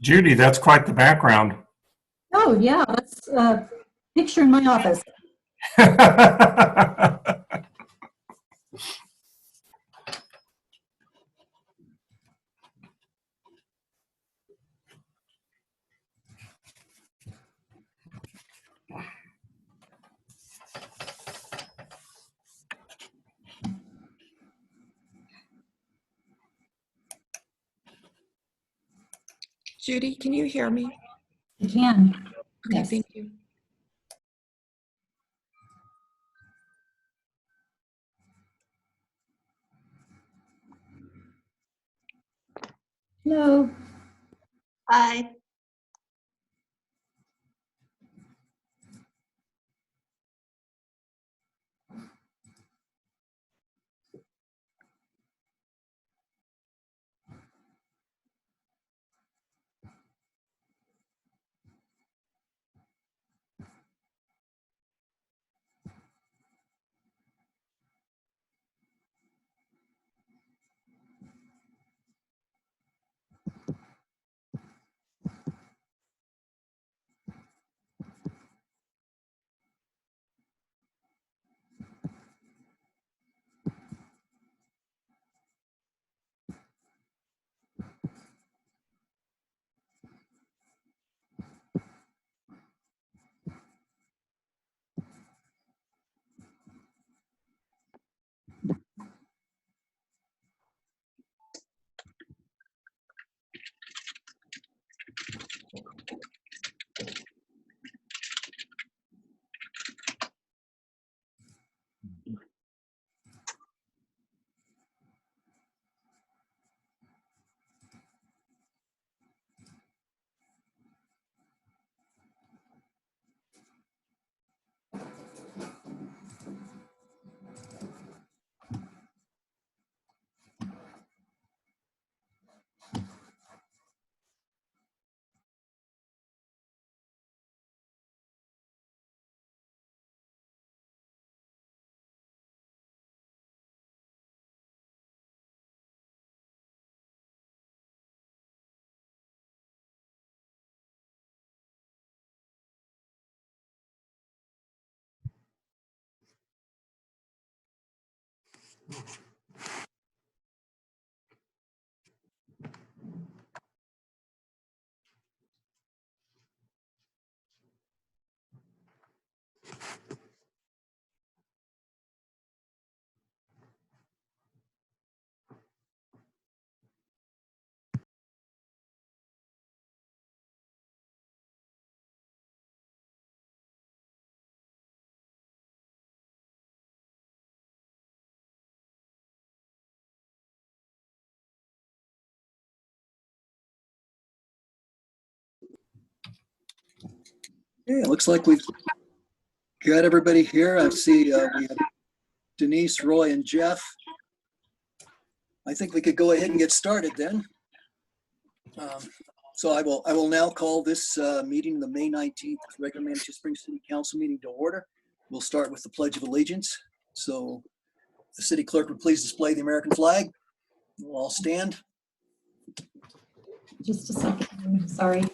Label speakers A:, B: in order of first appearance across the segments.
A: Judy, that's quite the background.
B: Oh, yeah, that's a picture in my office.
C: Judy, can you hear me?
B: You can.
C: Okay,
B: Yes.
C: thank you.
B: Hello.
D: Hi.
E: Okay, it looks like we've got everybody here. I see we have Denise, Roy, and Jeff. I think we could go ahead and get started then. So I will now call this meeting, the May 19th regular Manatee Springs City Council meeting to order. We'll start with the Pledge of Allegiance. So the city clerk would please display the American flag. We'll all stand.
B: Just a second. Sorry.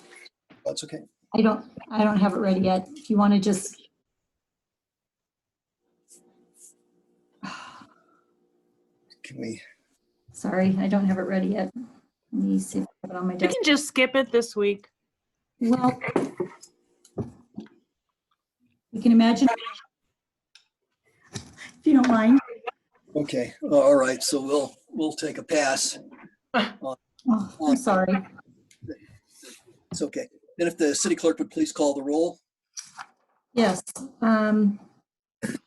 E: That's okay.
B: I don't have it ready yet. If you want to just.
E: Can we?
B: Sorry, I don't have it ready yet. Let me see if I have it on my
D: You
B: desk.
D: can just skip it this week.
B: Well, you can imagine. If you don't mind.
E: Okay. All right. So we'll take a pass.
B: Oh, I'm sorry.
E: It's okay. Then if the city clerk would please call the roll.
B: Yes.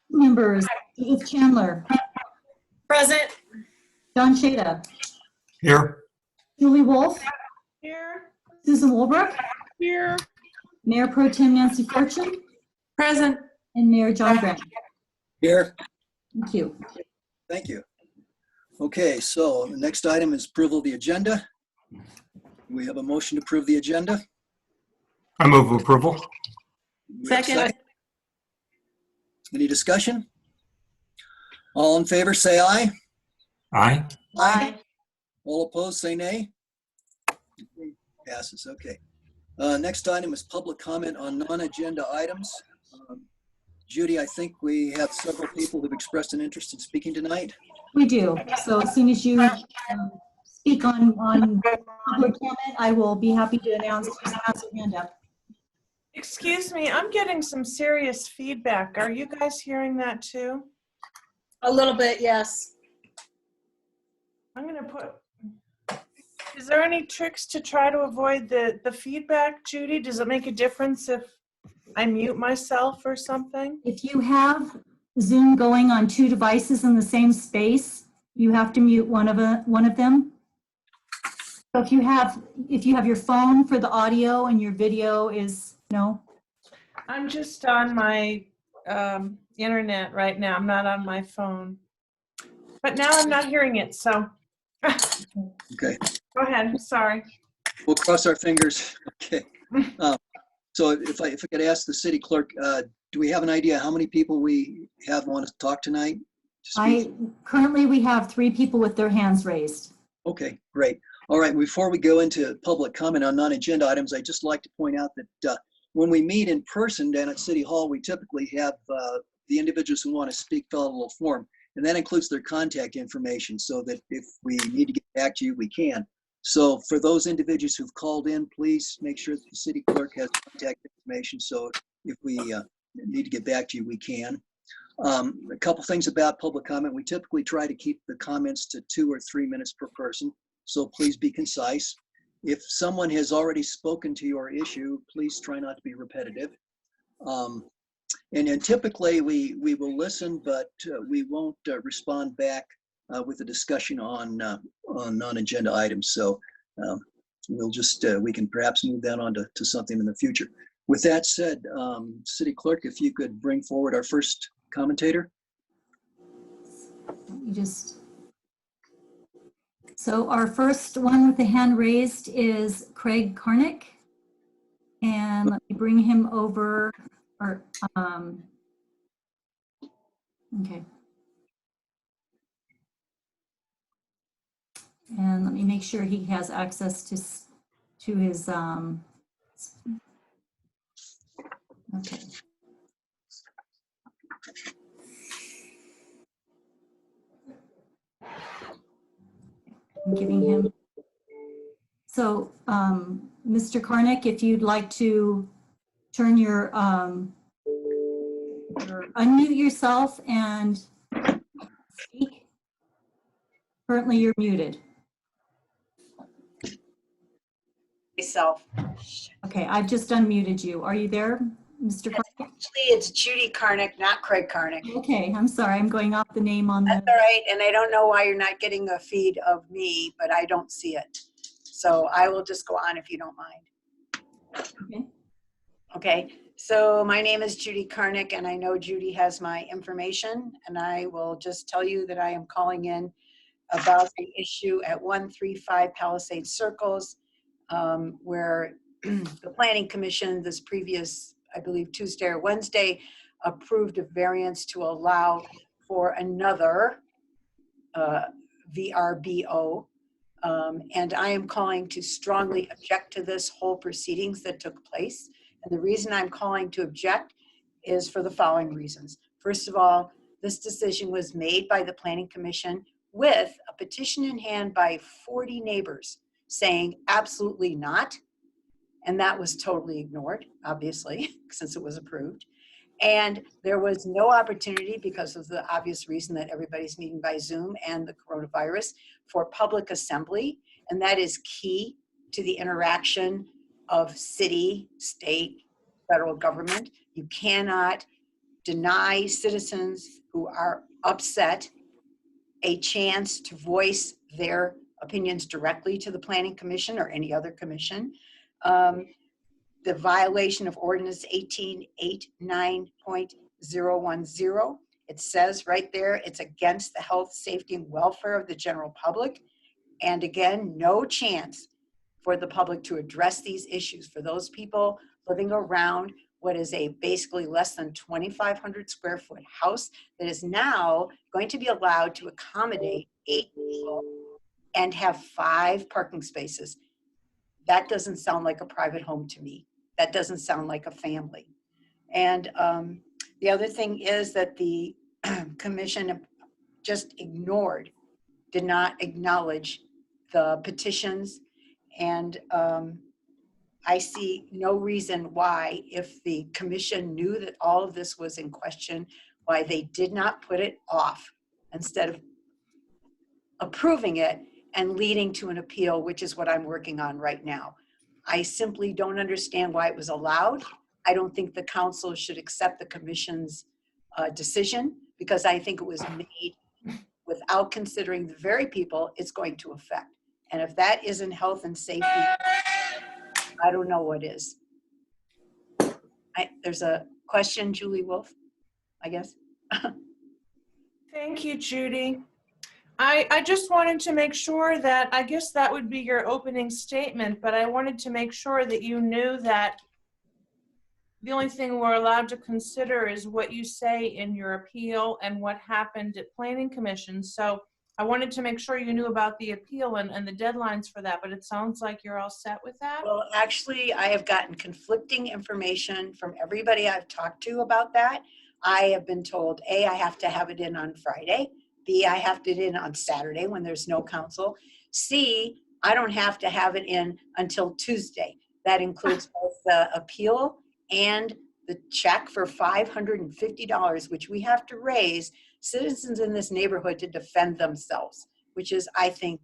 B: Members, Edith Chandler,
C: Present.
B: John Shada,
A: Here.
B: Julie Wolf,
D: Here.
B: Susan Wolbrook,
D: Here.
B: Mayor Pro Tem Nancy Fortune,
C: Present.
B: and Mayor John Grant.
E: Here.
B: Thank you.
E: Thank you. Okay, so the next item is approval of the agenda. We have a motion to approve the agenda.
A: I move approval.
E: We have a
C: Second.
E: Any discussion? All in favor, say aye.
A: Aye.
C: Aye.
E: All opposed, say nay. Passes, okay. Next item is public comment on non-agenda items. Judy, I think we have several people who've expressed an interest in speaking tonight.
B: We do. So as soon as you speak on public comment, I will be happy to announce who's has their hand up.
D: Excuse me, I'm getting some serious feedback. Are you guys hearing that too?
C: A little bit, yes.
D: I'm gonna put, is there any tricks to try to avoid the feedback, Judy? Does it make a difference if I mute myself or something?
B: If you have Zoom going on 2 devices in the same space, you have to mute one of them. So if you have your phone for the audio and your video is no.
D: I'm just on my internet right now. I'm not on my phone. But now I'm not hearing it, so.
E: Okay,
D: Go ahead, sorry.
E: we'll cross our fingers. Okay. So if I could ask the city clerk, do we have an idea how many people we have want to talk tonight? To speak?
B: Currently we have 3 people with their hands raised.
E: Okay, great. All right, before we go into public comment on non-agenda items, I'd just like to point out that when we meet in person down at City Hall, we typically have the individuals who want to speak fill out a little form, and that includes their contact information so that if we need to get back to you, we can. So for those individuals who've called in, please make sure that the city clerk has contact information so if we need to get back to you, we can. A couple things about public comment. We typically try to keep the comments to 2 or 3 minutes per person, so please be concise. If someone has already spoken to your issue, please try not to be repetitive. And then typically we will listen, but we won't respond back with a discussion on non-agenda items. So we'll just, we can perhaps move that on to something in the future. With that said, City Clerk, if you could bring forward our first commentator.
B: Let me just. So our first one with the hand raised is Craig Karnick. And let me bring him over. Or, okay. And let me make sure he has access to his, okay. I'm giving him. So, Mr. Karnick, if you'd like to turn your, unmute yourself and speak. Currently, you're muted.
F: Myself.
B: Okay, I've just unmuted you. Are you there, Mr. Karnick?
F: Actually, it's Judy Karnick, not Craig Karnick.
B: Okay, I'm sorry. I'm going off the name on the.
F: That's all right, and I don't know why you're not getting a feed of me, but I don't see it. So I will just go on if you don't mind.
B: Okay.
F: Okay, so my name is Judy Karnick, and I know Judy has my information, and I will just tell you that I am calling in about the issue at 135 Palisades Circles, where the Planning Commission this previous, I believe, Tuesday or Wednesday, approved a variance to allow for another VRBO. And I am calling to strongly object to this whole proceedings that took place. And the reason I'm calling to object is for the following reasons. First of all, this decision was made by the Planning Commission with a petition in hand by 40 neighbors saying absolutely not. And that was totally ignored, obviously, since it was approved. And there was no opportunity, because of the obvious reason that everybody's meeting by Zoom and the coronavirus, for public assembly. And that is key to the interaction of city, state, federal government. You cannot deny citizens who are upset a chance to voice their opinions directly to the Planning Commission or any other commission. The violation of ordinance 1889.010, it says right there, it's against the health, safety, and welfare of the general public. And again, no chance for the public to address these issues for those people living around what is a basically less than 2,500 square foot house that is now going to be allowed to accommodate 8 people and have 5 parking spaces. that doesn't sound like a private home to me. That doesn't sound like a family. And the other thing is that the commission just ignored, did not acknowledge the petitions. And I see no reason why, if the commission knew that all of this was in question, why they did not put it off instead of approving it and leading to an appeal, which is what I'm working on right now. I simply don't understand why it was allowed. I don't think the council should accept the commission's decision, because I think it was made without considering the very people it's going to affect. And if that isn't health and safety, I don't know what is. There's a question, Julie Wolf, I guess.
D: Thank you, Judy. I just wanted to make sure that, I guess that would be your opening statement, but I wanted to make sure that you knew that the only thing we're allowed to consider is what you say in your appeal and what happened at Planning Commission. So I wanted to make sure you knew about the appeal and the deadlines for that, but it sounds like you're all set with that.
F: Well, actually, I have gotten conflicting information from everybody I've talked to about that. I have been told, A, I have to have it in on Friday. B, I have it in on Saturday when there's no council. C, I don't have to have it in until Tuesday. That includes both the appeal and the check for $550, which we have to raise citizens in this neighborhood to defend themselves, which is, I think,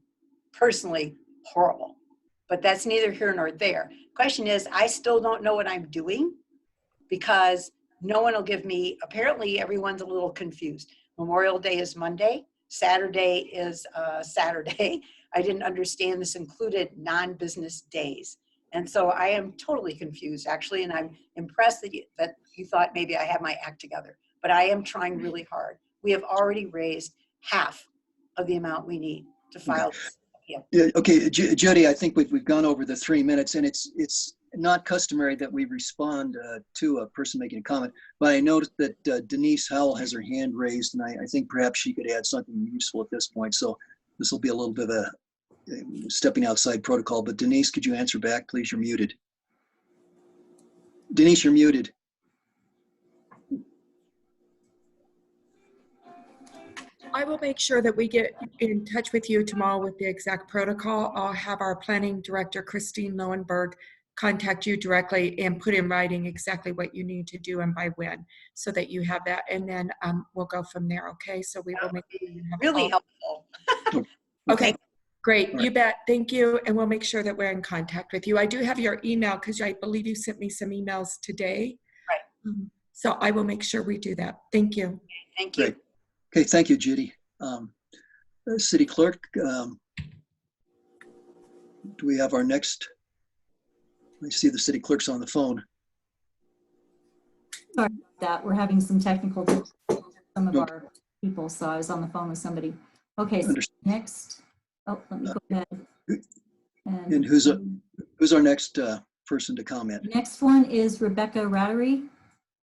F: personally horrible. But that's neither here nor there. Question is, I still don't know what I'm doing because no one will give me, apparently everyone's a little confused. Memorial Day is Monday, Saturday is Saturday. I didn't understand this included non-business days. And so I am totally confused, actually, and I'm impressed that you thought maybe I have my act together, but I am trying really hard. We have already raised half of the amount we need to file this appeal.
E: Yeah, okay, Judy, I think we've gone over the 3 minutes, and it's not customary that we respond to a person making a comment, but I noticed that Denise Howell has her hand raised, and I think perhaps she could add something useful at this point. So this will be a little bit of a stepping outside protocol, but Denise, could you answer back, please? You're muted. Denise, you're muted.
G: I will make sure that we get in touch with you tomorrow with the exact protocol. I'll have our planning director, Christine Lowenberg, contact you directly and put in writing exactly what you need to do and by when, so that you have that. And then we'll go from there, okay? So we will make sure you have
F: Really
G: all.
F: helpful.
G: Okay, great.
E: All right.
G: You bet. Thank you. And we'll make sure that we're in contact with you. I do have your email because I believe you sent me some emails today.
F: Right.
G: So I will make sure we do that. Thank you.
F: Thank you.
E: Great. Okay, thank you, Judy. City Clerk, do we have our next? I see the City Clerk's on the phone.
B: Sorry about that. We're having some technical difficulties with some of
E: Okay.
B: our people, so I was on the phone with somebody. Okay, so
E: Understood.
B: next, let me go ahead.
E: And who's our next person to comment?
B: Next one is Rebecca Rattery.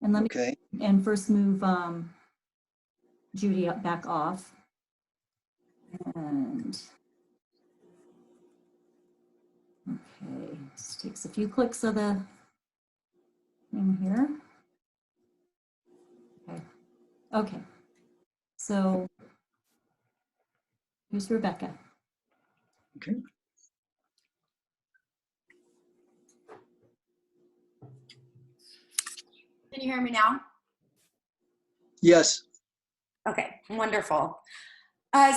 B: And let me,
E: Okay,
B: and first move Judy back off. And, okay, just takes a few clicks of the thing here. Okay, so here's Rebecca.
E: okay.
H: Can you hear me now?
E: Yes,
H: Okay, wonderful.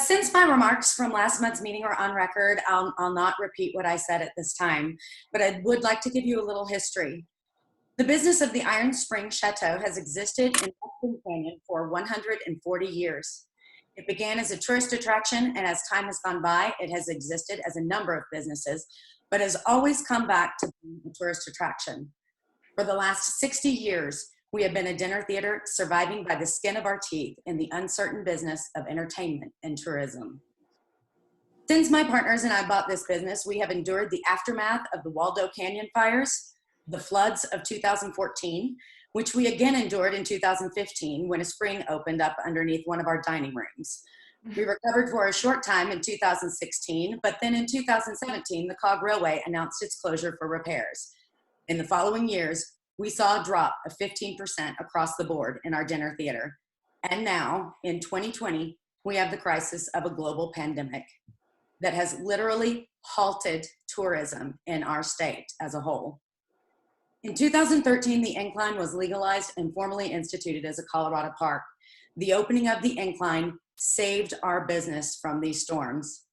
H: Since my remarks from last month's meeting are on record, I'll not repeat what I said at this time, but I would like to give you a little history. The business of the Iron Springs Chateau has existed in Upton Canyon for 140 years. It began as a tourist attraction, and as time has gone by, it has existed as a number of businesses, but has always come back to being a tourist attraction. For the last 60 years, we have been a dinner theater surviving by the skin of our teeth in the uncertain business of entertainment and tourism. Since my partners and I bought this business, we have endured the aftermath of the Waldo Canyon fires, the floods of 2014, which we again endured in 2015 when a spring opened up underneath one of our dining rooms. We recovered for a short time in 2016, but then in 2017, the Cog Railway announced its closure for repairs. In the following years, we saw a drop of 15% across the board in our dinner theater. And now, in 2020, we have the crisis of a global pandemic that has literally halted tourism in our state as a whole. In 2013, the Incline was legalized and formally instituted as a Colorado park. The opening of the Incline saved our business from these storms.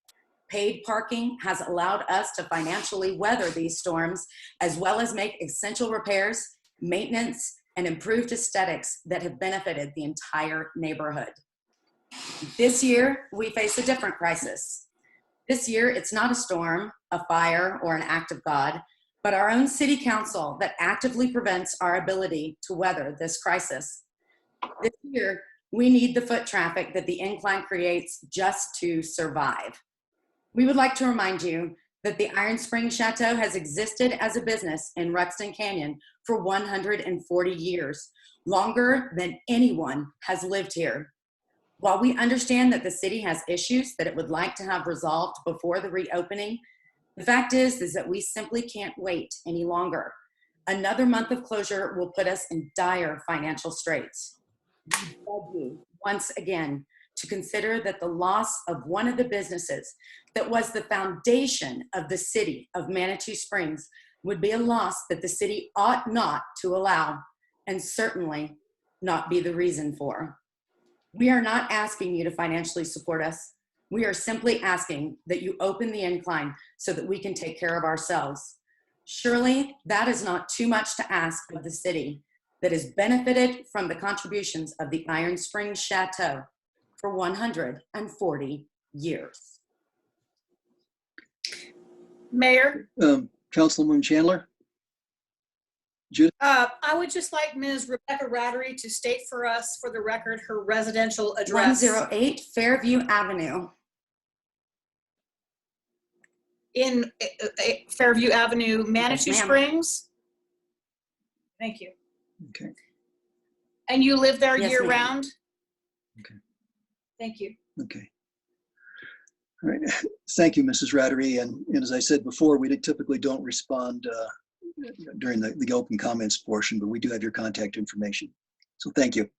H: Paid parking has allowed us to financially weather these storms, as well as make essential repairs, maintenance, and improved aesthetics that have benefited the entire neighborhood. This year, we face a different crisis. This year, it's not a storm, a fire, or an act of God, but our own city council that actively prevents our ability to weather this crisis. This year, we need the foot traffic that the Incline creates just to survive. We would like to remind you that the Iron Springs Chateau has existed as a business in Ruxton Canyon for 140 years, longer than anyone has lived here. While we understand that the city has issues that it would like to have resolved before the reopening, the fact is that we simply can't wait any longer. Another month of closure will put us in dire financial straits. We beg you, once again, to consider that the loss of one of the businesses that was the foundation of the city of Manitou Springs would be a loss that the city ought not to allow, and certainly not be the reason for. We are not asking you to financially support us. We are simply asking that you open the Incline so that we can take care of ourselves. Surely that is not too much to ask of the city that has benefited from the contributions of the Iron Springs Chateau for 140 years.
C: Mayor,
E: Councilwoman Chandler?
C: I would just like Ms. Rebecca Rattery to state for us, for the record, her residential address.
H: 108 Fairview Avenue.
C: In Fairview Avenue, Manitou
H: Yes, ma'am.
C: Springs. Thank you.
E: Okay.
C: And you live there
H: Yes,
C: year
H: ma'am.
C: round?
E: Okay.
C: Thank you.
E: Okay. All right. Thank you, Mrs. Rattery. And as I said before, we typically don't respond during the open comments portion, but we do have your contact information. So thank you.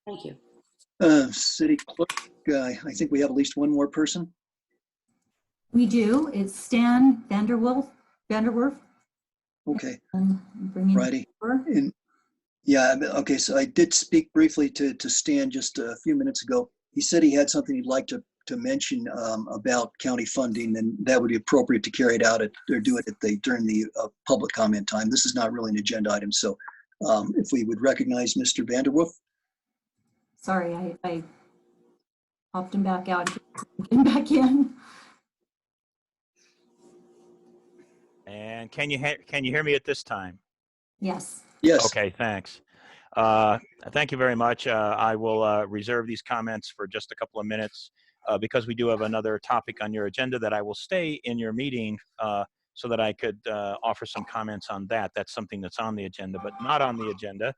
H: Thank you.
E: City Clerk, I think we have at least one more person.
B: We do. It's Stan Vanderwerf.
E: Okay,
B: Bringing
E: righty.
B: over.
E: And yeah, okay, so I did speak briefly to Stan just a few minutes ago. He said he had something he'd like to mention about county funding, and that would be appropriate to carry it out or do it during the public comment time. This is not really an agenda item, so if we would recognize Mr. Vanderwerf.
B: Sorry, I popped him back out and back in.
I: And can you hear me at this time?
B: Yes.
E: Yes.
I: Okay, thanks. Thank you very much. I will reserve these comments for just a couple of minutes because we do have another topic on your agenda that I will stay in your meeting so that I could offer some comments on that. That's something that's on the agenda, but not on the agenda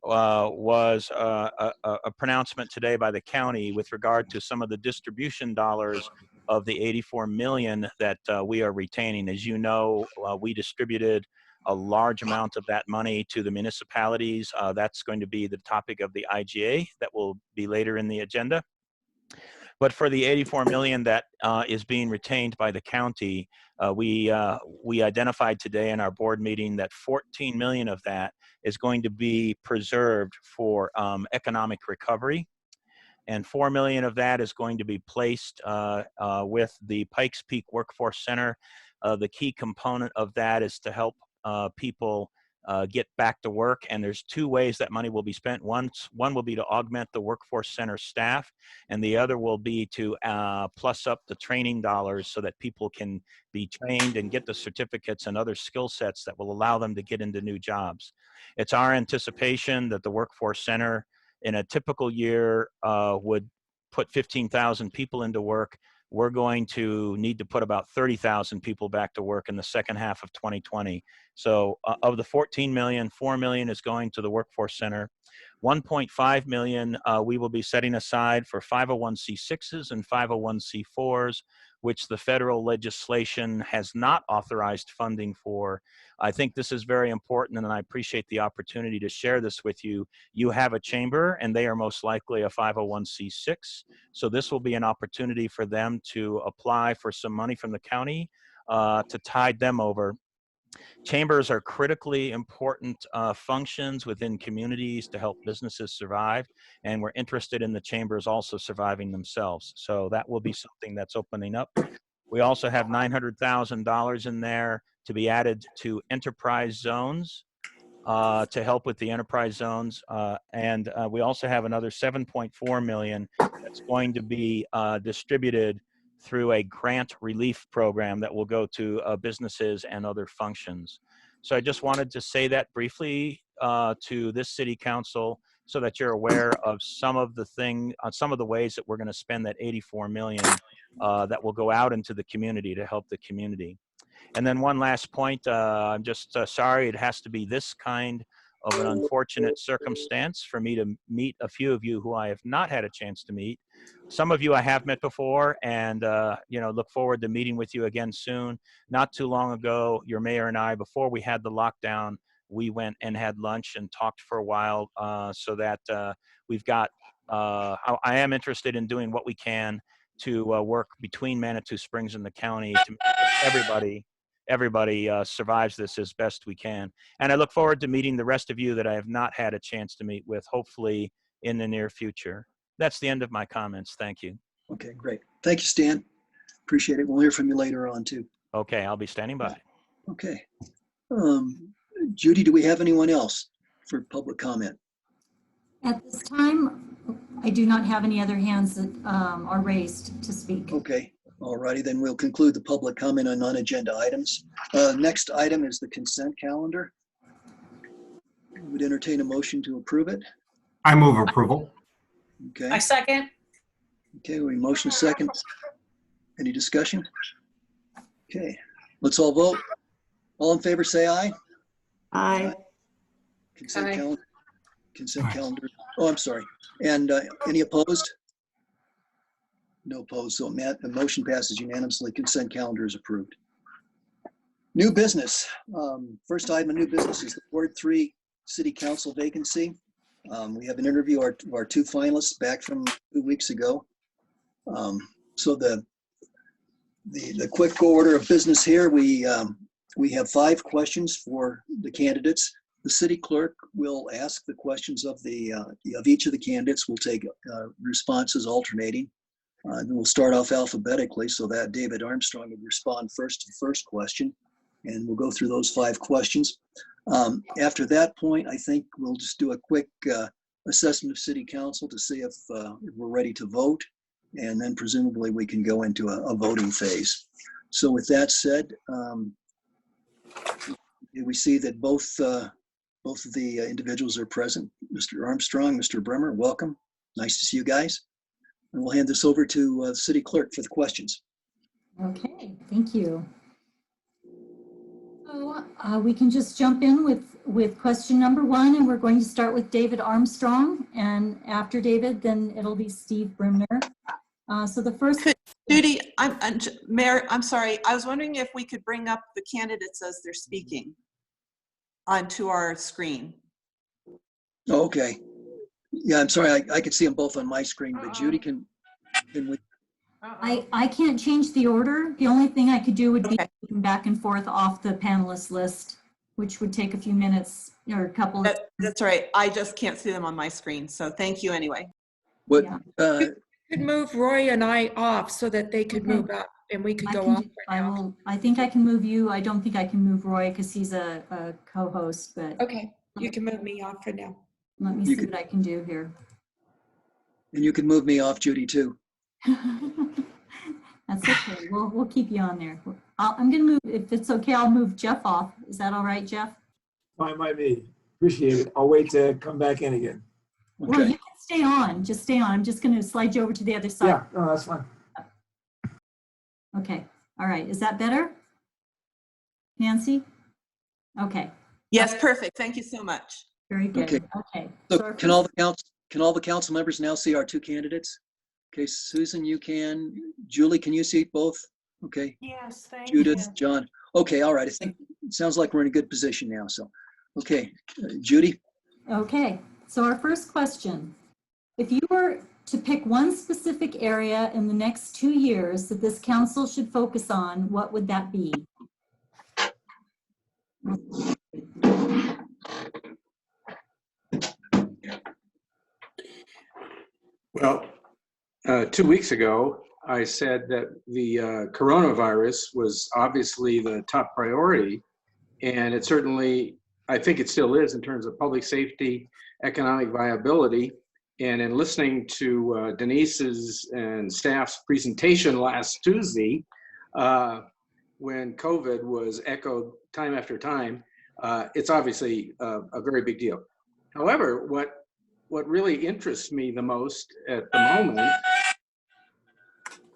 I: was a pronouncement today by the county with regard to some of the distribution dollars of the 84 million that we are retaining. As you know, we distributed a large amount of that money to the municipalities. That's going to be the topic of the IGA that will be later in the agenda. But for the 84 million that is being retained by the county, we identified today in our board meeting that 14 million of that is going to be preserved for economic recovery. And 4 million of that is going to be placed with the Pikes Peak Workforce Center. The key component of that is to help people get back to work, and there's two ways that money will be spent. One will be to augment the Workforce Center staff, and the other will be to plus up the training dollars so that people can be trained and get the certificates and other skill sets that will allow them to get into new jobs. It's our anticipation that the Workforce Center in a typical year would put 15,000 people into work. we're going to need to put about 30,000 people back to work in the second half of 2020. So of the 14 million, 4 million is going to the Workforce Center. 1.5 million we will be setting aside for 501c6s and 501c4s, which the federal legislation has not authorized funding for. I think this is very important, and I appreciate the opportunity to share this with you. You have a chamber, and they are most likely a 501c6. So this will be an opportunity for them to apply for some money from the county to tide them over. Chambers are critically important functions within communities to help businesses survive, and we're interested in the chambers also surviving themselves. So that will be something that's opening up. We also have $900,000 in there to be added to enterprise zones to help with the enterprise zones. And we also have another 7.4 million that's going to be distributed through a grant relief program that will go to businesses and other functions. So I just wanted to say that briefly to this city council so that you're aware of some of the ways that we're going to spend that 84 million that will go out into the community to help the community. And then one last point, I'm just sorry it has to be this kind of an unfortunate circumstance for me to meet a few of you who I have not had a chance to meet. Some of you I have met before, and look forward to meeting with you again soon. Not too long ago, your mayor and I, before we had the lockdown, we went and had lunch and talked for a while so that we've got, I am interested in doing what we can to work between Manitou Springs and the county to make sure everybody survives this as best we can. And I look forward to meeting the rest of you that I have not had a chance to meet with, hopefully in the near future. That's the end of my comments. Thank you.
E: Okay, great. Thank you, Stan. Appreciate it. We'll hear from you later on too.
I: Okay, I'll be standing by.
E: Okay. Judy, do we have anyone else for public comment?
B: At this time, I do not have any other hands that are raised to speak.
E: Okay. All righty, then we'll conclude the public comment on non-agenda items. Next item is the consent calendar. Would entertain a motion to approve it.
A: I move approval.
E: Okay.
C: I second.
E: Okay, we motion second. Any discussion? Okay, let's all vote. All in favor, say aye.
F: Aye.
E: Consent
C: Aye.
E: calendar. Consent
A: Aye.
E: calendar. Oh, I'm sorry. And any opposed? No opposed. So the motion passes unanimously. Consent calendar is approved. New business. First item of new business is the Ward 3 City Council vacancy. We have an interview of our two finalists back from 2 weeks ago. So the quick order of business here, we have 5 questions for the candidates. The city clerk will ask the questions of each of the candidates. We'll take responses alternating. Then we'll start off alphabetically so that David Armstrong would respond first to the first question. And we'll go through those 5 questions. After that point, I think we'll just do a quick assessment of city council to see if we're ready to vote. And then presumably we can go into a voting phase. So with that said, we see that both of the individuals are present. Mr. Armstrong, Mr. Bremer, welcome. Nice to see you guys. And we'll hand this over to the city clerk for the questions.
B: Okay, thank you. So we can just jump in with question number 1, and we're going to start with David Armstrong, and after David, then it'll be Steve Brimner. So the first.
J: Judy, Mayor, I'm sorry. I was wondering if we could bring up the candidates as they're speaking onto our screen.
E: Okay. Yeah, I'm sorry. I could see them both on my screen, but Judy can we?
B: I can't change the order. The only thing I could do would be moving back and forth off the panelist list, which would take a few minutes or a couple of.
J: That's right. I just can't see them on my screen. So thank you anyway.
E: What?
B: Yeah.
G: Could move Roy and I off so that they could move up and we could go off right now.
B: I think I can move you. I don't think I can move Roy because he's a co-host, but
G: Okay, you can move me off for now.
B: let me see what I can do here.
E: And you can move me off, Judy, too.
B: That's okay. We'll keep you on there. I'm going to move, if it's okay, I'll move Jeff off. Is that all right, Jeff?
K: Fine by me. Appreciate it. I'll wait to come back in again.
B: Well, you can stay on. Just stay on. I'm just going to slide you over to the other side.
K: Yeah, no, that's fine.
B: Okay, all right. Is that better? Nancy? Okay,
J: Yes, perfect. Thank you so much.
B: very good.
E: Okay.
B: Okay.
E: So
B: our
E: can all
B: first-
E: the council members now see our two candidates? Okay, Susan, you can. Julie, can you see both? Okay,
D: Yes, thank
E: Judith,
D: you.
E: John. Okay, all right. I think it sounds like we're in a good position now. So, okay, Judy.
B: Okay, so our first question. If you were to pick one specific area in the next 2 years that this council should focus on, what would that be?
K: Well, 2 weeks ago, I said that the coronavirus was obviously the top priority. And it certainly, I think it still is in terms of public safety, economic viability. And in listening to Denise's and staff's presentation last Tuesday, when COVID was echoed time after time, it's obviously a very big deal. However, what really interests me the most at the moment,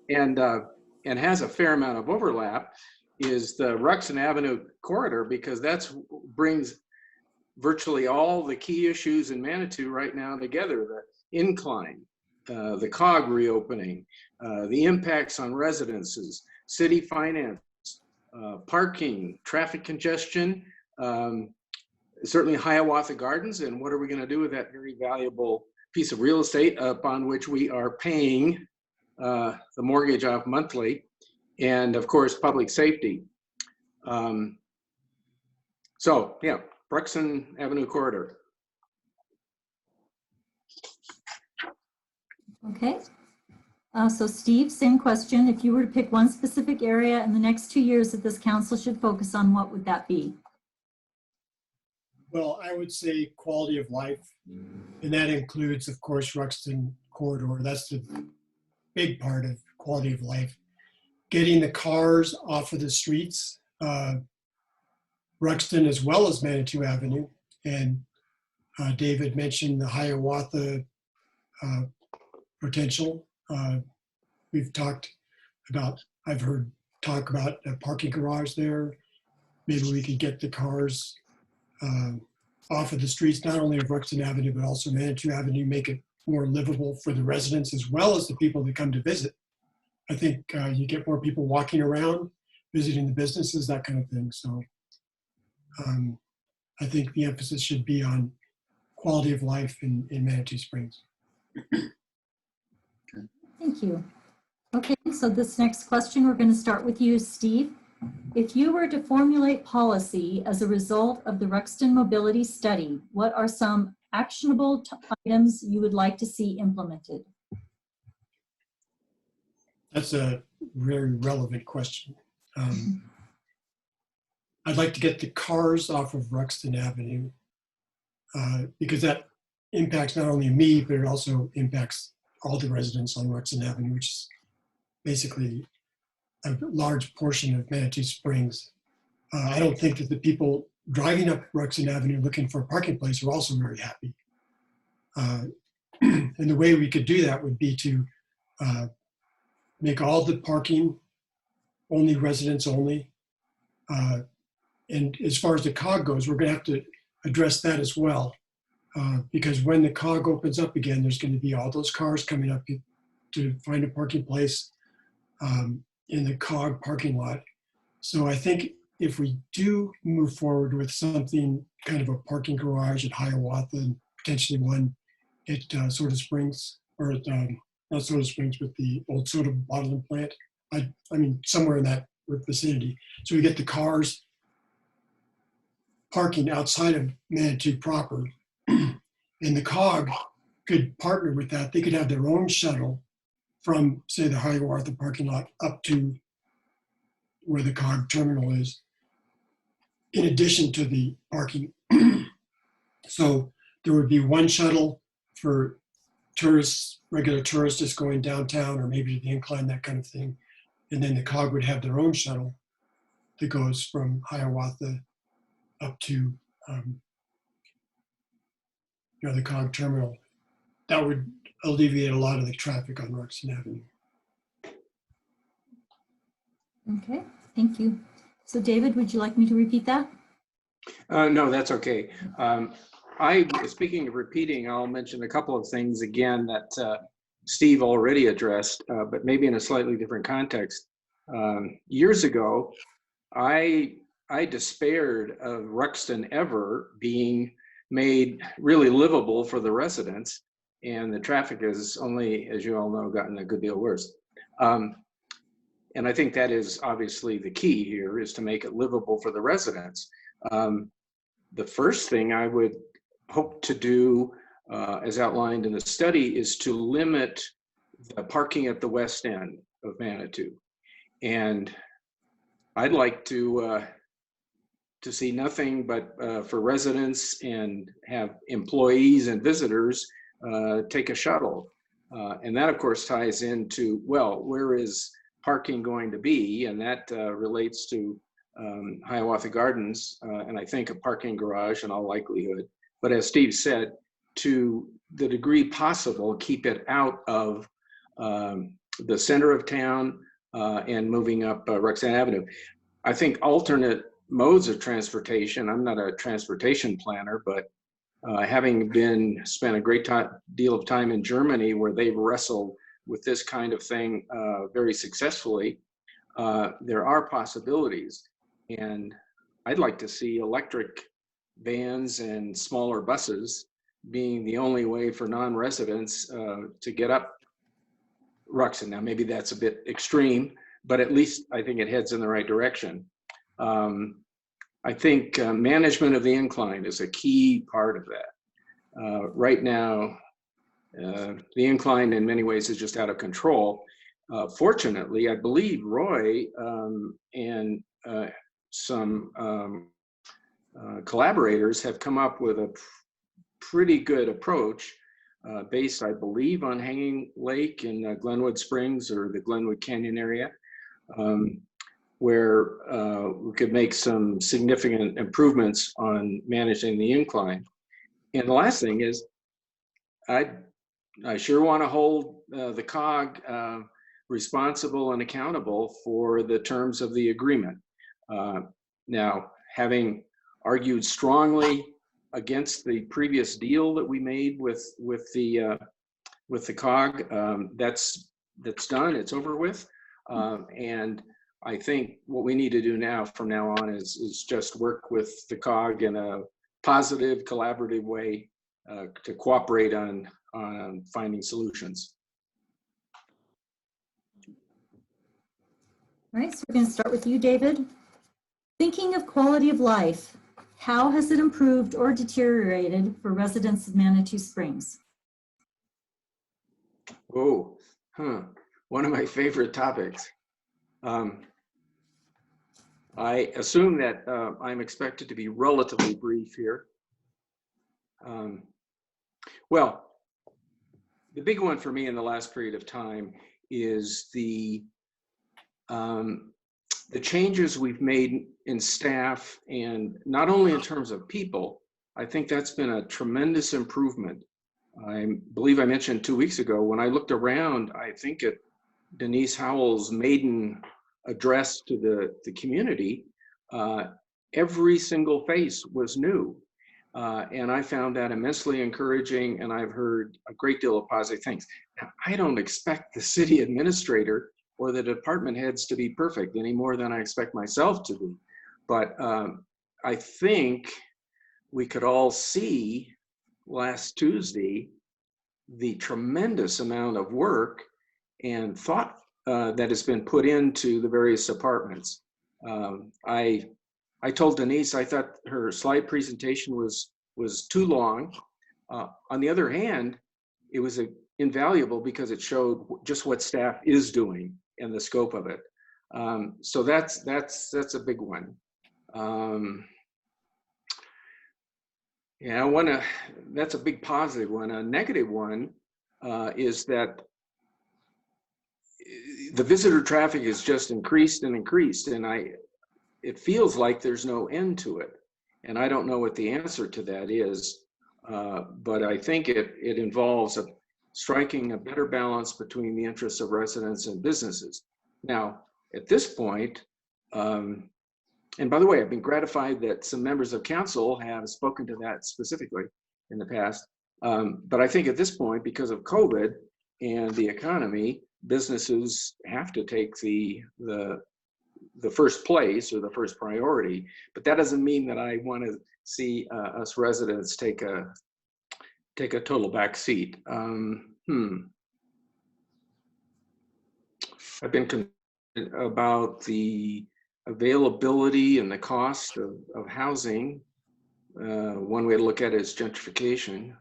K: and has a fair amount of overlap, is the Ruxton Avenue corridor, because that's brings virtually all the key issues in Manitou right now together: the incline, the COG reopening, the impacts on residences, city finance, parking, traffic congestion, certainly Hiawatha Gardens, and what are we going to do with that very valuable piece of real estate upon which we are paying the mortgage off monthly, and of course public safety. So yeah, Ruxton Avenue corridor.
B: Okay. So Steve, same question. If you were to pick one specific area in the next 2 years that this council should focus on, what would that be?
L: Well, I would say quality of life, and that includes, of course, Ruxton corridor. That's the big part of quality of life. Getting the cars off of the streets, Ruxton as well as Manitou Avenue. And David mentioned the Hiawatha potential. We've talked about, I've heard talk about a parking garage there. Maybe we could get the cars off of the streets, not only of Ruxton Avenue, but also Manitou Avenue, make it more livable for the residents as well as the people that come to visit. I think you get more people walking around, visiting the businesses, that kind of thing. So I think the emphasis should be on quality of life in Manitou Springs.
B: Thank you. Okay, so this next question, we're going to start with you, Steve. If you were to formulate policy as a result of the Ruxton Mobility Study, what are some actionable items you would like to see implemented?
L: That's a very relevant question. I'd like to get the cars off of Ruxton Avenue because that impacts not only me, but it also impacts all the residents on Ruxton Avenue, which is basically a large portion of Manitou Springs. I don't think that the people driving up Ruxton Avenue looking for a parking place are also very happy. And the way we could do that would be to make all the parking only residents only. And as far as the COG goes, we're going to have to address that as well. Because when the COG opens up again, there's going to be all those cars coming up to find a parking place in the COG parking lot. So I think if we do move forward with something kind of a parking garage at Hiawatha and potentially one at Soda Springs, or at, not Soda Springs, but the old soda bottling plant, I mean, somewhere in that vicinity. So we get the cars parking outside of Manitou proper, and the COG could partner with that. They could have their own shuttle from, say, the Hiawatha parking lot up to where the COG terminal is, in addition to the parking. So there would be one shuttle for tourists, regular tourists just going downtown or maybe to the incline, that kind of thing. And then the COG would have their own shuttle that goes from Hiawatha up to the COG terminal. That would alleviate a lot of the traffic on Ruxton Avenue.
B: Okay, thank you. So David, would you like me to repeat that?
K: No, that's okay. Speaking of repeating, I'll mention a couple of things again that Steve already addressed, but maybe in a slightly different context. Years ago, I despaired of Ruxton ever being made really livable for the residents, and the traffic has only, as you all know, gotten a good deal worse. And I think that is obviously the key here, is to make it livable for the residents. The first thing I would hope to do, as outlined in the study, is to limit the parking at the west end of Manitou. And I'd like to see nothing but for residents and have employees and visitors take a shuttle. And that, of course, ties into, well, where is parking going to be? And that relates to Hiawatha Gardens, and I think a parking garage in all likelihood. But as Steve said, to the degree possible, keep it out of the center of town and moving up Roxanne Avenue. I think alternate modes of transportation, I'm not a transportation planner, but having spent a great deal of time in Germany where they've wrestled with this kind of thing very successfully, there are possibilities. And I'd like to see electric vans and smaller buses being the only way for non-residents to get up Ruxton. Now, maybe that's a bit extreme, but at least I think it heads in the right direction. I think management of the incline is a key part of that. Right now, the incline in many ways is just out of control. Fortunately, I believe Roy and some collaborators have come up with a pretty good approach based, I believe, on Hanging Lake in Glenwood Springs or the Glenwood Canyon area, where we could make some significant improvements on managing the incline. And the last thing is, I sure want to hold the COG responsible and accountable for the terms of the agreement. Now, having argued strongly against the previous deal that we made with the COG, that's done. It's over with, and I think what we need to do now, from now on, is just work with the COG in a positive, collaborative way to cooperate on finding solutions.
B: All right, so we're going to start with you, David. Thinking of quality of life, how has it improved or deteriorated for residents of Manitou Springs?
K: Oh, one of my favorite topics. I assume that I'm expected to be relatively brief here. Well, the big one for me in the last period of time is the changes we've made in staff, and not only in terms of people. I think that's been a tremendous improvement. I believe I mentioned 2 weeks ago, when I looked around, I think at Denise Howell's maiden address to the community, every single face was new. And I found that immensely encouraging, and I've heard a great deal of positive things. Now, I don't expect the city administrator or the department heads to be perfect any more than I expect myself to be. But I think we could all see last Tuesday the tremendous amount of work and thought that has been put into the various departments. I told Denise I thought her slide presentation was too long. On the other hand, it was invaluable because it showed just what staff is doing and the scope of it. So that's a big one. Yeah, that's a big positive one. A negative one is that the visitor traffic has just increased and increased, and it feels like there's no end to it. And I don't know what the answer to that is, but I think it involves striking a better balance between the interests of residents and businesses. Now, at this point, and by the way, I've been gratified that some members of council have spoken to that specifically in the past. But I think at this point, because of COVID and the economy, businesses have to take the first place or the first priority. But that doesn't mean that I want to see us residents take a total back seat. I've been concerned about the availability and the cost of housing. One way to look at it is gentrification.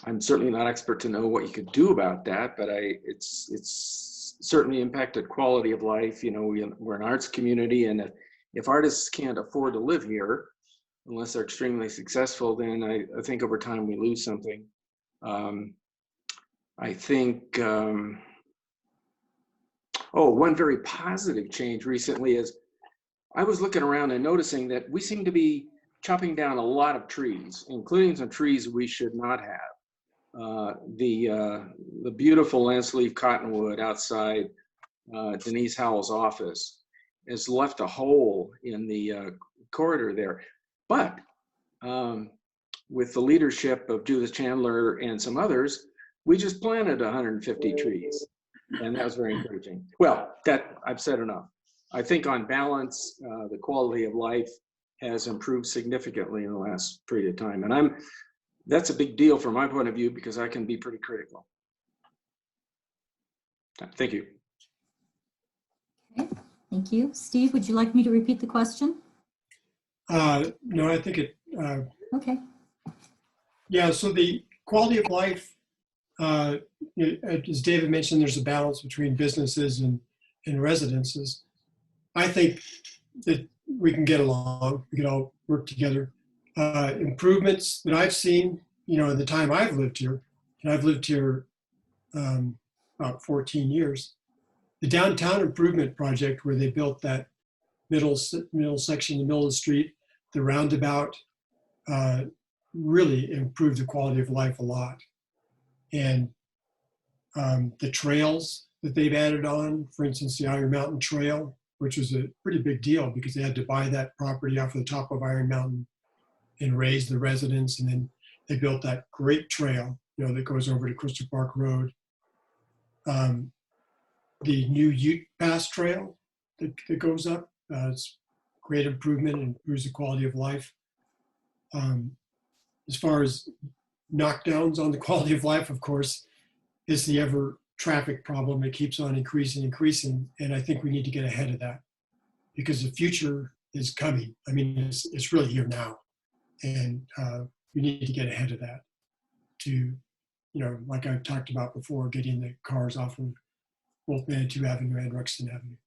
K: I'm certainly not expert to know what you could do about that, but it's certainly impacted quality of life. You know, we're an arts community, and if artists can't afford to live here, unless they're extremely successful, then I think over time we lose something. I think, one very positive change recently is I was looking around and noticing that we seem to be chopping down a lot of trees, including some trees we should not have. The beautiful lance leaf cottonwood outside Denise Howell's office has left a hole in the corridor there. But with the leadership of Judith Chandler and some others, we just planted 150 trees, and that was very encouraging. Well, that I've said enough. I think on balance, the quality of life has improved significantly in the last period of time, and that's a big deal from my point of view because I can be pretty critical. Thank you.
B: Okay, thank you. Steve, would you like me to repeat the question?
L: No, I think it,
B: Okay.
L: yeah, so the quality of life, as David mentioned, there's a balance between businesses and residences. I think that we can get along, we can all work together. Improvements that I've seen, you know, in the time I've lived here, and I've lived here about 14 years, the downtown improvement project where they built that middle section, the middle of the street, the roundabout, really improved the quality of life a lot. And the trails that they've added on, for instance, the Iron Mountain Trail, which was a pretty big deal because they had to buy that property off the top of Iron Mountain and raise the residents. And then they built that great trail, you know, that goes over to Crystal Park Road. The new Ute Pass Trail that goes up, it's great improvement and improves the quality of life. As far as knockdowns on the quality of life, of course, is the ever traffic problem that keeps on increasing. And I think we need to get ahead of that because the future is coming. I mean, it's really here now. And we need to get ahead of that to, you know, like I've talked about before, getting the cars off of both Manitou Avenue and Rexton Avenue.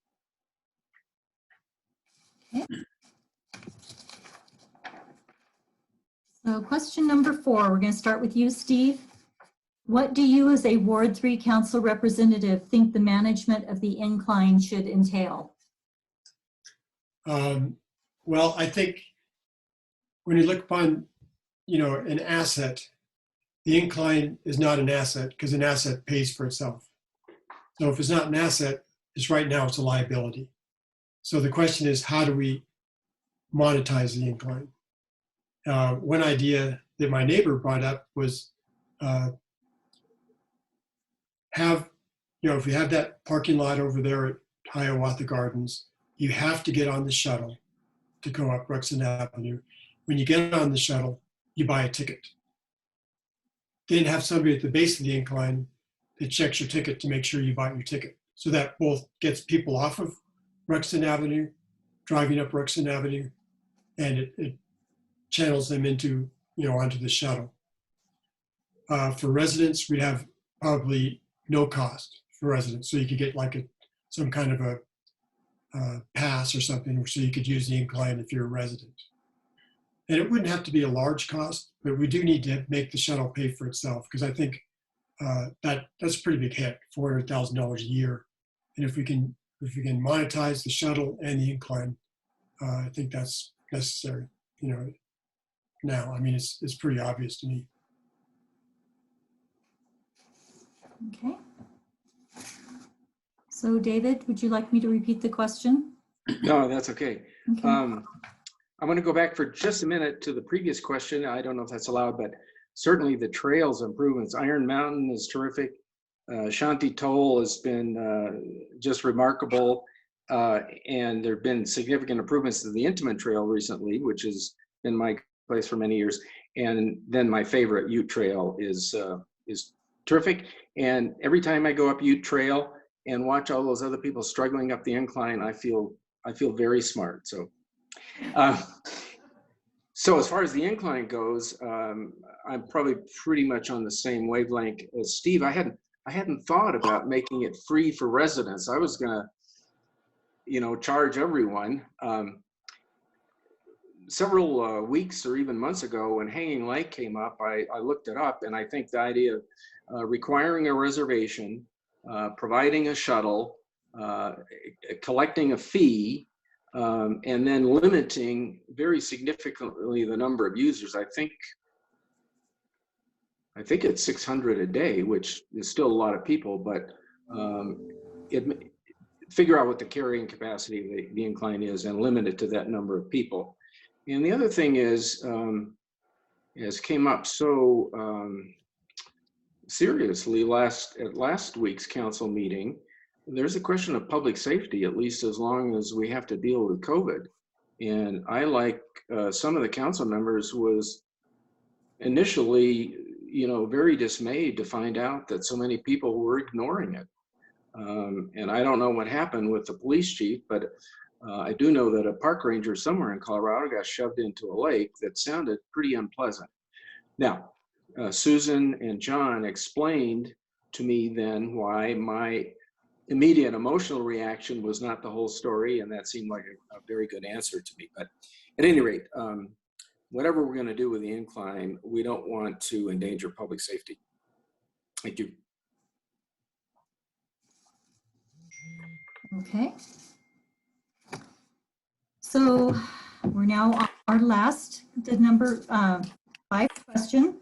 B: Okay. So question number 4, we're going to start with you, Steve. What do you as a Ward 3 Council representative think the management of the incline should entail?
L: Well, I think when you look upon, you know, an asset, the incline is not an asset because an asset pays for itself. So if it's not an asset, it's right now it's a liability. So the question is, how do we monetize the incline? One idea that my neighbor brought up was if you have that parking lot over there at Hiawatha Gardens, you have to get on the shuttle to go up Rexton Avenue. When you get on the shuttle, you buy a ticket. Then have somebody at the base of the incline that checks your ticket to make sure you bought your ticket. So that both gets people off of Rexton Avenue, driving up Rexton Avenue, and it channels them into, you know, onto the shuttle. For residents, we have probably no cost for residents. So you could get like some kind of a pass or something, so you could use the incline if you're a resident. And it wouldn't have to be a large cost, but we do need to make the shuttle pay for itself because I think that's a pretty big hit, $400,000 a year. And if we can monetize the shuttle and the incline, I think that's necessary. You know, now, I mean, it's pretty obvious to me.
B: Okay. So David, would you like me to repeat the question?
K: No, that's okay.
B: Okay.
K: I'm going to go back for just a minute to the previous question. I don't know if that's allowed, but certainly the trails improvements. Iron Mountain is terrific. Shanti Toll has been just remarkable. And there have been significant improvements to the Intamin Trail recently, which has been my place for many years. And then my favorite, Ute Trail, is terrific. And every time I go up Ute Trail and watch all those other people struggling up the incline, I feel very smart. So, so as far as the incline goes, I'm probably pretty much on the same wavelength as Steve. I hadn't thought about making it free for residents. I was gonna, charge everyone. Several weeks or even months ago, when Hanging Lake came up, I looked it up, and I think the idea of requiring a reservation, providing a shuttle, collecting a fee, and then limiting very significantly the number of users. I think it's 600 a day, which is still a lot of people, but figure out what the carrying capacity of the incline is and limit it to that number of people. And the other thing is, as came up so seriously at last week's council meeting, there's a question of public safety, at least as long as we have to deal with COVID. And I, like some of the council members, was initially, very dismayed to find out that so many people were ignoring it. And I don't know what happened with the police chief, but I do know that a park ranger somewhere in Colorado got shoved into a lake that sounded pretty unpleasant. Now, Susan and John explained to me then why my immediate emotional reaction was not the whole story, and that seemed like a very good answer to me. But at any rate, whatever we're going to do with the incline, we don't want to endanger public safety. Thank you.
B: Okay. So we're now on our last, the number 5 question.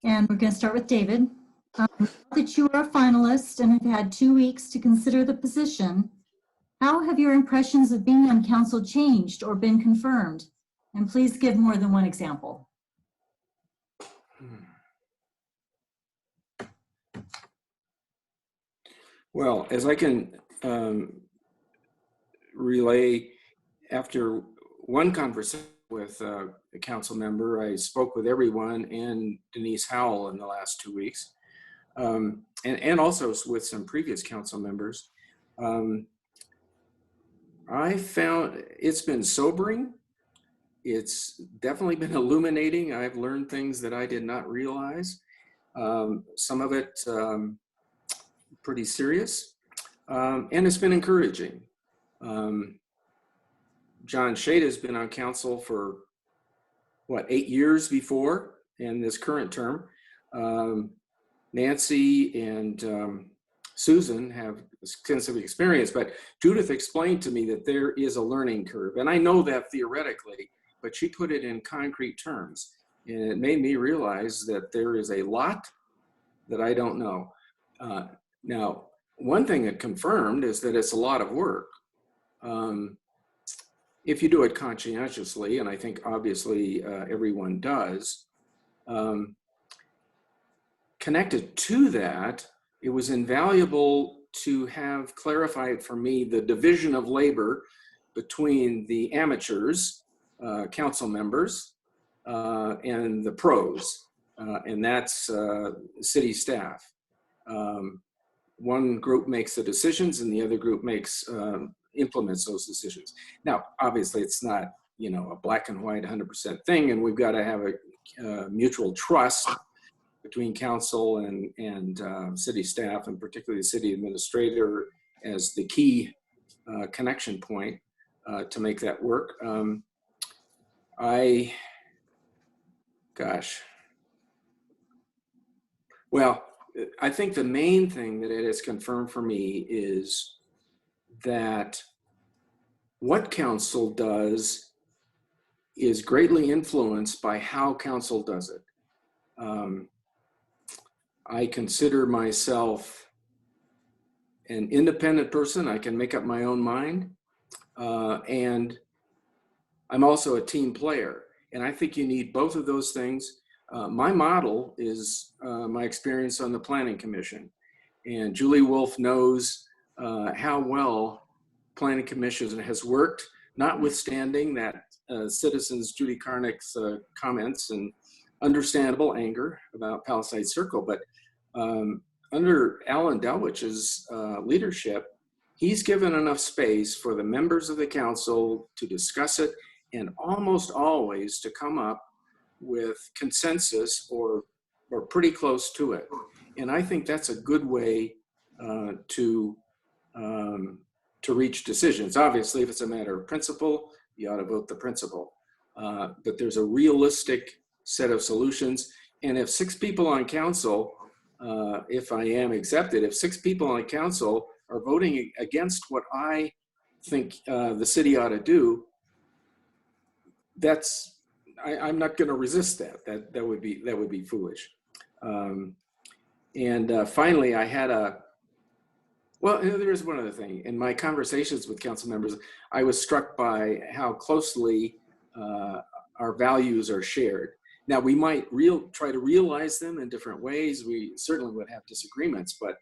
B: And we're going to start with David. Now that you are a finalist and have had 2 weeks to consider the position, how have your impressions of being on council changed or been confirmed? And please give more than one example.
K: Well, as I can relay, after one conversation with a council member, I spoke with everyone and Denise Howell in the last 2 weeks, and also with some previous council members. I found it's been sobering. It's definitely been illuminating. I've learned things that I did not realize. Some of it pretty serious, and it's been encouraging. John Shade has been on council for, 8 years before in this current term. Nancy and Susan have extensive experience, but Judith explained to me that there is a learning curve. And I know that theoretically, but she put it in concrete terms. And it made me realize that there is a lot that I don't know. Now, one thing it confirmed is that it's a lot of work. If you do it conscientiously, and I think obviously everyone does, connected to that, it was invaluable to have clarified for me the division of labor between the amateurs, council members, and the pros, and that's city staff. One group makes the decisions and the other group implements those decisions. Now, obviously it's not, a black and white 100% thing, and we've got to have a mutual trust between council and city staff, and particularly the city administrator as the key connection point to make that work. Well, I think the main thing that it has confirmed for me is that what council does is greatly influenced by how council does it. I consider myself an independent person. I can make up my own mind. And I'm also a team player. And I think you need both of those things. My model is my experience on the Planning Commission. And Julie Wolf knows how well Planning Commission has worked, notwithstanding that citizens Judy Carnick's comments and understandable anger about Palisade Circle. But under Alan Delwich's leadership, he's given enough space for the members of the council to discuss it and almost always to come up with consensus or pretty close to it. And I think that's a good way to reach decisions. Obviously, if it's a matter of principle, you ought to vote the principle. But there's a realistic set of solutions. And if 6 people on council, if I am accepted, if 6 people on council are voting against what I think the city ought to do, I'm not going to resist that. That would be foolish. Finally, I had there is one other thing. In my conversations with council members, I was struck by how closely our values are shared. Now, we might try to realize them in different ways. We certainly would have disagreements, but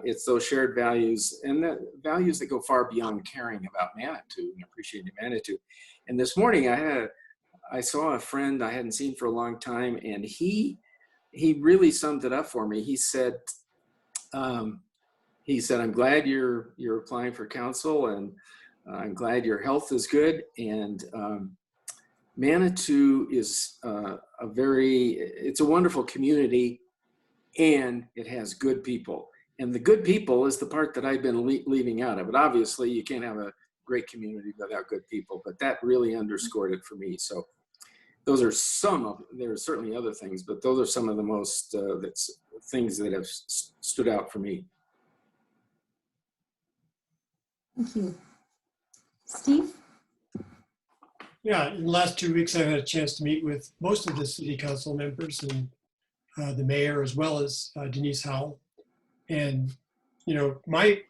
K: it's those shared values and the values that go far beyond caring about Manitou and appreciating Manitou. And this morning, I saw a friend I hadn't seen for a long time, and he really summed it up for me. He said, "I'm glad you're applying for council, and I'm glad your health is good. And Manitou is it's a wonderful community, and it has good people. And the good people is the part that I've been leaving out of it. Obviously, you can't have a great community without good people, but that really underscored it for me. So those are there are certainly other things, but those are some of the most things that have stood out for me."
B: Thank you. Steve?
L: Yeah, in the last 2 weeks, I've had a chance to meet with most of the city council members and the mayor, as well as Denise Howell. And, my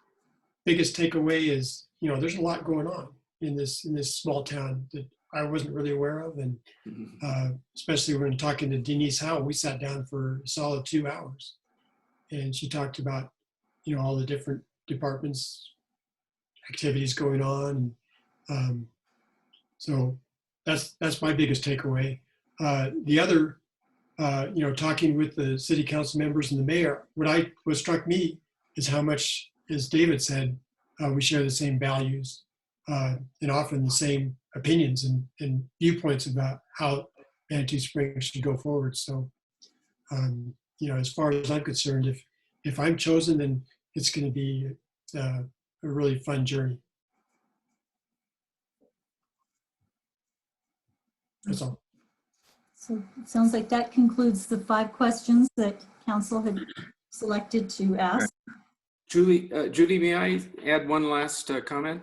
L: biggest takeaway is, there's a lot going on in this small town that I wasn't really aware of. And especially when talking to Denise Howell, we sat down for a solid 2 hours. And she talked about, all the different departments, activities going on. So that's my biggest takeaway. The other, talking with the city council members and the mayor, what struck me is how much, as David said, we share the same values and often the same opinions and viewpoints about how Manitou Springs should go forward. So, as far as I'm concerned, if I'm chosen, then it's going to be a really fun journey. That's all.
B: So it sounds like that concludes the 5 questions that council had selected to ask.
K: Judy, may I add one last comment?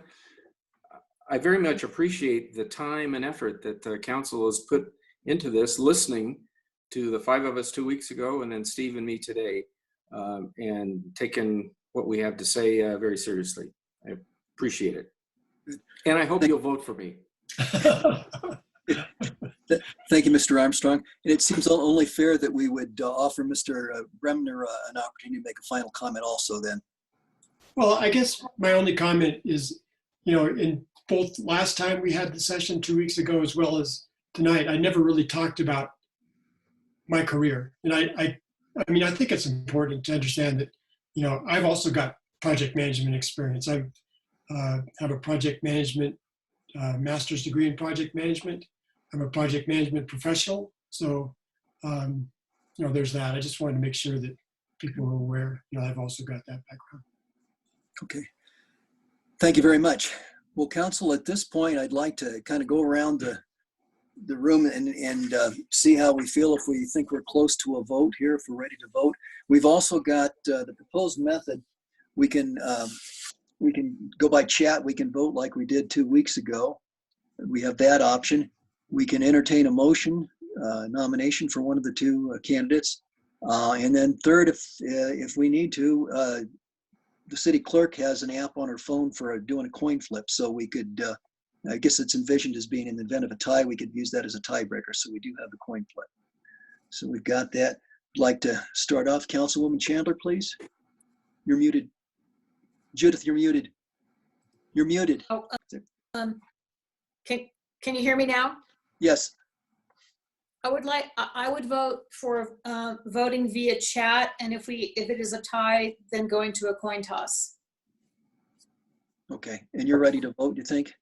K: I very much appreciate the time and effort that the council has put into this, listening to the 5 of us 2 weeks ago, and then Steve and me today, and taking what we have to say very seriously. I appreciate it. And I hope you'll vote for me.
E: Thank you, Mr. Armstrong. And it seems only fair that we would offer Mr. Bremner an opportunity to make a final comment also then.
L: Well, I guess my only comment is, in both last time we had the session 2 weeks ago, as well as tonight, I never really talked about my career. And I think it's important to understand that, I've also got project management experience. I have a project management master's degree in project management. I'm a project management professional. So, there's that. I just wanted to make sure that people are aware, I've also got that background.
E: Okay. Thank you very much. Well, council, at this point, I'd like to kind of go around the room and see how we feel, if we think we're close to a vote here, if we're ready to vote. We've also got the proposed method. We can go by chat. We can vote like we did 2 weeks ago. We have that option. We can entertain a motion, nomination for one of the 2 candidates. And then third, if we need to, the city clerk has an app on her phone for doing a coin flip, so we could, I guess it's envisioned as being in the event of a tie, we could use that as a tiebreaker. So we do have the coin flip. So we've got that. I'd like to start off. Councilwoman Chandler, please. You're muted. Judith, you're muted. You're muted.
C: Oh, can you hear me now?
E: Yes.
C: I would vote for voting via chat, and if it is a tie, then going to a coin toss.
E: Okay. And you're ready to vote, you think?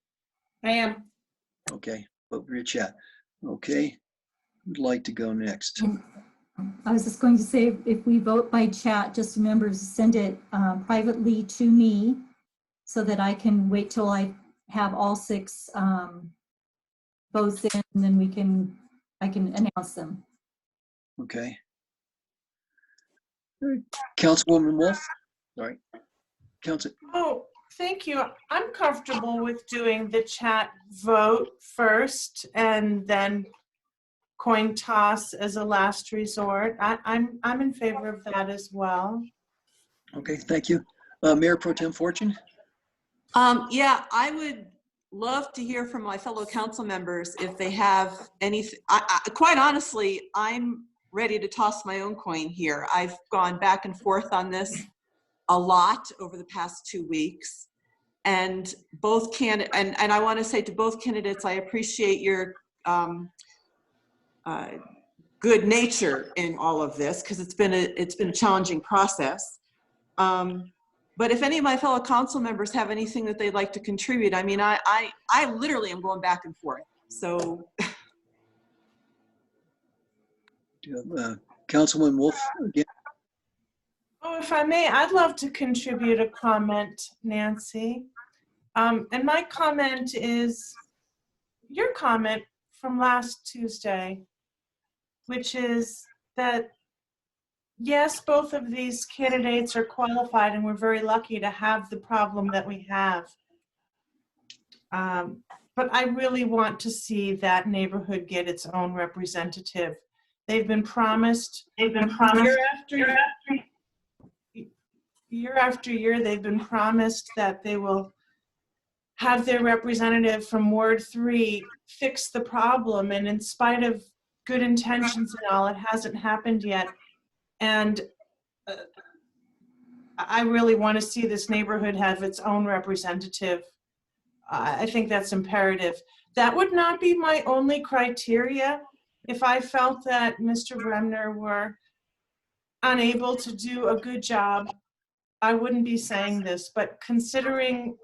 C: I am.
E: Okay. Vote via chat. Okay. Who'd like to go next?
B: I was just going to say, if we vote by chat, just remember to send it privately to me so that I can wait till I have all 6 votes in, and then I can announce them.
E: Okay. Councilwoman Wolf? Sorry. Council.
D: Oh, thank you. I'm comfortable with doing the chat vote first and then coin toss as a last resort. I'm in favor of that as well.
E: Okay, thank you. Mayor Pro Tem Fortune?
J: Yeah, I would love to hear from my fellow council members if they have anything. Quite honestly, I'm ready to toss my own coin here. I've gone back and forth on this a lot over the past 2 weeks. And both and I want to say to both candidates, I appreciate your good nature in all of this, because it's been a challenging process. But if any of my fellow council members have anything that they'd like to contribute, I mean, I literally am going back and forth. So,
E: Councilwoman Wolf again?
D: Oh, if I may, I'd love to contribute a comment, Nancy. And my comment is your comment from last Tuesday, which is that, yes, both of these candidates are qualified and we're very lucky to have the problem that we have. But I really want to see that neighborhood get its own representative. They've been promised year after year, they've been promised that they will have their representative from Ward 3 fix the problem. And in spite of good intentions and all, it hasn't happened yet. And I really want to see this neighborhood have its own representative. I think that's imperative. That would not be my only criteria. If I felt that Mr. Bremner were unable to do a good job, I wouldn't be saying this. But considering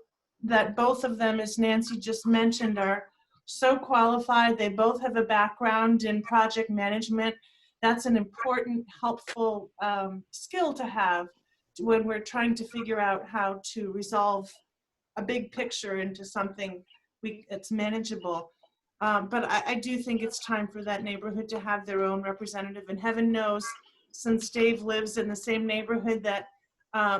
D: that both of them, as Nancy just mentioned, are so qualified, they both have a background in project management, that's an important, helpful skill to have when we're trying to figure out how to resolve a big picture into something that's manageable. But I do think it's time for that neighborhood to have their own representative. And heaven knows, since Dave lives in the same neighborhood that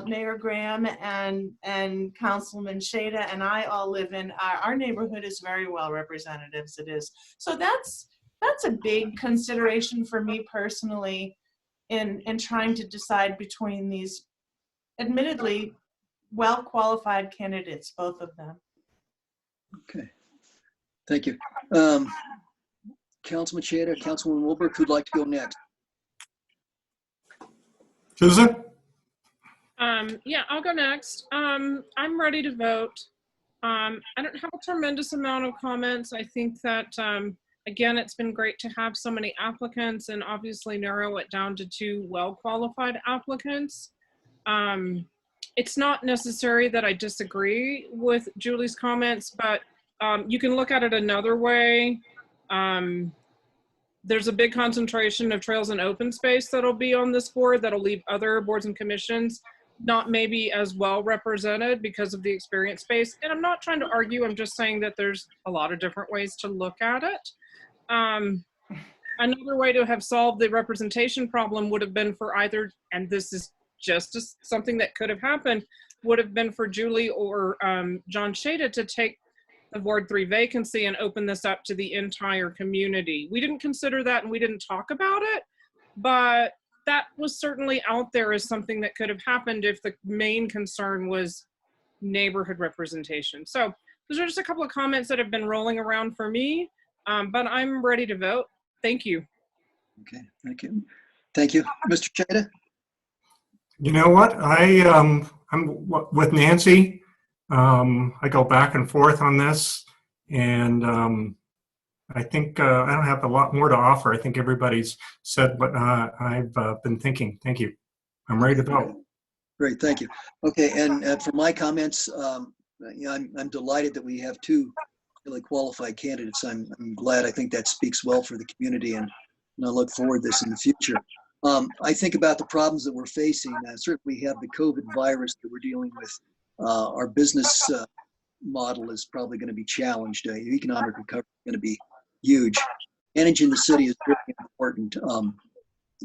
D: Mayor Graham and Councilman Shada and I all live in, our neighborhood is very well represented as it is. So that's a big consideration for me personally in trying to decide between these admittedly well-qualified candidates, both of them.
E: Okay, thank you. Councilman Shada, Councilwoman Wilbur, who'd like to go next?
A: Susan?
M: Yeah, I'll go next. I'm ready to vote. I don't have a tremendous amount of comments. I think that, again, it's been great to have so many applicants and obviously narrow it down to 2 well-qualified applicants. It's not necessary that I disagree with Julie's comments, but you can look at it another way. There's a big concentration of trails and open space that'll be on this board that'll leave other boards and commissions not maybe as well represented because of the experience base. And I'm not trying to argue, I'm just saying that there's a lot of different ways to look at it. Another way to have solved the representation problem would have been for either, and this is just something that could have happened, would have been for Julie or John Shada to take the Ward 3 vacancy and open this up to the entire community. We didn't consider that and we didn't talk about it, but that was certainly out there as something that could have happened if the main concern was neighborhood representation. So those are just a couple of comments that have been rolling around for me, but I'm ready to vote. Thank you.
E: Okay, thank you. Thank you. Mr. Cheda?
A: You know what? I'm with Nancy. I go back and forth on this, and I think I don't have a lot more to offer. I think everybody's said what I've been thinking. Thank you. I'm ready to vote.
E: Great, thank you. Okay, and for my comments, I'm delighted that we have two really qualified candidates. I'm glad. I think that speaks well for the community, and I look forward to this in the future. I think about the problems that we're facing. Certainly we have the COVID virus that we're dealing with. Our business model is probably going to be challenged. Economic recovery is going to be huge. Managing the city is very important.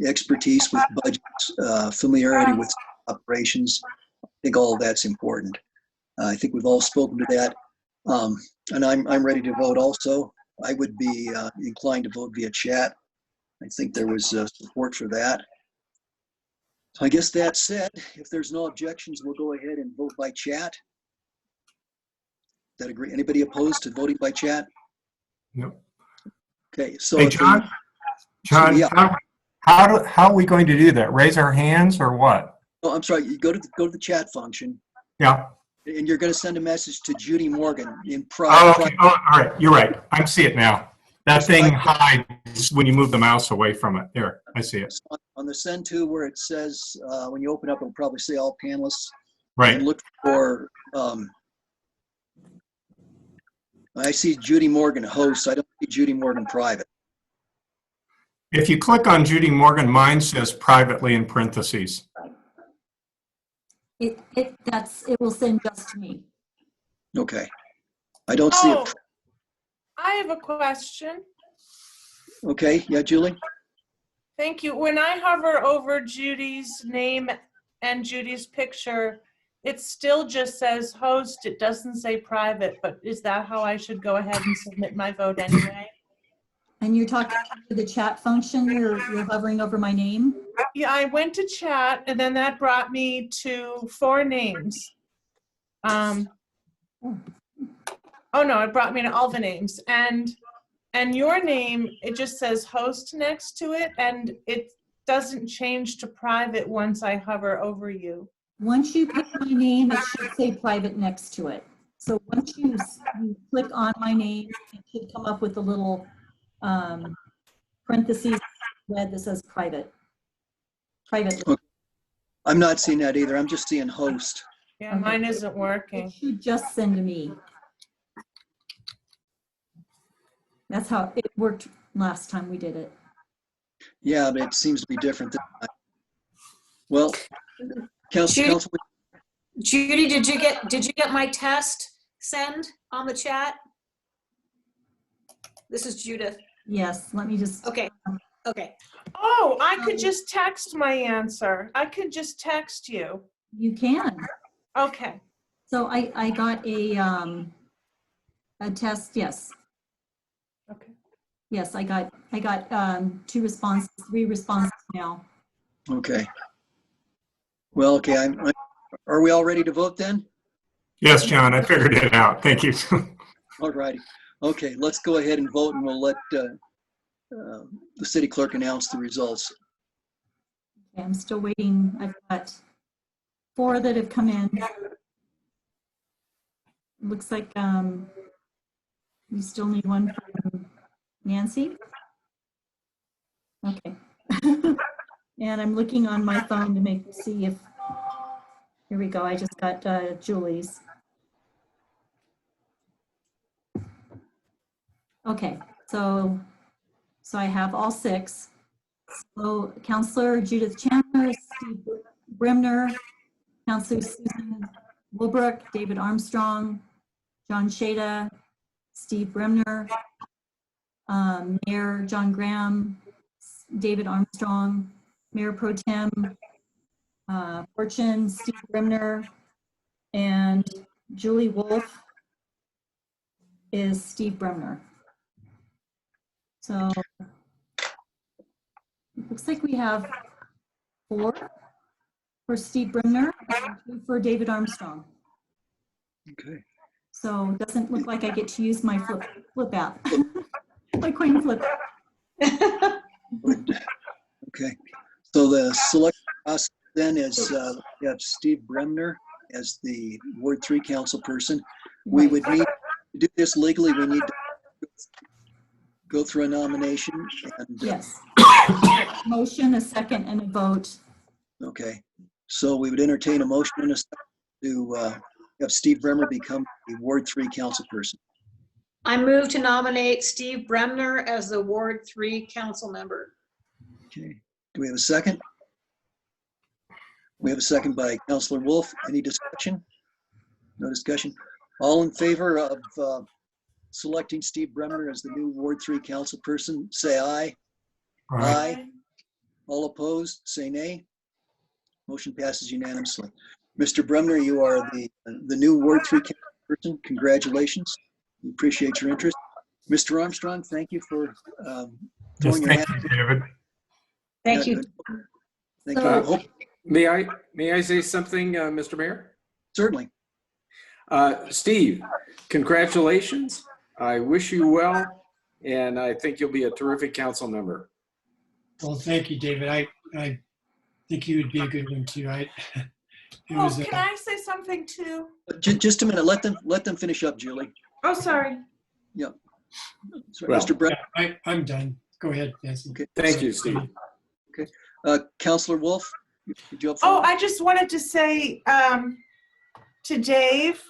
E: Expertise with budgets, familiarity with operations. I think all of that's important. I think we've all spoken to that. And I'm ready to vote also. I would be inclined to vote via chat. I think there was support for that. I guess that said, if there's no objections, we'll go ahead and vote by chat. That agree? Anybody opposed to voting by chat?
A: No.
E: Okay, so
A: Hey,
E: if
A: John. John,
E: yeah.
A: how are we going to do that? Raise our hands or what?
E: Oh, I'm sorry. You go to the chat function.
A: Yeah.
E: And you're going to send a message to Judy Morgan in
A: Oh,
E: private.
A: okay. Oh, all right. You're right. I see it now. That thing hides when you move the mouse away from it. There, I see it.
E: On the send to where it says, when you open up, it'll probably say all panelists.
A: Right.
E: And look for, I see Judy Morgan host. I don't see Judy Morgan private.
A: If you click on Judy Morgan, mine says privately in parentheses.
B: It will send just to me.
E: Okay. I don't see it.
D: I have a question.
E: Okay. Yeah, Julie?
D: Thank you. When I hover over Judy's name and Judy's picture, it still just says host. It doesn't say private, but is that how I should go ahead and submit my vote anyway?
B: And you're talking to the chat function, you're hovering over my name?
D: Yeah, I went to chat and then that brought me to 4 names. Oh no, it brought me to all the names. And your name, it just says host next to it and it doesn't change to private once I hover over you.
B: Once you click my name, it should say private next to it. So once you click on my name, it should come up with a little parentheses red that says private. Privately.
E: Okay. I'm not seeing that either. I'm just seeing host.
D: Yeah, mine isn't working.
B: It should just send to me. That's how it worked last time we did it.
E: Yeah, but it seems to be different this time. Well, Council.
C: Judy, did you get my test send on the chat? This is Judith.
B: Yes, let me just.
C: Okay. Okay.
D: Oh, I could just text my answer. I could just text you.
B: You can.
D: Okay.
B: So I got a test. Yes.
D: Okay.
B: Yes, I got 2 responses, 3 responses now.
E: Okay. Well, okay. Are we all ready to vote then?
A: Yes, John, I figured it out. Thank you.
E: All righty. Okay, let's go ahead and vote, and we'll let the city clerk announce the results.
B: Okay, I'm still waiting. I've got 4 that have come in. Looks like we still need one from Nancy. Okay. And I'm looking on my phone to see if, here we go. I just got Julie's. Okay, so I have all 6. So Councillor Judith Chandler, Steve Bremner, Councillor Susan Wilbrook, David Armstrong, John Shada, Steve Bremner, Mayor John Graham, David Armstrong, Mayor Pro Tem Fortune, Steve Bremner, and Julie Wolf is Steve Bremner. So it looks like we have 4 for Steve Brimner, and 2 for David Armstrong.
E: Okay.
B: So it doesn't look like I get to use my flip app, my coin flip.
E: Okay. So the select process then is we have Steve Bremner as the Ward 3 council person. We would need to do this legally. We need to go through a nomination. And,
B: Yes. Motion, a second, and a vote.
E: okay. So we would entertain a motion in a second to have Steve Bremner become the Ward 3 council person.
C: I move to nominate Steve Bremner as the Ward 3 council member.
E: Okay. Do we have a second? We have a second by Councilor Wolf. Any discussion? No discussion. All in favor of selecting Steve Bremner as the new Ward 3 council person, say aye. Aye. All opposed, say nay. Motion passes unanimously. Mr. Bremner, you are the new Ward 3 council person. Congratulations. We appreciate your interest. Mr. Armstrong, thank you for
A: Yes,
E: throwing your
A: thank
E: hat.
A: you, David.
C: Thank you.
E: Thank
B: So-
E: you. Hope-
K: May I say something, Mr. Mayor?
E: Certainly.
K: Steve, congratulations. I wish you well, and I think you'll be a terrific council member.
L: Well, thank you, David. I think you would be a good one too. It
D: Oh,
L: was,
D: can I say something too?
E: Just a minute. Let them finish up, Julie.
D: Oh, sorry.
E: Sorry,
K: Well,
E: Mr. Bremner.
L: I'm done. Go ahead, Nancy.
E: Okay.
K: Thank you, Steve.
E: Councilor Wolf, did you have
D: Oh,
E: follow-up?
D: I just wanted to say to Dave,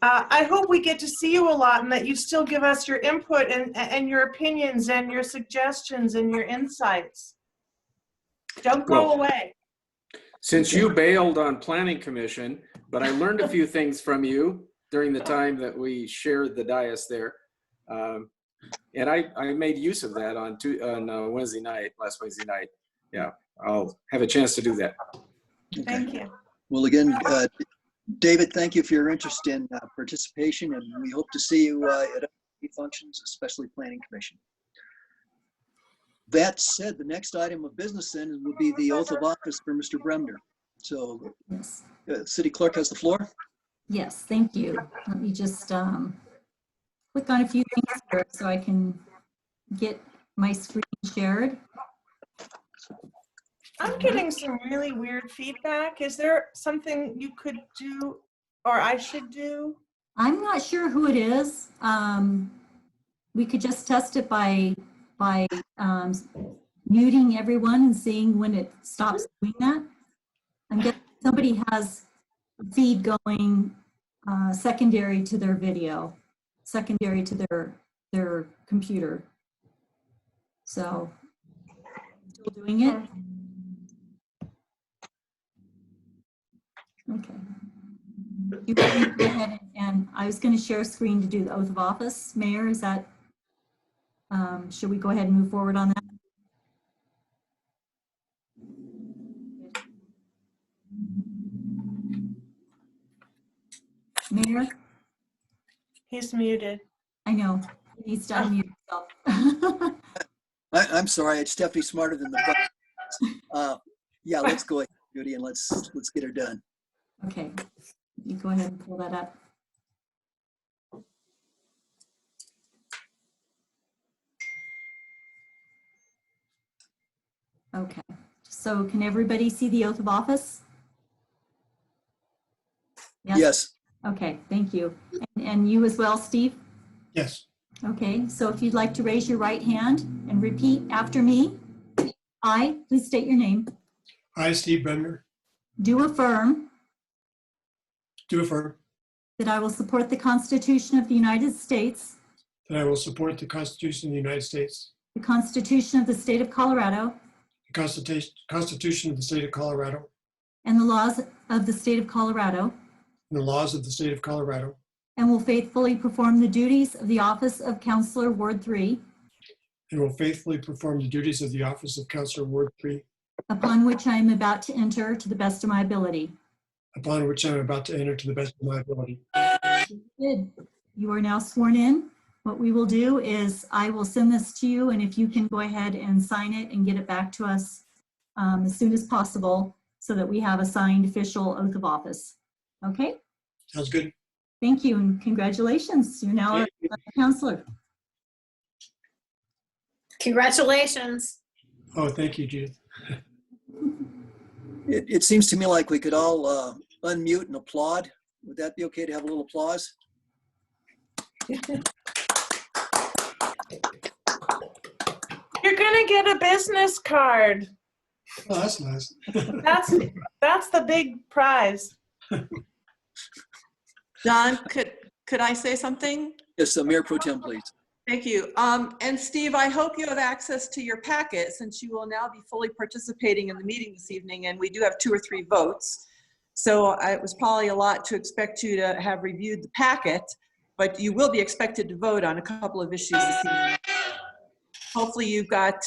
D: I hope we get to see you a lot and that you still give us your input and your opinions and your suggestions and your insights. Don't go
K: Well,
D: away.
K: Since you bailed on Planning Commission, but I learned a few things from you during the time that we shared the dais there. And I made use of that on last Wednesday night. Yeah, I'll have a chance to do that.
E: Okay.
D: Thank you.
E: Well, again, David, thank you for your interest in participation, and we hope to see you at other functions, especially Planning Commission. That said, the next item of business then will be the oath of office for Mr. Bremner. So,
B: Yes.
E: City Clerk has the floor.
B: Yes, thank you. Let me just click on a few things here so I can get my screen shared.
D: I'm getting some really weird feedback. Is there something you could do or I should do?
B: I'm not sure who it is. We could just test it by muting everyone and seeing when it stops doing that. I'm guessing somebody has feed going secondary to their video, secondary to their computer. So, still doing it? Okay. You can go ahead and I was going to share a screen to do the oath of office. Mayor, is that, should we go ahead and move forward on that? Mayor,
D: He's muted.
B: I know, he needs to unmute himself.
E: I'm sorry, Stephanie's smarter than the buck. Yeah, let's go ahead, Judy, and let's get her done.
B: Okay, you go ahead and pull that up. Okay, so can everybody see the oath of office?
E: Yes.
B: Okay, thank you. And you as well, Steve?
L: Yes.
B: Okay, so if you'd like to raise your right hand and repeat after me. I, please state your name,
L: I, Steve Bremner,
B: do affirm
L: do affirm
B: that I will support the Constitution of the United States,
L: that I will support the Constitution of the United States,
B: the Constitution of the State of Colorado,
L: the Constitution of the State of Colorado,
B: and the laws of the State of Colorado,
L: and the laws of the State of Colorado,
B: and will faithfully perform the duties of the office of Counselor Ward 3,
L: and will faithfully perform the duties of the office of Councilor Ward 3,
B: upon which I am about to enter to the best of my ability.
L: upon which I am about to enter to the best of my ability.
B: Good. You are now sworn in. What we will do is I will send this to you, and if you can go ahead and sign it and get it back to us as soon as possible so that we have a signed official oath of office. Okay?
L: Sounds good.
B: Thank you and congratulations. You're now a counselor.
C: Congratulations.
L: Oh, thank you, Judith.
E: It seems to me like we could all unmute and applaud. Would that be okay to have a little applause?
D: You're gonna get a business card.
L: Oh, that's nice.
D: That's the big prize.
J: Don, could I say something?
E: Yes, Mayor Pro Tem, please.
J: Thank you. And Steve, I hope you have access to your packet since you will now be fully participating in the meeting this evening, and we do have 2 or 3 votes. So it was probably a lot to expect you to have reviewed the packet, but you will be expected to vote on a couple of issues this evening. Hopefully you have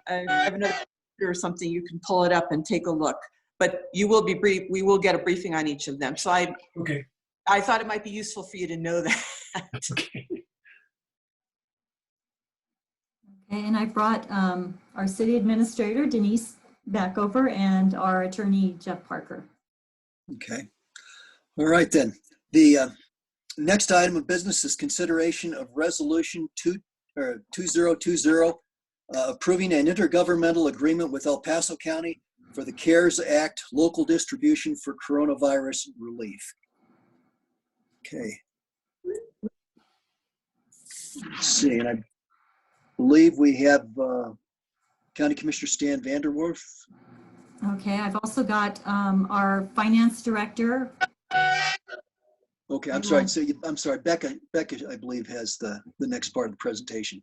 J: another computer or something, you can pull it up and take a look. But you will be we will get a briefing on each of them. So I thought it might be useful for you to know that.
L: Okay.
B: And I brought our city administrator, Denise, back over and our attorney, Jeff Parker.
E: Okay. All right, then. The next item of business is consideration of resolution 2020 approving an intergovernmental agreement with El Paso County for the CARES Act local distribution for coronavirus relief. Okay. Let's see, and I believe we have County Commissioner Stan Vanderwerf.
B: Okay, I've also got our finance director.
E: Okay, I'm sorry. So I'm sorry, Becca, I believe, has the next part of the presentation.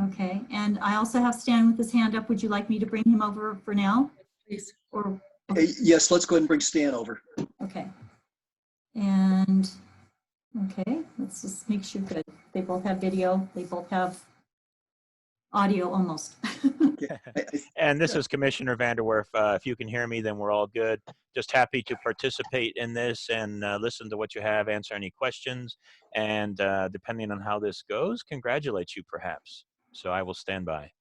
B: Okay, and I also have Stan with his hand up. Would you like me to bring him over for now?
J: Please.
B: Or
E: Yes, let's go ahead and bring Stan over.
B: okay. And okay, let's just make sure good. They both have video. They both have audio almost.
I: And this is Commissioner Vanderwerf. If you can hear me, then we're all good. Just happy to participate in this and listen to what you have, answer any questions, and depending on how this goes, congratulate you perhaps. So I will stand by.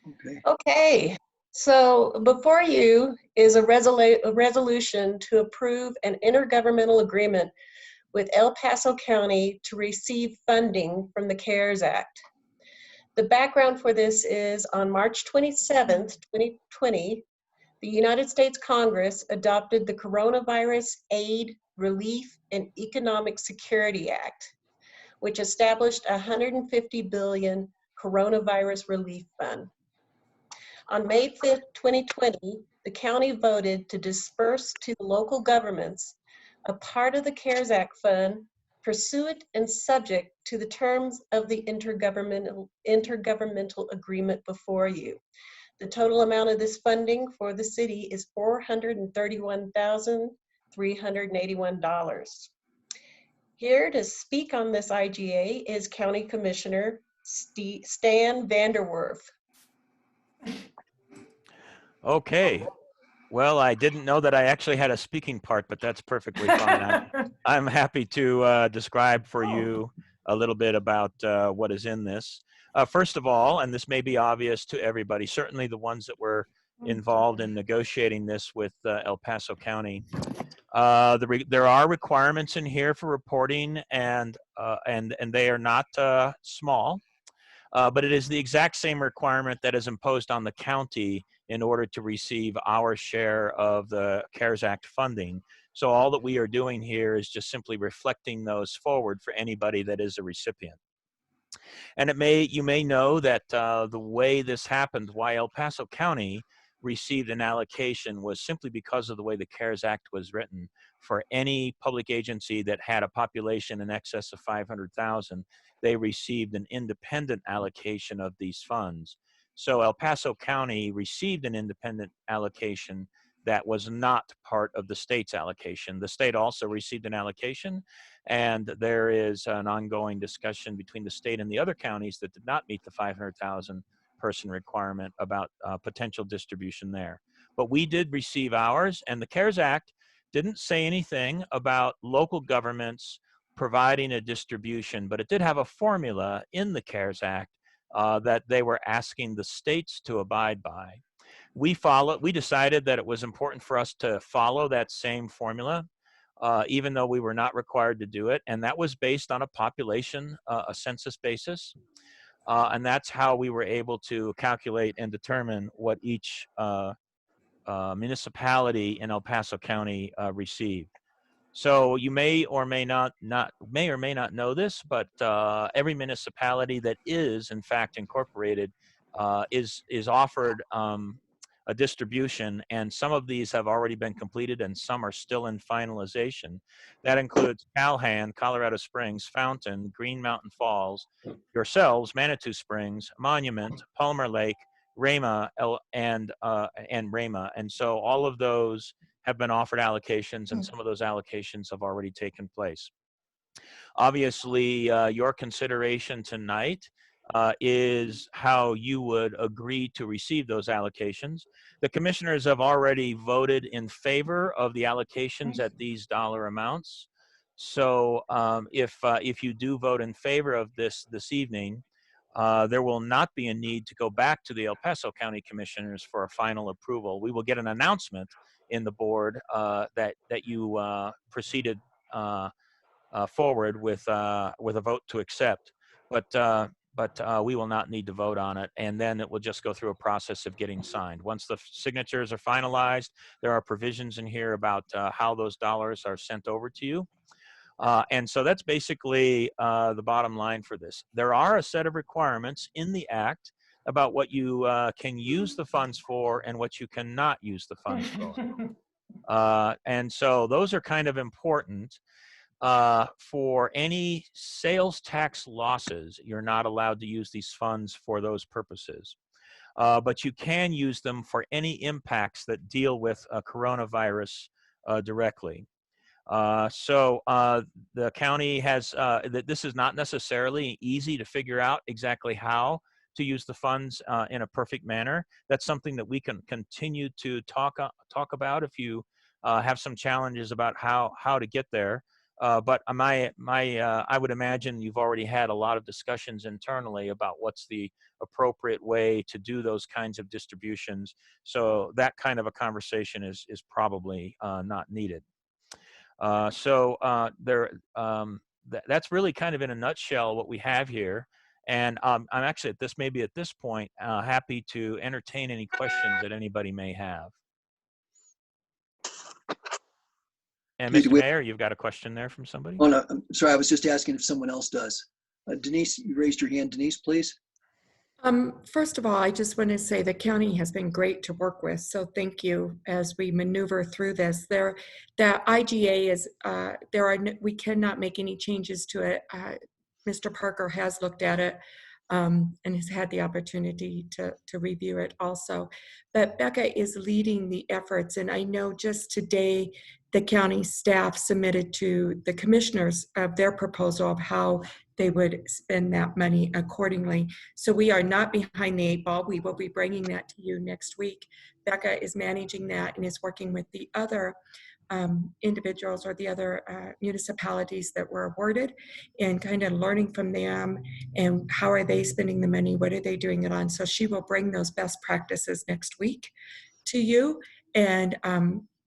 E: Okay.
N: Okay, so before you is a resolution to approve an intergovernmental agreement with El Paso County to receive funding from the CARES Act. The background for this is on March 27th, 2020, the United States Congress adopted the Coronavirus Aid, Relief, and Economic Security Act, which established a $150 billion coronavirus relief fund. On May 5th, 2020, the county voted to disperse to the local governments a part of the CARES Act fund pursuant and subject to the terms of the intergovernmental agreement before you. The total amount of this funding for the city is $431,381. Here to speak on this IGA is County Commissioner Stan Vanderwerf.
I: Okay. Well, I didn't know that I actually had a speaking part, but that's perfectly fine. I'm happy to describe for you a little bit about what is in this. First of all, and this may be obvious to everybody, certainly the ones that were involved in negotiating this with El Paso County, there are requirements in here for reporting, and they are not small, but it is the exact same requirement that is imposed on the county in order to receive our share of the CARES Act funding. So all that we are doing here is just simply reflecting those forward for anybody that is a recipient. And you may know that the way this happened, why El Paso County received an allocation, was simply because of the way the CARES Act was written. For any public agency that had a population in excess of 500,000, they received an independent allocation of these funds. So El Paso County received an independent allocation that was not part of the state's allocation. The state also received an allocation, and there is an ongoing discussion between the state and the other counties that did not meet the 500,000 person requirement about potential distribution there. But we did receive ours, and the CARES Act didn't say anything about local governments providing a distribution, but it did have a formula in the CARES Act that they were asking the states to abide by. We decided that it was important for us to follow that same formula, even though we were not required to do it. And that was based on a population, a census basis. And that's how we were able to calculate and determine what each municipality in El Paso County received. So you may or may not know this, but every municipality that is in fact incorporated is offered a distribution, and some of these have already been completed and some are still in finalization. That includes Calhan, Colorado Springs, Fountain, Green Mountain Falls, yourselves, Manitou Springs, Monument, Palmer Lake, Rama, and Rama. And so all of those have been offered allocations, and some of those allocations have already taken place. Obviously, your consideration tonight is how you would agree to receive those allocations. The commissioners have already voted in favor of the allocations at these dollar amounts. So if you do vote in favor of this evening, there will not be a need to go back to the El Paso County Commissioners for a final approval. We will get an announcement in the board that you proceeded forward with a vote to accept, but we will not need to vote on it, and then it will just go through a process of getting signed. Once the signatures are finalized, there are provisions in here about how those dollars are sent over to you. And so that's basically the bottom line for this. There are a set of requirements in the Act about what you can use the funds for and what you cannot use the funds for. And so those are kind of important. For any sales tax losses, you're not allowed to use these funds for those purposes. But you can use them for any impacts that deal with coronavirus directly. So the county has, this is not necessarily easy to figure out exactly how to use the funds in a perfect manner. That's something that we can continue to talk about if you have some challenges about how to get there. But I would imagine you've already had a lot of discussions internally about what's the appropriate way to do those kinds of distributions. So that kind of a conversation is probably not needed. That's really kind of in a nutshell what we have here. And I'm actually at this point happy to entertain any questions that anybody may have. And Mr. Mayor, you've got a question there from somebody?
E: Oh, no, I'm sorry. I was just asking if someone else does. Denise, you raised your hand. Denise, please.
G: First of all, I just want to say the county has been great to work with, so thank you as we maneuver through this. The IGA is, we cannot make any changes to it. Mr. Parker has looked at it and has had the opportunity to review it also. But Becca is leading the efforts, and I know just today the county staff submitted to the commissioners of their proposal of how they would spend that money accordingly. So we are not behind the 8 ball. We will be bringing that to you next week. Becca is managing that and is working with the other individuals or the other municipalities that were awarded and kind of learning from them and how are they spending the money, what are they doing it on. So she will bring those best practices next week to you and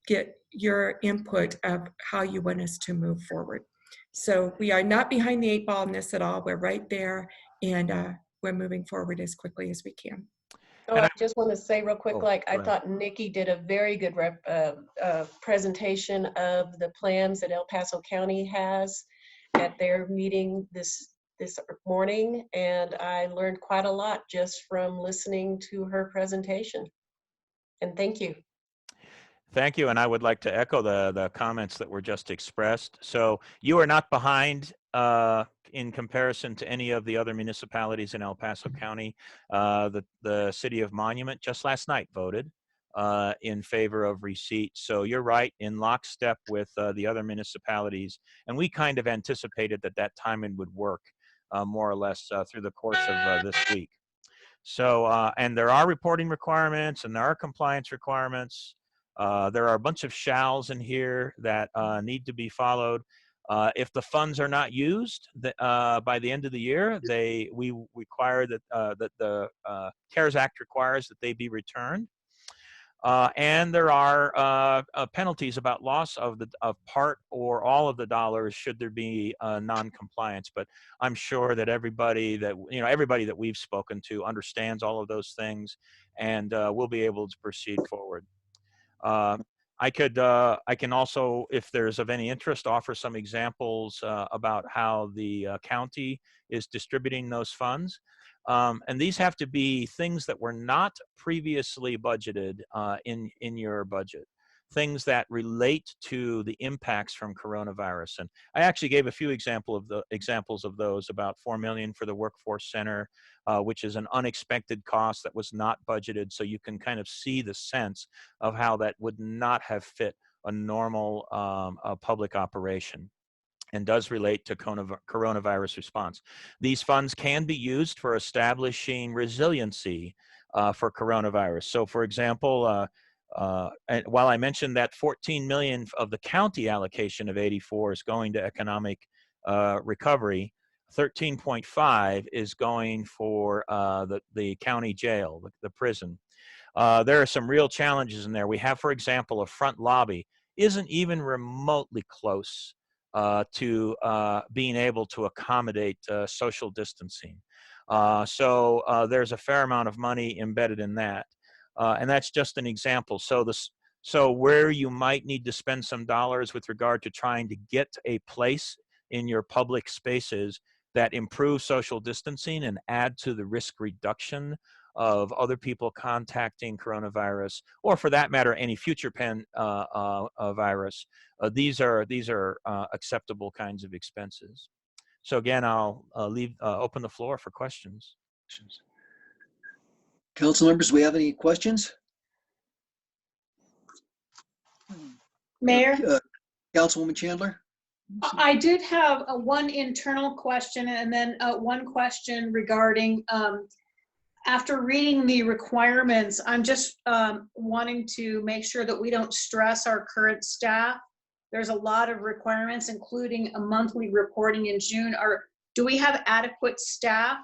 G: get your input of how you want us to move forward. So we are not behind the 8 ball in this at all. We're right there and we're moving forward as quickly as we can.
N: Oh, I just want to say real quick, I thought Nikki did a very good presentation of the plans that El Paso County has at their meeting this morning, and I learned quite a lot just from listening to her presentation. And thank you.
I: Thank you, and I would like to echo the comments that were just expressed. So you are not behind in comparison to any of the other municipalities in El Paso County. The city of Monument just last night voted in favor of receipt. So you're right, in lockstep with the other municipalities. And we kind of anticipated that timing would work more or less through the course of this week. So, and there are reporting requirements and there are compliance requirements. There are a bunch of shalls in here that need to be followed. If the funds are not used by the end of the year, we require that the CARES Act requires that they be returned. And there are penalties about loss of part or all of the dollars should there be non-compliance. But I'm sure that everybody that we've spoken to understands all of those things, and we'll be able to proceed forward. I can also, if there's of any interest, offer some examples about how the county is distributing those funds. And these have to be things that were not previously budgeted in your budget, things that relate to the impacts from coronavirus. And I actually gave a few examples of those, about $4 million for the Workforce Center, which is an unexpected cost that was not budgeted. So you can kind of see the sense of how that would not have fit a normal public operation, and does relate to coronavirus response. These funds can be used for establishing resiliency for coronavirus. So for example, and while I mentioned that 14 million of the county allocation of 84 is going to economic recovery, 13.5 is going for the county jail, the prison. There are some real challenges in there. We have, for example, a front lobby isn't even remotely close to being able to accommodate social distancing. So there's a fair amount of money embedded in that. And that's just an example. So where you might need to spend some dollars with regard to trying to get a place in your public spaces that improve social distancing and add to the risk reduction of other people contacting coronavirus, or for that matter, any future virus. These are acceptable kinds of expenses. So again, I'll open the floor for questions.
E: Council members, do we have any questions?
C: Mayor?
E: Councilwoman Chandler?
C: I did have one internal question and then one question regarding, after reading the requirements, I'm just wanting to make sure that we don't stress our current staff. There's a lot of requirements, including a monthly reporting in June. Do we have adequate staff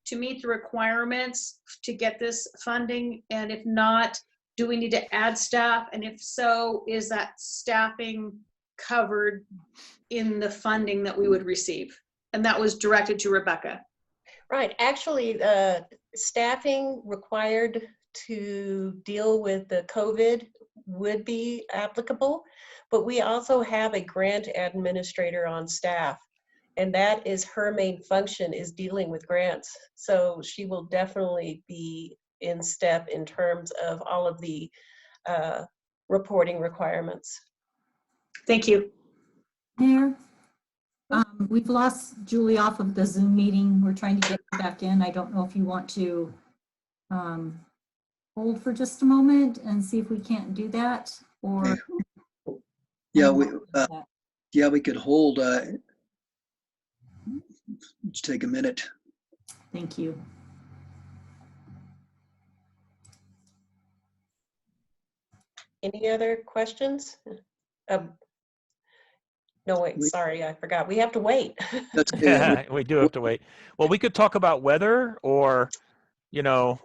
C: to meet the requirements to get this funding? And if not, do we need to add staff? And if so, is that staffing covered in the funding that we would receive? And that was directed to Rebecca.
N: Right. Actually, staffing required to deal with the COVID would be applicable, but we also have a grant administrator on staff, and that is her main function, is dealing with grants. So she will definitely be in step in terms of all of the reporting requirements.
C: Thank you.
B: Mayor, we've lost Julie off of the Zoom meeting. We're trying to get her back in. I don't know if you want to hold for just a moment and see if we can't do that, or
E: yeah, we could hold. Let's take a minute.
B: Thank you.
N: Any other questions? No, wait, sorry, I forgot. We have to wait.
E: That's good.
I: We do have to wait. Well, we could talk about weather or,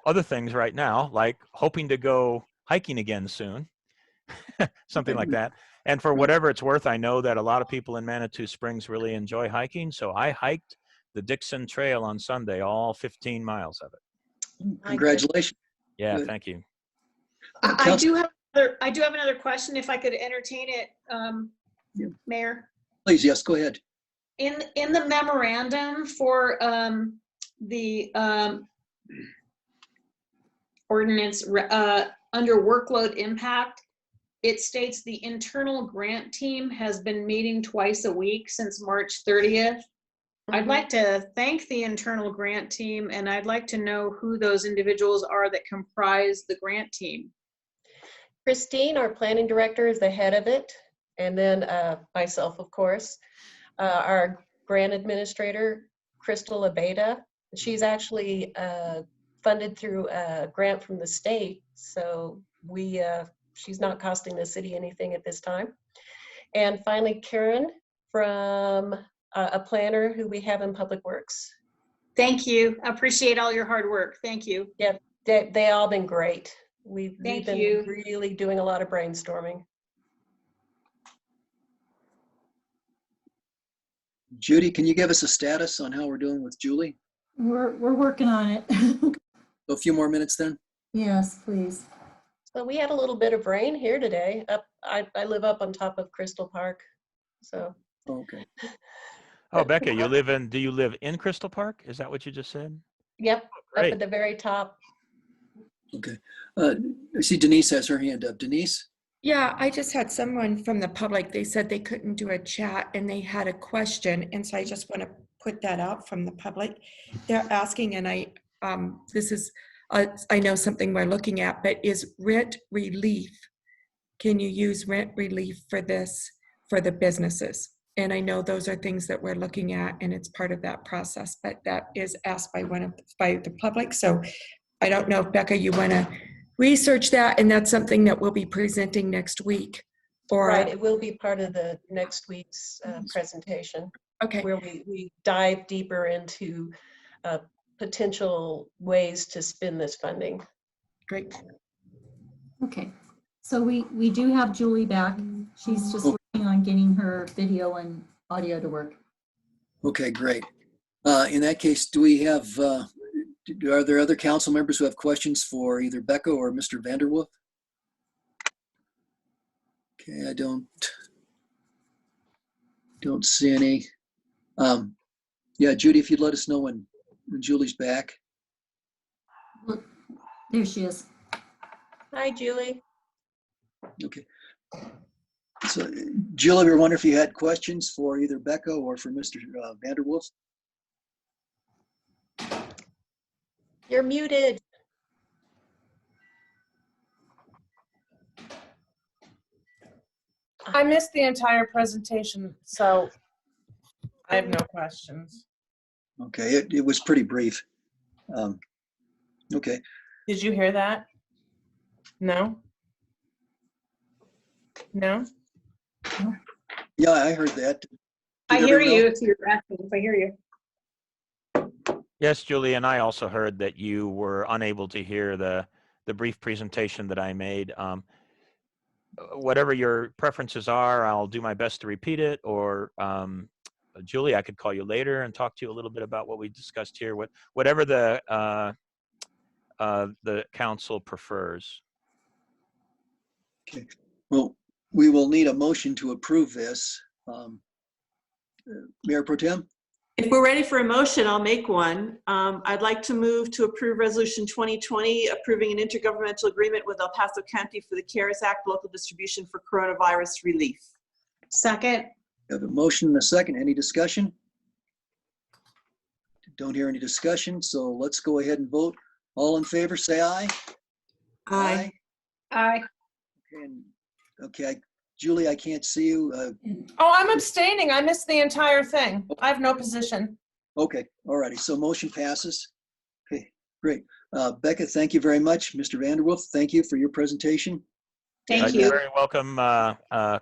I: other things right now, like hoping to go hiking again soon, something like that. And for whatever it's worth, I know that a lot of people in Manitou Springs really enjoy hiking. So I hiked the Dixon Trail on Sunday, all 15 miles of it.
E: Congratulations.
I: Yeah,
E: Good.
I: Thank you.
C: I do have another question, if I could entertain it,
E: Yeah.
C: Mayor.
E: Please, yes, go ahead.
C: In the memorandum for the ordinance under workload impact, it states the internal grant team has been meeting twice a week since March 30th. I'd like to thank the internal grant team, and I'd like to know who those individuals are that comprise the grant team.
N: Christine, our planning director, is the head of it. And then myself, of course, our grant administrator, Crystal Abeda. She's actually funded through a grant from the state. So she's not costing the city anything at this time. And finally, Karen from a planner who we have in Public Works.
C: Thank you. I appreciate all your hard work. Thank you.
N: Yep, they all been great. We've
C: Thank
N: been
C: you.
N: really doing a lot of brainstorming.
E: Judy, can you give us a status on how we're doing with Julie?
B: We're working on it.
E: A few more minutes then?
B: Yes, please.
N: So we had a little bit of rain here today. I live up on top of Crystal Park, so.
E: Okay.
I: Oh, Becca, do you live in Crystal Park? Is that what you just said?
N: Yep, up
I: Great.
N: at the very top.
E: Okay. I see Denise has her hand up. Denise?
G: Yeah, I just had someone from the public, they said they couldn't do a chat and they had a question. And so I just want to put that out from the public. They're asking, and I know something we're looking at, but is rent relief, can you use rent relief for this, for the businesses? And I know those are things that we're looking at and it's part of that process, but that is asked by by the public. So I don't know if Becca, you want to research that, and that's something that we'll be presenting next week. Or
N: Right, it will be part of the next week's presentation.
G: Okay.
N: Where we dive deeper into potential ways to spend this funding.
G: Great.
B: Okay, so we do have Julie back. She's just working on getting her video and audio to work.
E: Okay, great. In that case, do we have, are there other council members who have questions for either Becca or Mr. Vanderwolf? Okay, I don't see any. Yeah, Judy, if you'd let us know when Julie's back.
B: Look, there she is.
N: Hi, Julie.
E: Okay. So, Julie, we wonder if you had questions for either Becca or for Mr. Vanderwolf.
N: You're muted.
D: I missed the entire presentation, so I have no questions.
E: Okay, it was pretty brief. Okay.
D: Did you hear that? No? No?
E: Yeah, I heard that.
C: I
E: Did
C: hear
E: everyone
C: you
E: else?
C: if you're asking, if I hear you.
I: Yes, Julie, and I also heard that you were unable to hear the brief presentation that I made. Whatever your preferences are, I'll do my best to repeat it, or Julie, I could call you later and talk to you a little bit about what we discussed here, whatever the council prefers.
E: Okay. Well, we will need a motion to approve this. Mayor Pro Tem?
J: If we're ready for a motion, I'll make one. I'd like to move to approve Resolution 2020, approving an intergovernmental agreement with El Paso County for the CARES Act local distribution for coronavirus relief.
C: Second.
E: We have a motion and a second. Any discussion? Don't hear any discussion, so let's go ahead and vote. All in favor, say aye.
J: Aye.
C: Aye.
E: Okay, Julie, I can't see you.
D: Oh, I'm abstaining. I missed the entire thing. I have no position.
E: Okay, all righty. So motion passes. Okay, great. Becca, thank you very much. Mr. Vanderwolf, thank you for your presentation.
C: Thank
I: You're
C: you.
I: very welcome,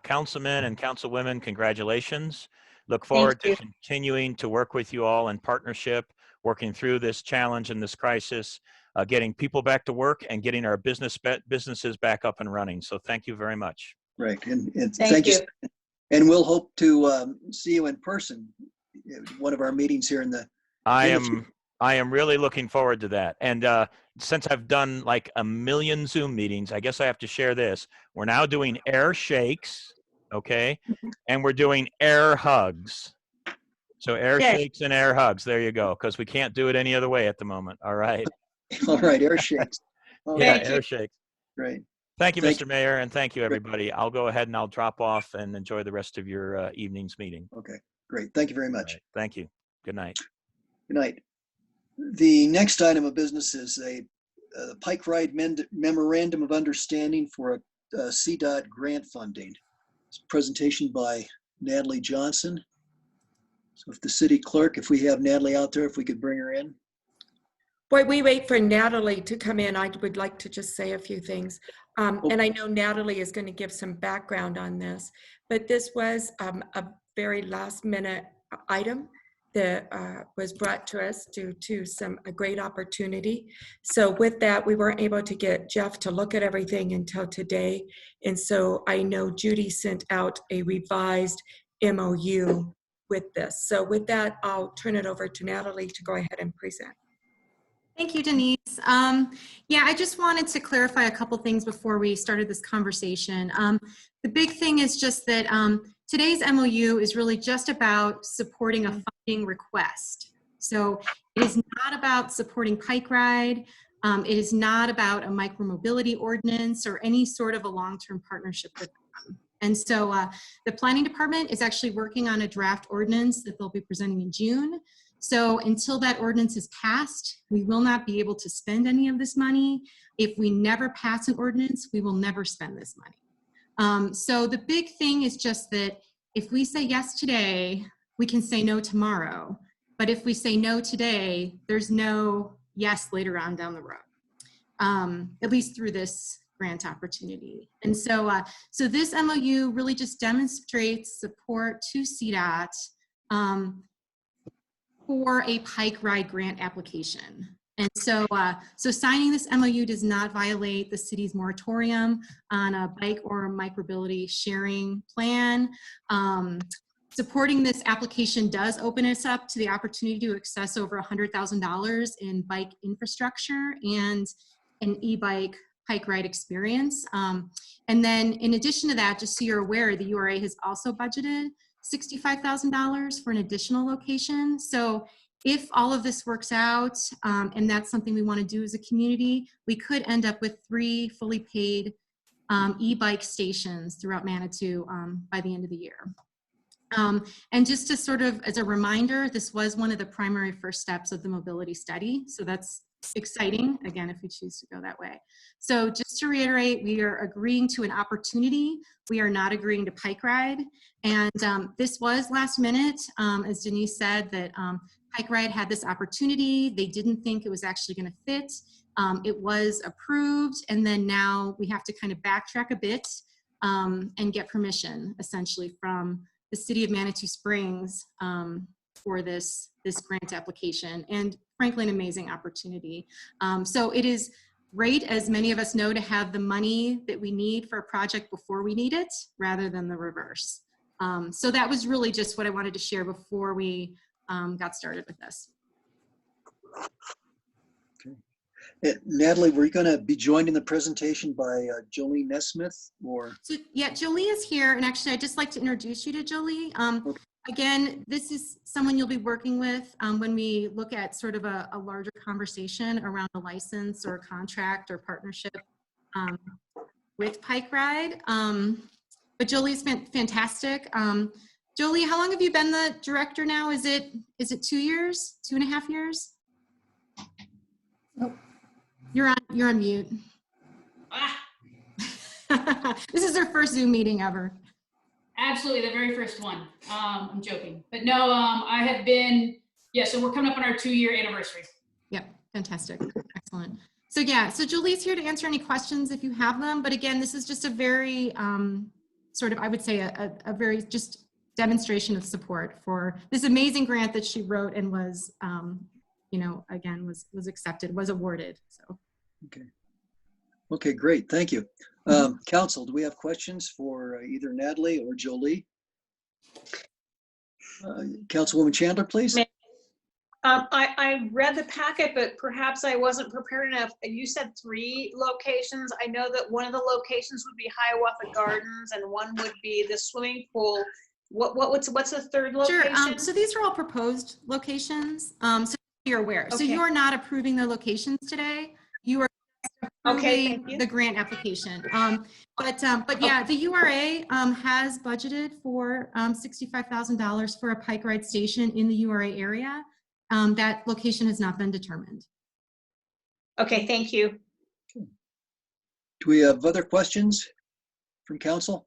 I: councilmen and councilwomen. Congratulations. Look forward to continuing to work with you all in partnership, working through this challenge and this crisis, getting people back to work and getting our businesses back up and running. So thank you very much.
E: Right, and
C: Thank you.
E: And we'll hope to see you in person at one of our meetings here in the.
I: I am really looking forward to that. And since I've done like a million Zoom meetings, I guess I have to share this. We're now doing air shakes, okay? And we're doing air hugs. So air shakes and air hugs. There you go. Because we can't do it any other way at the moment. All right.
E: All right, air shakes.
I: Yeah, air shakes.
E: Great.
I: Thank you, Mr. Mayor, and thank you, everybody. I'll go ahead and I'll drop off and enjoy the rest of your evening's meeting.
E: Okay, great. Thank you very much.
I: Right. Thank you. Good night.
E: Good night. The next item of business is a Pike Ride Memorandum of Understanding for a CDOT grant funding. It's a presentation by Natalie Johnson. So if the city clerk, if we have Natalie out there, if we could bring her in.
G: While we wait for Natalie to come in, I would like to just say a few things. And I know Natalie is going to give some background on this, but this was a very last minute item. that was brought to us due to a great opportunity. So with that, we weren't able to get Jeff to look at everything until today. And so I know Judy sent out a revised MOU with this. So with that, I'll turn it over to Natalie to go ahead and present.
O: Thank you, Denise. Yeah, I just wanted to clarify a couple things before we started this conversation. The big thing is just that today's MOU is really just about supporting a funding request. So it is not about supporting Pike Ride. It is not about a micromobility ordinance or any sort of a long-term partnership with them. And so the planning department is actually working on a draft ordinance that they'll be presenting in June. So until that ordinance is passed, we will not be able to spend any of this money. If we never pass an ordinance, we will never spend this money. So the big thing is just that if we say yes today, we can say no tomorrow. But if we say no today, there's no yes later on down the road, at least through this grant opportunity. And so, so this MOU really just demonstrates support to CDOT for a Pike Ride grant application. And so, so signing this MOU does not violate the city's moratorium on a bike or micromobility sharing plan. Supporting this application does open us up to the opportunity to access over $100,000 in bike infrastructure and an e-bike Pike Ride experience. And then in addition to that, just so you're aware, the URA has also budgeted $65,000 for an additional location. So if all of this works out, and that's something we want to do as a community, we could end up with 3 fully paid e-bike stations throughout Manitou by the end of the year. And just to sort of, as a reminder, this was one of the primary first steps of the mobility study. So that's exciting, again, if we choose to go that way. So just to reiterate, we are agreeing to an opportunity. We are not agreeing to Pike Ride. And this was last minute, as Denise said, that Pike Ride had this opportunity. They didn't think it was actually going to fit. It was approved, and then now we have to kind of backtrack a bit and get permission, essentially, from the city of Manitou Springs for this grant application, and frankly, an amazing opportunity. So it is great, as many of us know, to have the money that we need for a project before we need it, rather than the reverse. So that was really just what I wanted to share before we got started with this.
E: Okay. Natalie, were you going to be joined in the presentation by Jolie Nesmith, or?
O: So, yeah, Jolie is here, and actually I'd just like to introduce you to Jolie. Okay. Again, this is someone you'll be working with when we look at sort of a larger conversation around a license or a contract or partnership with Pike Ride. But Jolie's fantastic. Jolie, how long have you been the director now? Is it 2 years, 2.5 years? Nope. You're on mute. This is their first Zoom meeting ever.
P: Absolutely, the very first one. I'm joking, but no, I have been, yeah, so we're coming up on our 2-year anniversary.
O: Yep, fantastic, excellent. So yeah, so Julie's here to answer any questions if you have them, but again, this is just a very, sort of, I would say a very just demonstration of support for this amazing grant that she wrote and was, you know, again, was accepted, was awarded, so.
E: Okay. Okay, great, thank you. Council, do we have questions for either Natalie or Jolie? Councilwoman Chandler, please.
C: I read the packet, but perhaps I wasn't prepared enough. You said 3 locations. I know that one of the locations would be Hiawatha Gardens and one would be the swimming pool. What's the third location?
O: Sure, so these are all proposed locations, so you're aware. Okay. So you are not approving the locations today. You are approving the grant application. But yeah, the URA has budgeted for $65,000 for a Pike Ride station in the URA area. That location has not been determined.
C: Okay, thank you.
E: Do we have other questions from council?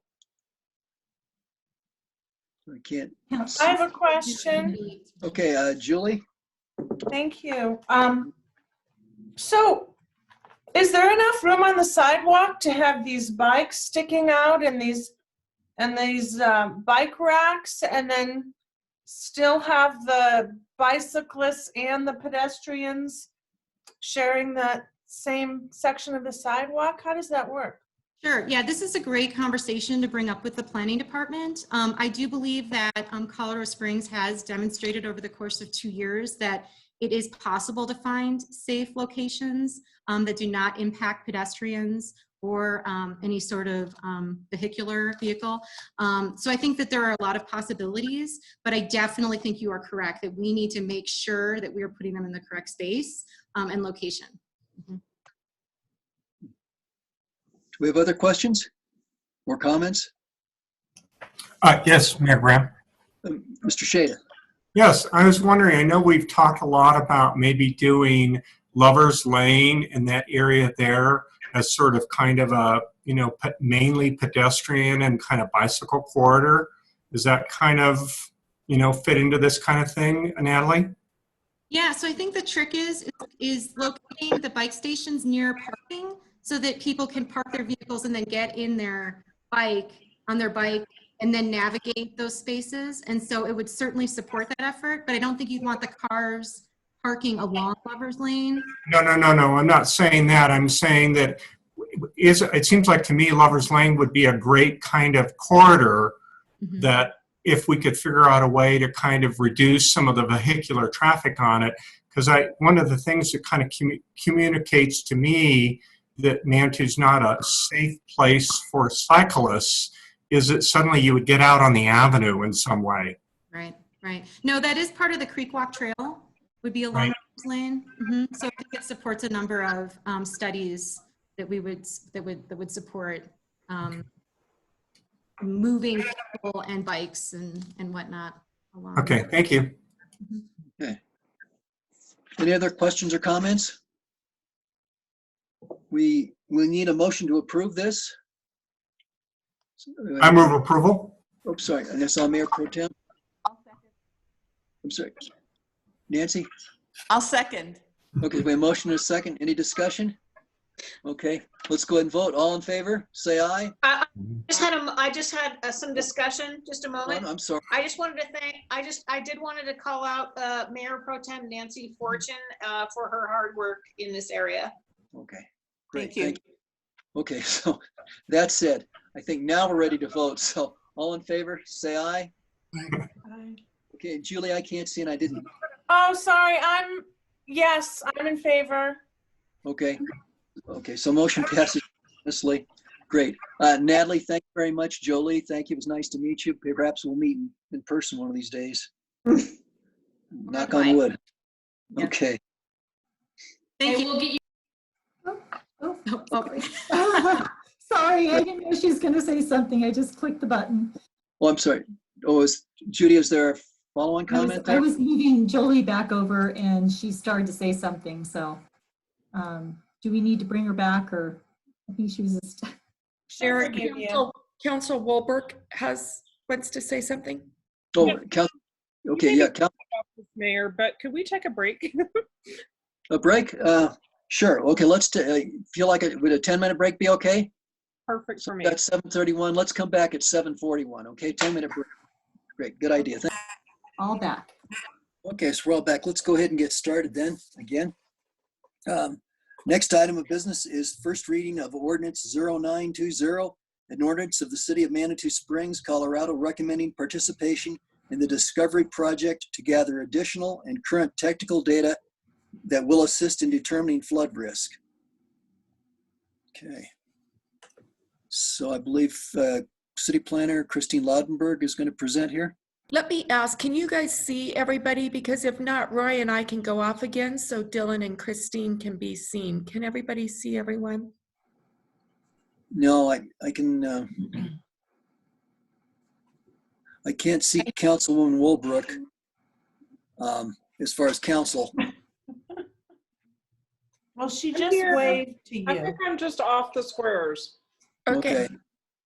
E: I can't.
D: I have a question.
E: Okay, Julie.
D: Thank you. So is there enough room on the sidewalk to have these bikes sticking out and these bike racks? And then still have the bicyclists and the pedestrians sharing that same section of the sidewalk? How does that work?
O: Sure. Yeah, this is a great conversation to bring up with the planning department. I do believe that Colorado Springs has demonstrated over the course of 2 years that it is possible to find safe locations that do not impact pedestrians or any sort of vehicle. So I think that there are a lot of possibilities, but I definitely think you are correct that we need to make sure that we are putting them in the correct space and location. Mm-hmm.
E: Do we have other questions or comments?
A: Yes, Mayor Graham.
E: Mr. Shada.
A: Yes, I was wondering, I know we've talked a lot about maybe doing Lover's Lane in that area there as sort of kind of a, mainly pedestrian and kind of bicycle corridor. Does that kind of, fit into this kind of thing, Natalie?
O: Yeah, so I think the trick is locating the bike stations near parking so that people can park their vehicles and then get in on their bike and then navigate those spaces. And so it would certainly support that effort, but I don't think you'd want the cars parking along Lover's Lane.
A: No. I'm not saying that. I'm saying that it seems like to me Lover's Lane would be a great kind of corridor that if we could figure out a way to kind of reduce some of the vehicular traffic on it, because one of the things that kind of communicates to me that Manitou not a safe place for cyclists is that suddenly you would get out on the avenue in some way.
O: Right. No, that is part of the Creek Walk Trail, would be along Lover's Lane. So I think it supports a number of studies that would support moving people and bikes and whatnot along.
A: Okay, thank you.
E: Okay. Any other questions or comments? We need a motion to approve this.
A: I move approval.
E: Oops, sorry. I guess I'm Mayor Pro Tem. I'm sorry. Nancy?
J: I'll second.
E: Okay, we have a motion and a second. Any discussion? Okay, let's go ahead and vote. All in favor, say aye.
C: I just had some discussion, just a moment.
E: I'm sorry.
C: I just wanted to thank, I did wanted to call out Mayor Pro Tem Nancy Fortune for her hard work in this area.
E: Okay, great.
J: Thank you.
E: Okay, so that said, I think now we're ready to vote. So all in favor, say aye. Okay, Julie, I can't see and I didn't.
D: Oh, sorry. Yes, I'm in favor.
E: Okay. Okay, so motion passes unanimously. Great. Natalie, thank you very much. Jolie, thank you. It was nice to meet you. Perhaps we'll meet in person one of these days. Knock on wood. Okay.
O: Thank you.
P: We'll get you.
B: Sorry, I didn't know she was going to say something. I just clicked the button.
E: Oh, I'm sorry. Oh, Judy, is there a follow-on comment there?
B: I was moving Jolie back over and she started to say something. So do we need to bring her back, or I think she was just...
D: Sharon,
G: Council Wolberg wants to say something.
E: Oh, okay, yeah.
M: Mayor, but could we take a break?
E: A break? Sure. Okay, let's feel like would a 10-minute break be okay?
M: Perfect for me.
E: That's 7:31. Let's come back at 7:41. Okay, 10-minute break. Great, good idea.
B: All back.
E: Okay, so we're all back. Let's go ahead and get started then again. Next item of business is first reading of ordinance 0920, an ordinance of the city of Manitou Springs, Colorado, recommending participation in the Discovery Project to gather additional and current technical data that will assist in determining flood risk. Okay. So I believe City Planner Christine Laudenberg is going to present here.
G: Let me ask, can you guys see everybody? Because if not, Roy and I can go off again so Dylan and Christine can be seen. Can everybody see everyone?
E: No, I can. I can't see Councilwoman Wolbrook as far as council.
D: Well, she just waved to you.
M: I think I'm just off the squares.
G: Okay.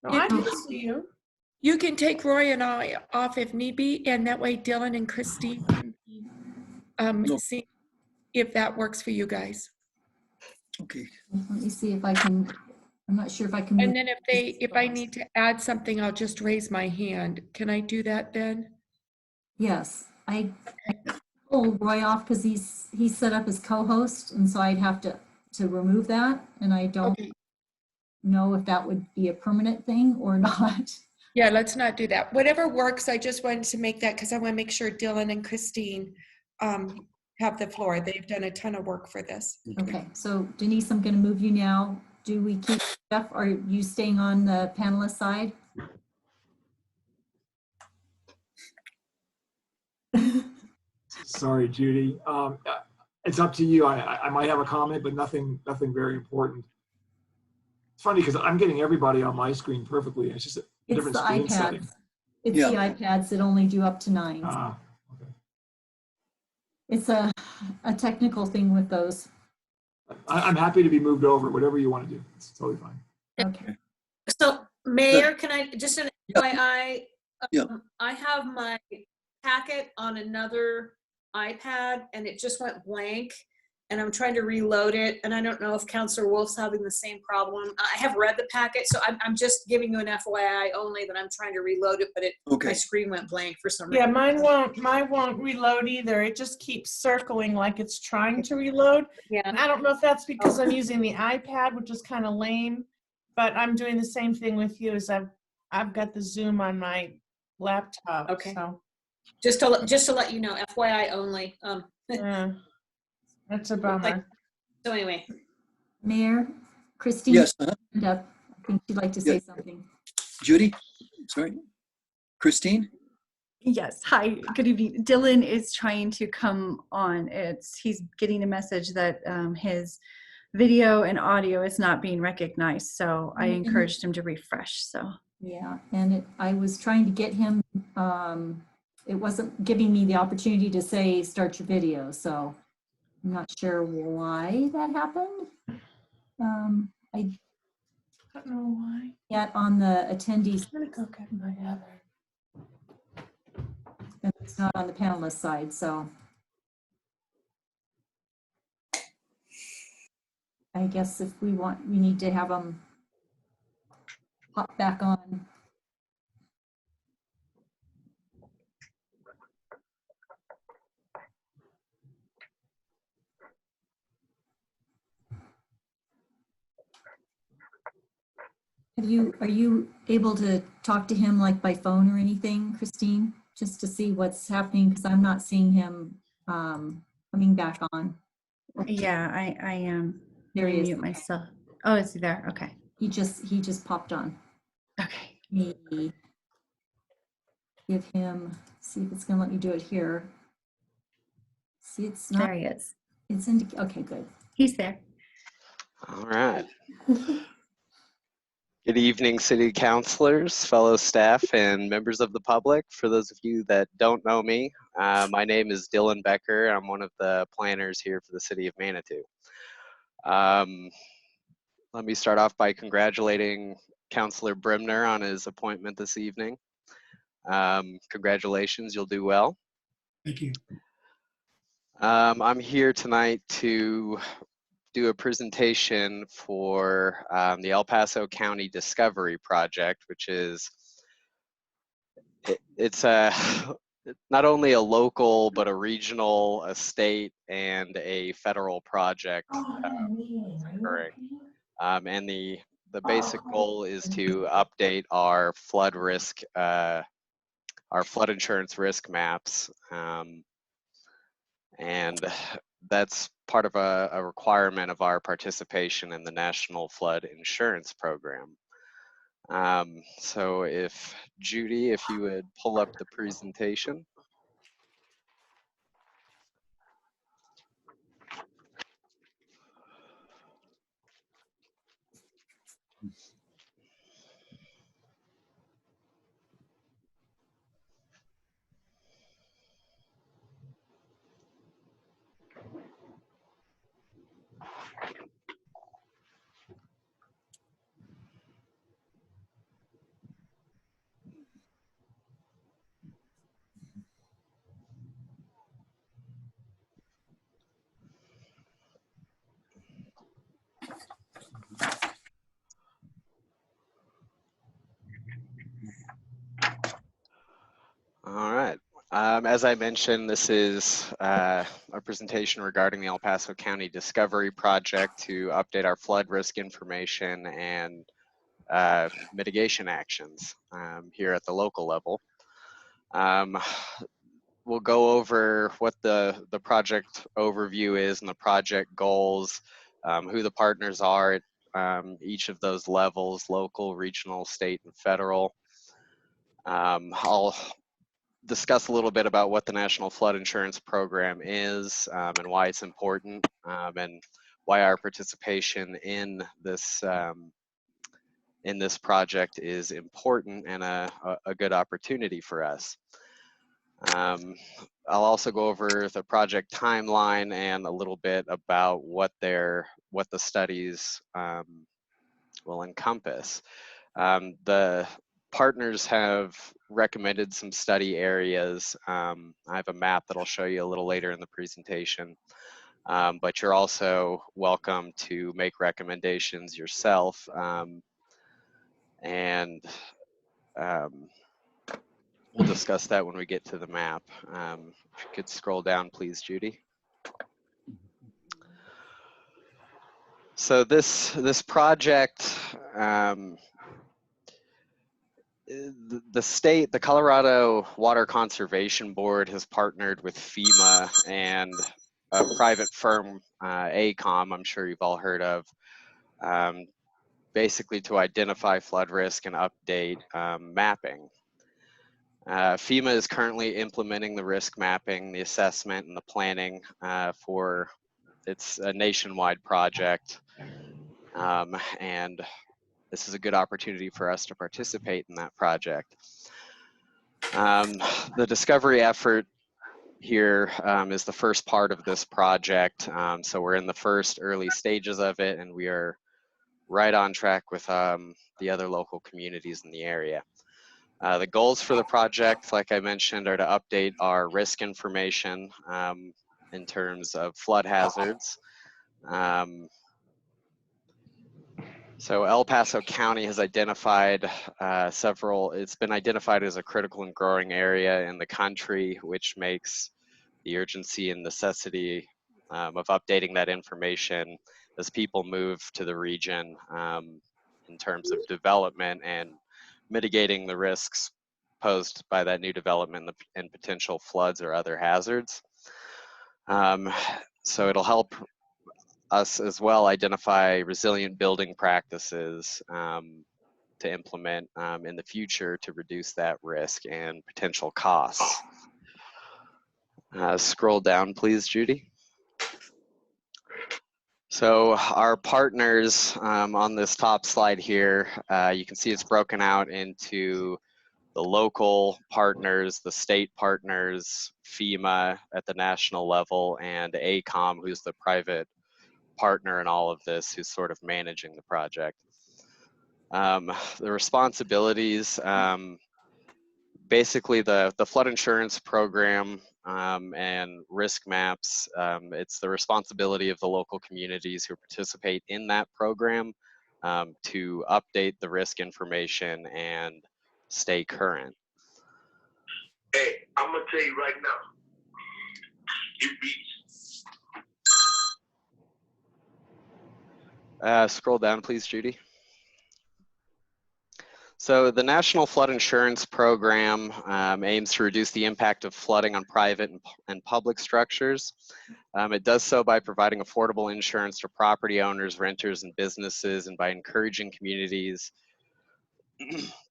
D: No, I can see you.
G: You can take Roy and I off if need be, and that way Dylan and Christine can see if that works for you guys.
E: Okay.
B: Let me see if I can. I'm not sure if I can.
G: And then if I need to add something, I'll just raise my hand. Can I do that then?
B: Yes, I pulled Roy off because he's set up as co-host, and so I'd have to remove that, and I don't
G: Okay.
B: know if that would be a permanent thing or not.
G: Yeah, let's not do that. Whatever works, I just wanted to make that because I want to make sure Dylan and Christine have the floor. They've done a ton of work for this.
B: Okay, so Denise, I'm going to move you now. Do we keep Jeff? Are you staying on the panelist side?
Q: Sorry, Judy. It's up to you. I might have a comment, but nothing very important. It's funny because I'm getting everybody on my screen perfectly. It's just a
B: It's
Q: different
B: the
Q: screen setting.
B: iPads. It's the iPads that only do up to 9.
Q: Okay.
B: It's a technical thing with those.
Q: I'm happy to be moved over, whatever you want to do. It's totally fine.
B: Okay.
C: So, Mayor, can I just an FYI?
E: Yeah.
C: I have my packet on another iPad and it just went blank, and I'm trying to reload it. And I don't know if Councilor Wolf's having the same problem. I have read the packet, so I'm just giving you an FYI only that I'm trying to reload it, but my screen went blank for some
D: Yeah,
C: reason.
D: mine won't reload either. It just keeps circling like it's trying to reload.
C: Yeah.
D: And I don't know if that's because I'm using the iPad, which is kind of lame, but I'm doing the same thing with you as I've got the Zoom on my laptop.
C: Okay.
D: So.
C: Just to let you know, FYI only.
D: Yeah, that's a bummer.
C: So anyway.
B: Mayor, Christine?
E: Yes.
B: I think she'd like to say something.
E: Judy? Sorry. Christine?
R: Yes. Hi, good evening. Dylan is trying to come on. He's getting a message that his video and audio is not being recognized. So I encouraged him to refresh. So
B: yeah, and I was trying to get him. It wasn't giving me the opportunity to say start your video. So I'm not sure why that happened. I
D: don't know why.
B: Yet on the attendees.
D: I'm gonna go get my other.
B: And it's not on the panelist side, so. I guess if we need to have them pop back on. Are you able to talk to him like by phone or anything, Christine, just to see what's happening? Because I'm not seeing him coming back on.
R: yeah, I am.
B: There he is.
R: Mute myself. Oh, is he there? Okay.
B: He just popped on.
R: Okay.
B: Me give him. See if it's going to let me do it here. See, it's not.
R: There he is.
B: It's okay, good.
R: He's there.
S: All right. Good evening, city councilors, fellow staff, and members of the public. For those of you that don't know me, my name is Dylan Becker. I'm one of the planners here for the city of Manitou. Let me start off by congratulating Councilor Brimner on his appointment this evening. Congratulations, you'll do well.
L: Thank you.
S: I'm here tonight to do a presentation for the El Paso County Discovery Project, which is, it's not only a local, but a regional, a state, and a federal project occurring. And the basic goal is to update our flood risk, our flood insurance risk maps. And that's part of a requirement of our participation in the National Flood Insurance Program. So if Judy, if you would pull up the presentation. All right. As I mentioned, this is a presentation regarding the El Paso County Discovery Project to update our flood risk information and mitigation actions here at the local level. We'll go over what the project overview is and the project goals, who the partners are at each of those levels, local, regional, state, and federal. I'll discuss a little bit about what the National Flood Insurance Program is and why it's important, and why our participation in this project is important and a good opportunity for us. I'll also go over the project timeline and a little bit about what the studies will encompass. The partners have recommended some study areas. I have a map that I'll show you a little later in the presentation, but you're also welcome to make recommendations yourself. We'll discuss that when we get to the map. If you could scroll down, please, Judy. So this project, the Colorado Water Conservation Board has partnered with FEMA and a private firm, AECOM, I'm sure you've all heard of, basically to identify flood risk and update mapping. FEMA is currently implementing the risk mapping, the assessment, and the planning for it's a nationwide project. And this is a good opportunity for us to participate in that project. The discovery effort here is the first part of this project. So we're in the first early stages of it, and we are right on track with the other local communities in the area. The goals for the project, like I mentioned, are to update our risk information in terms of flood hazards. So El Paso County has identified it's been identified as a critical and growing area in the country, which makes the urgency and necessity of updating that information as people move to the region in terms of development and mitigating the risks posed by that new development and potential floods or other hazards. So it'll help us as well identify resilient building practices to implement in the future to reduce that risk and potential costs. Scroll down, please, Judy. So our partners on this top slide here, you can see it's broken out into the local partners, the state partners, FEMA at the national level, and AECOM, who's the private partner in all of this, who's sort of managing the project. The responsibilities, basically the flood insurance program and risk maps, it's the responsibility of the local communities who participate in that program to update the risk information and stay current.
T: Hey, I'm gonna tell you right now, you beat.
S: Scroll down, please, Judy. So the National Flood Insurance Program aims to reduce the impact of flooding on private and public structures. It does so by providing affordable insurance to property owners, renters, and businesses, and by encouraging communities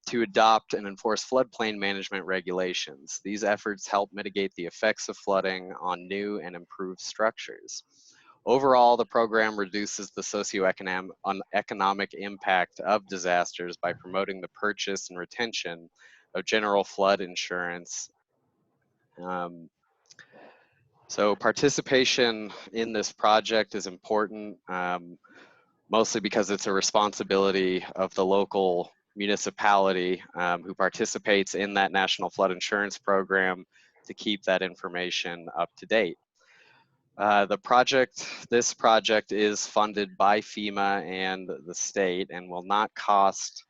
S: to adopt and enforce floodplain management regulations. These efforts help mitigate the effects of flooding on new and improved structures. Overall, the program reduces the socioeconomic impact of disasters by promoting the purchase and retention of general flood insurance. So participation in this project is important, mostly because it's a responsibility of the local municipality who participates in that National Flood Insurance Program to keep that information up to date. This project is funded by FEMA and the state and will not cost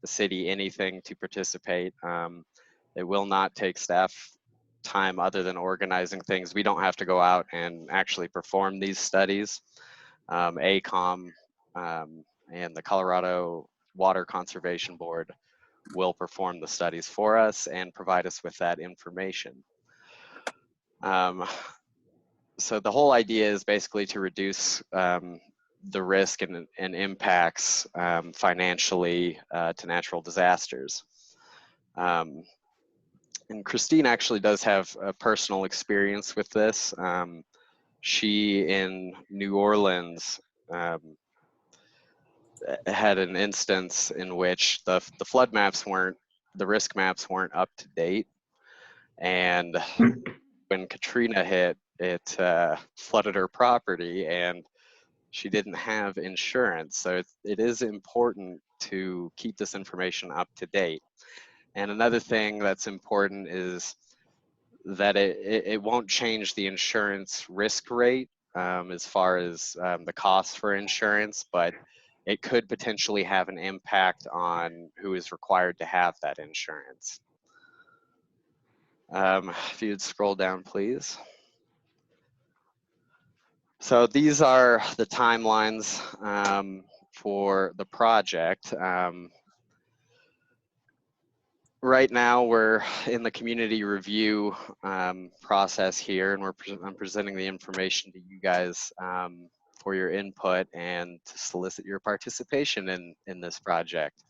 S: the city anything to participate. It will not take staff time other than organizing things. We don't have to go out and actually perform these studies. AECOM and the Colorado Water Conservation Board will perform the studies for us and provide us with that information. So the whole idea is basically to reduce the risk and impacts financially to natural disasters. And Christine actually does have a personal experience with this. She, in New Orleans, had an instance in which the flood maps weren't, the risk maps weren't up to date. And when Katrina hit, it flooded her property and she didn't have insurance. So it is important to keep this information up to date. And another thing that's important is that it won't change the insurance risk rate as far as the cost for insurance, but it could potentially have an impact on who is required to have that insurance. If you'd scroll down, please. So these are the timelines for the project. Right now, we're in the community review process here, and I'm presenting the information to you guys for your input and to solicit your participation in this project.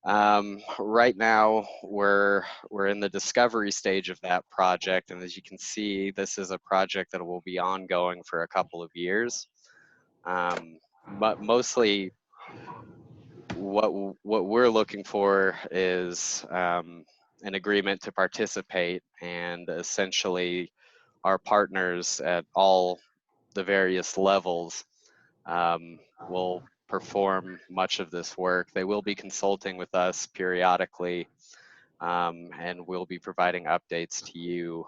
S: Right now, we're in the discovery stage of that project, and as you can see, this is a project that will be ongoing for a couple of years. But mostly, what we're looking for is an agreement to participate, and essentially our partners at all the various levels will perform much of this work. They will be consulting with us periodically, and we'll be providing updates to you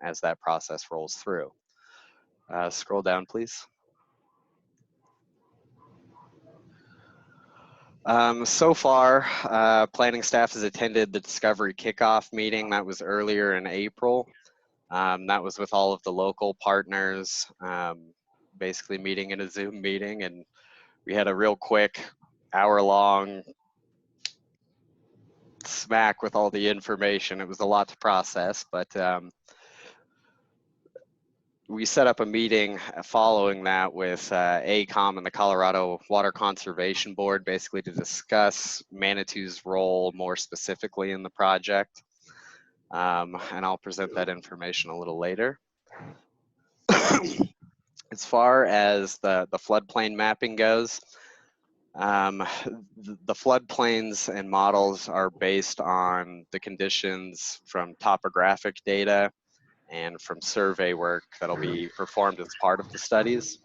S: as that process rolls through. Scroll down, please. So far, planning staff has attended the Discovery Kickoff meeting. That was earlier in April. That was with all of the local partners, basically meeting in a Zoom meeting, and we had a real quick hour-long smack with all the information. It was a lot to process, but we set up a meeting following that with AECOM and the Colorado Water Conservation Board, basically to discuss Manitou's role more specifically in the project. And I'll present that information a little later. As far as the floodplain mapping goes, the floodplains and models are based on the conditions from topographic data and from survey work that'll be performed as part of the studies.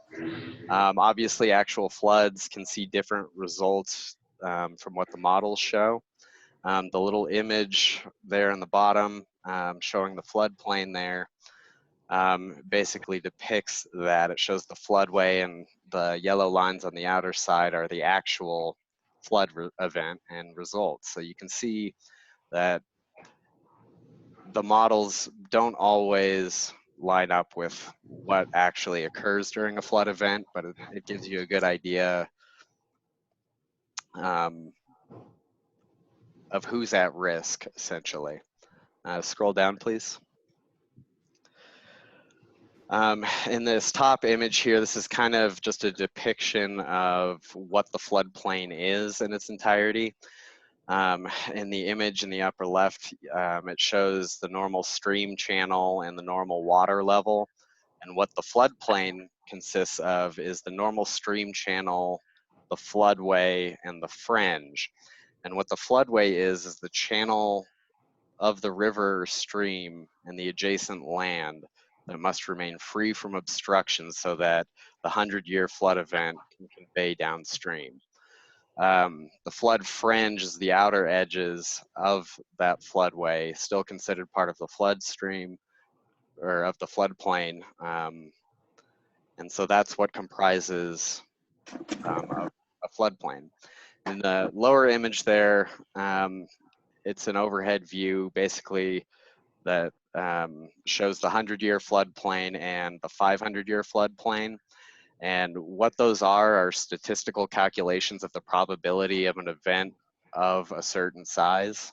S: Obviously, actual floods can see different results from what the models show. The little image there in the bottom showing the floodplain there basically depicts that. It shows the floodway, and the yellow lines on the outer side are the actual flood event and results. So you can see that the models don't always line up with what actually occurs during a flood event, but it gives you a good idea of who's at risk, essentially. Scroll down, please. In this top image here, this is kind of just a depiction of what the floodplain is in its entirety. In the image in the upper left, it shows the normal stream channel and the normal water level. And what the floodplain consists of is the normal stream channel, the floodway, and the fringe. And what the floodway is the channel of the river or stream and the adjacent land that must remain free from obstruction so that the 100-year flood event can convey downstream. The flood fringe is the outer edges of that floodway, still considered part of the flood stream or of the floodplain. And so that's what comprises a floodplain. In the lower image there, it's an overhead view, basically, that shows the 100-year floodplain and the 500-year floodplain. And what those are statistical calculations of the probability of an event of a certain size.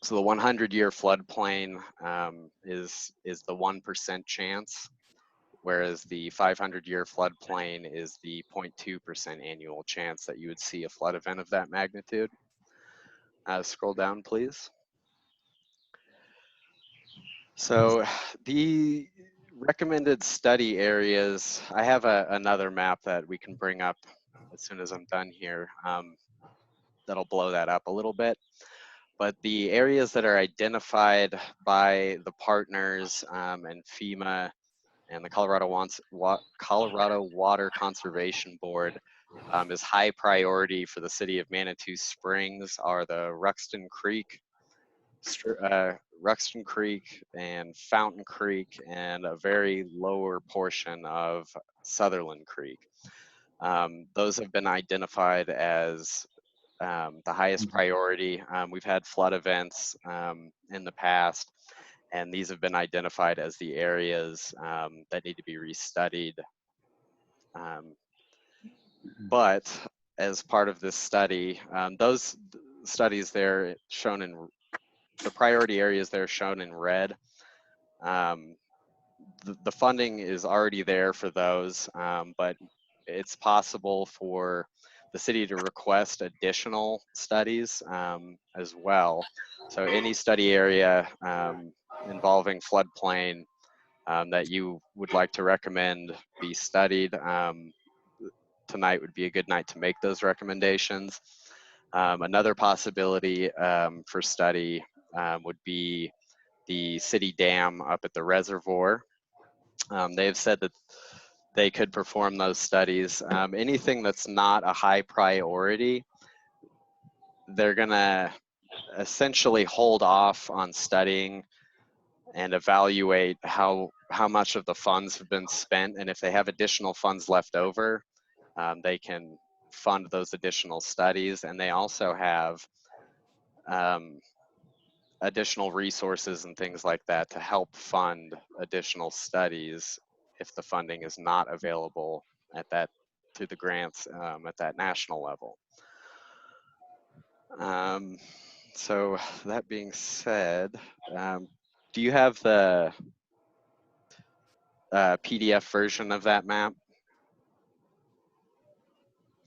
S: So the 100-year floodplain is the 1% chance, whereas the 500-year floodplain is the 0.2% annual chance that you would see a flood event of that magnitude. Scroll down, please. So the recommended study areas, I have another map that we can bring up as soon as I'm done here. That'll blow that up a little bit. But the areas that are identified by the partners and FEMA and the Colorado Water Conservation Board is high priority for the city of Manitou Springs are the Ruxton Creek and Fountain Creek and a very lower portion of Sutherland Creek. Those have been identified as the highest priority. We've had flood events in the past, and these have been identified as the areas that need to be restudied. But as part of this study, those studies there shown in the priority areas there shown in red. The funding is already there for those, but it's possible for the city to request additional studies as well. So any study area involving floodplain that you would like to recommend be studied, tonight would be a good night to make those recommendations. Another possibility for study would be the city dam up at the reservoir. They've said that they could perform those studies. Anything that's not a high priority, they're gonna essentially hold off on studying and evaluate how much of the funds have been spent, and if they have additional funds left over, they can fund those additional studies. And they also have additional resources and things like that to help fund additional studies if the funding is not available at that through the grants at that national level. So that being said, do you have the PDF version of that map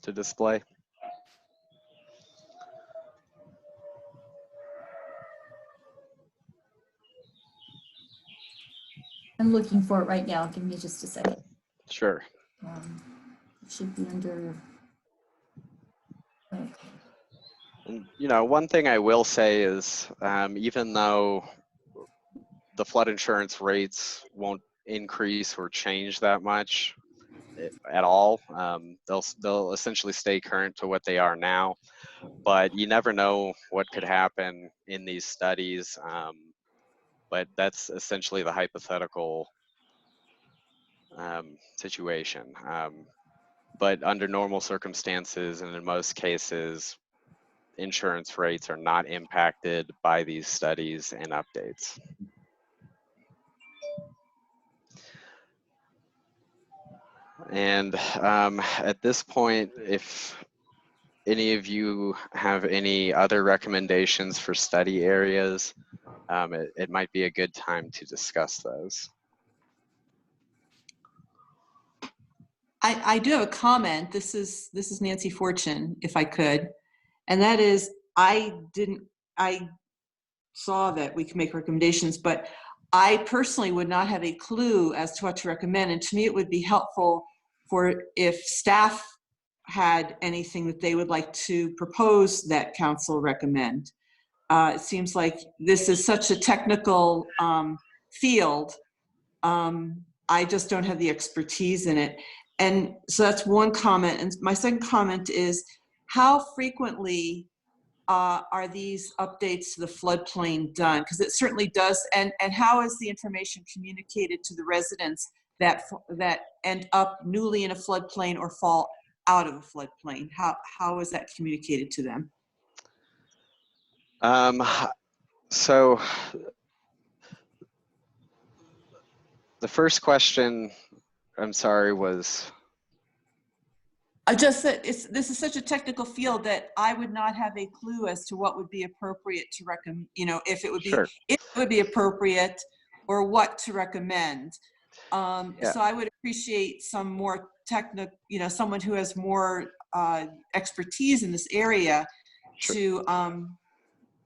S: to display?
B: I'm looking for it right now. Give me just a second.
S: Sure.
B: It should be under. Okay.
S: And, you know, one thing I will say is even though the flood insurance rates won't increase or change that much at all, they'll essentially stay current to what they are now. But you never know what could happen in these studies. But that's essentially the hypothetical situation. But under normal circumstances and in most cases, insurance rates are not impacted by these studies and updates. And at this point, if any of you have any other recommendations for study areas, it might be a good time to discuss those.
J: I do have a comment. This is Nancy Fortune, if I could, and that is I saw that we can make recommendations, but I personally would not have a clue as to what to recommend. And to me, it would be helpful for if staff had anything that they would like to propose that council recommend. It seems like this is such a technical field. I just don't have the expertise in it. And so that's one comment. And my second comment is, how frequently are these updates to the floodplain done? Because it certainly does. And how is the information communicated to the residents that end up newly in a floodplain or fall out of a floodplain? How is that communicated to them?
S: So the first question, I'm sorry, was?
J: I just said this is such a technical field that I would not have a clue as to what would be appropriate to recommend, you know, if it would be appropriate or what to recommend. So I would appreciate some more technical, you know, someone who has more expertise in this area to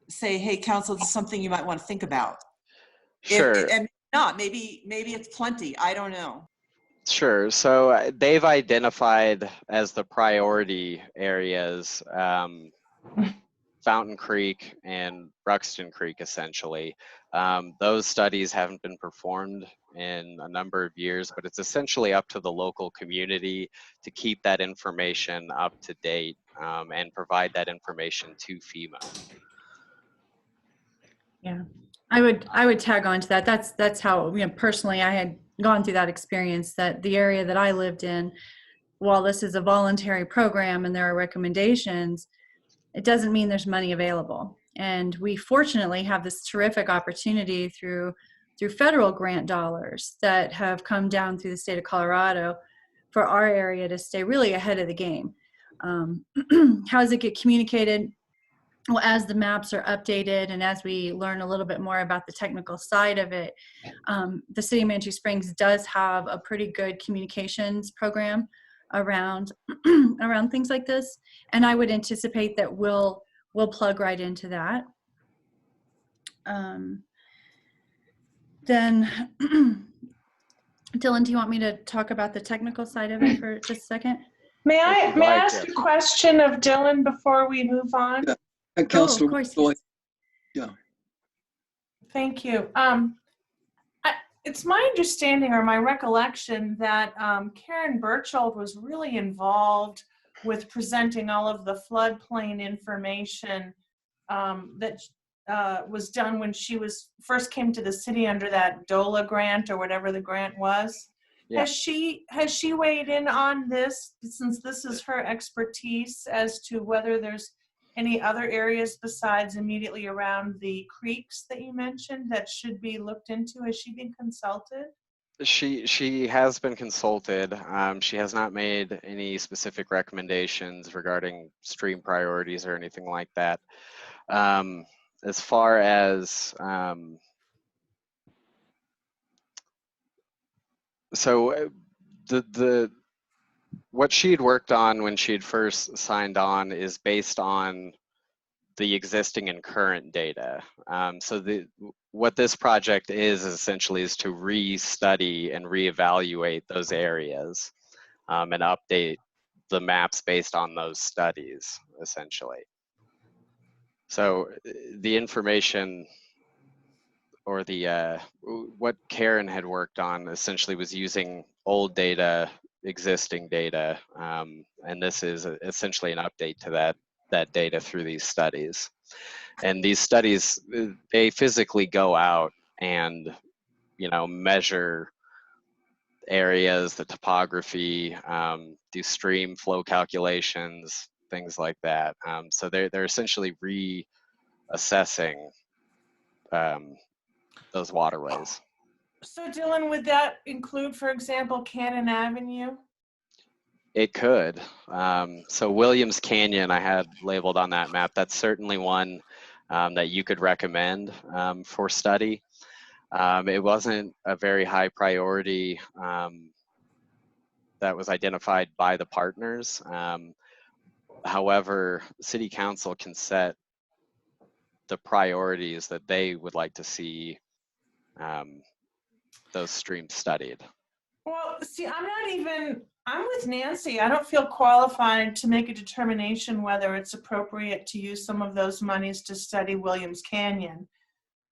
J: say, hey, council, this is something you might want to think about.
S: Sure.
J: And not, maybe it's plenty. I don't know.
S: Sure. So they've identified as the priority areas Fountain Creek and Ruxton Creek, essentially. Those studies haven't been performed in a number of years, but it's essentially up to the local community to keep that information up to date and provide that information to FEMA.
R: Yeah, I would tag on to that. That's how, you know, personally I had gone through that experience, that the area that I lived in, while this is a voluntary program and there are recommendations, it doesn't mean there's money available. And we fortunately have this terrific opportunity through federal grant dollars that have come down through the state of Colorado for our area to stay really ahead of the game. How does it get communicated? Well, as the maps are updated and as we learn a little bit more about the technical side of it, the city of Manitou Springs does have a pretty good communications program around around things like this, and I would anticipate that we'll plug right into that. Then, Dylan, do you want me to talk about the technical side of it for just a second?
D: May I ask a question of Dylan before we move on?
E: Councilor,
R: of course.
E: go ahead. Yeah.
D: Thank you. It's my understanding or my recollection that Karen Burchold was really involved with presenting all of the floodplain information that was done when she first came to the city under that DOLA grant or whatever the grant was. Yeah. Has she weighed in on this, since this is her expertise, as to whether there's any other areas besides immediately around the creeks that you mentioned that should be looked into? Has she been consulted?
S: She has been consulted. She has not made any specific recommendations regarding stream priorities or anything like that. As far as so what she'd worked on when she'd first signed on is based on the existing and current data. So what this project is essentially is to re-study and reevaluate those areas and update the maps based on those studies, essentially. So the information or what Karen had worked on essentially was using old data, existing data, and this is essentially an update to that data through these studies. And these studies, they physically go out and, you know, measure areas, the topography, do stream flow calculations, things like that. So they're essentially reassessing those waterways.
D: So Dylan, would that include, for example, Cannon Avenue?
S: It could. So Williams Canyon I had labeled on that map. That's certainly one that you could recommend for study. It wasn't a very high priority that was identified by the partners. However, City Council can set the priorities that they would like to see those streams studied.
D: Well, see, I'm with Nancy. I don't feel qualified to make a determination whether it's appropriate to use some of those monies to study Williams Canyon.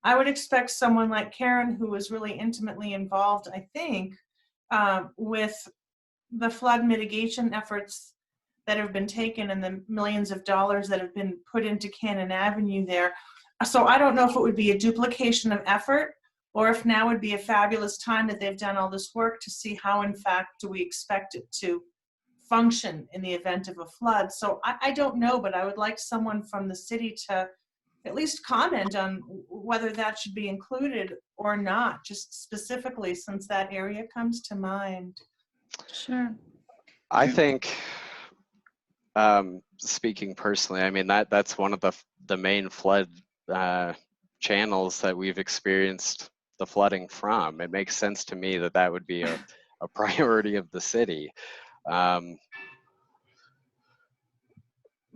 D: I would expect someone like Karen, who was really intimately involved, I think, with the flood mitigation efforts that have been taken and the millions of dollars that have been put into Cannon Avenue there. So I don't know if it would be a duplication of effort, or if now would be a fabulous time that they've done all this work to see how, in fact, do we expect it to function in the event of a flood. So I don't know, but I would like someone from the city to at least comment on whether that should be included or not, just specifically since that area comes to mind.
B: Sure.
S: I think, speaking personally, I mean, that's one of the main flood channels that we've experienced the flooding from. It makes sense to me that that would be a priority of the city.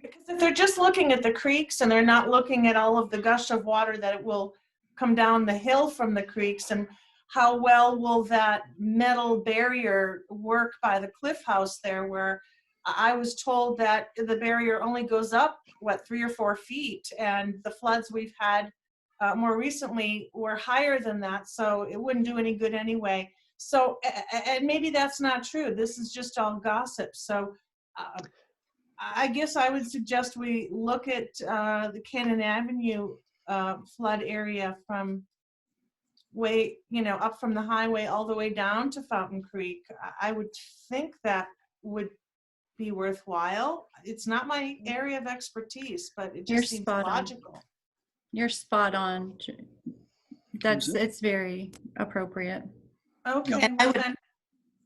D: Because if they're just looking at the creeks and they're not looking at all of the gush of water that will come down the hill from the creeks, and how well will that metal barrier work by the cliff house there, where I was told that the barrier only goes up, 3 or 4 feet, and the floods we've had more recently were higher than that, so it wouldn't do any good anyway. So, and maybe that's not true. This is just all gossip. So I guess I would suggest we look at the Cannon Avenue flood area from way, up from the highway all the way down to Fountain Creek. I would think that would be worthwhile. It's not my area of expertise, but it just seems logical.
R: You're spot on. It's very appropriate.
D: Okay, well then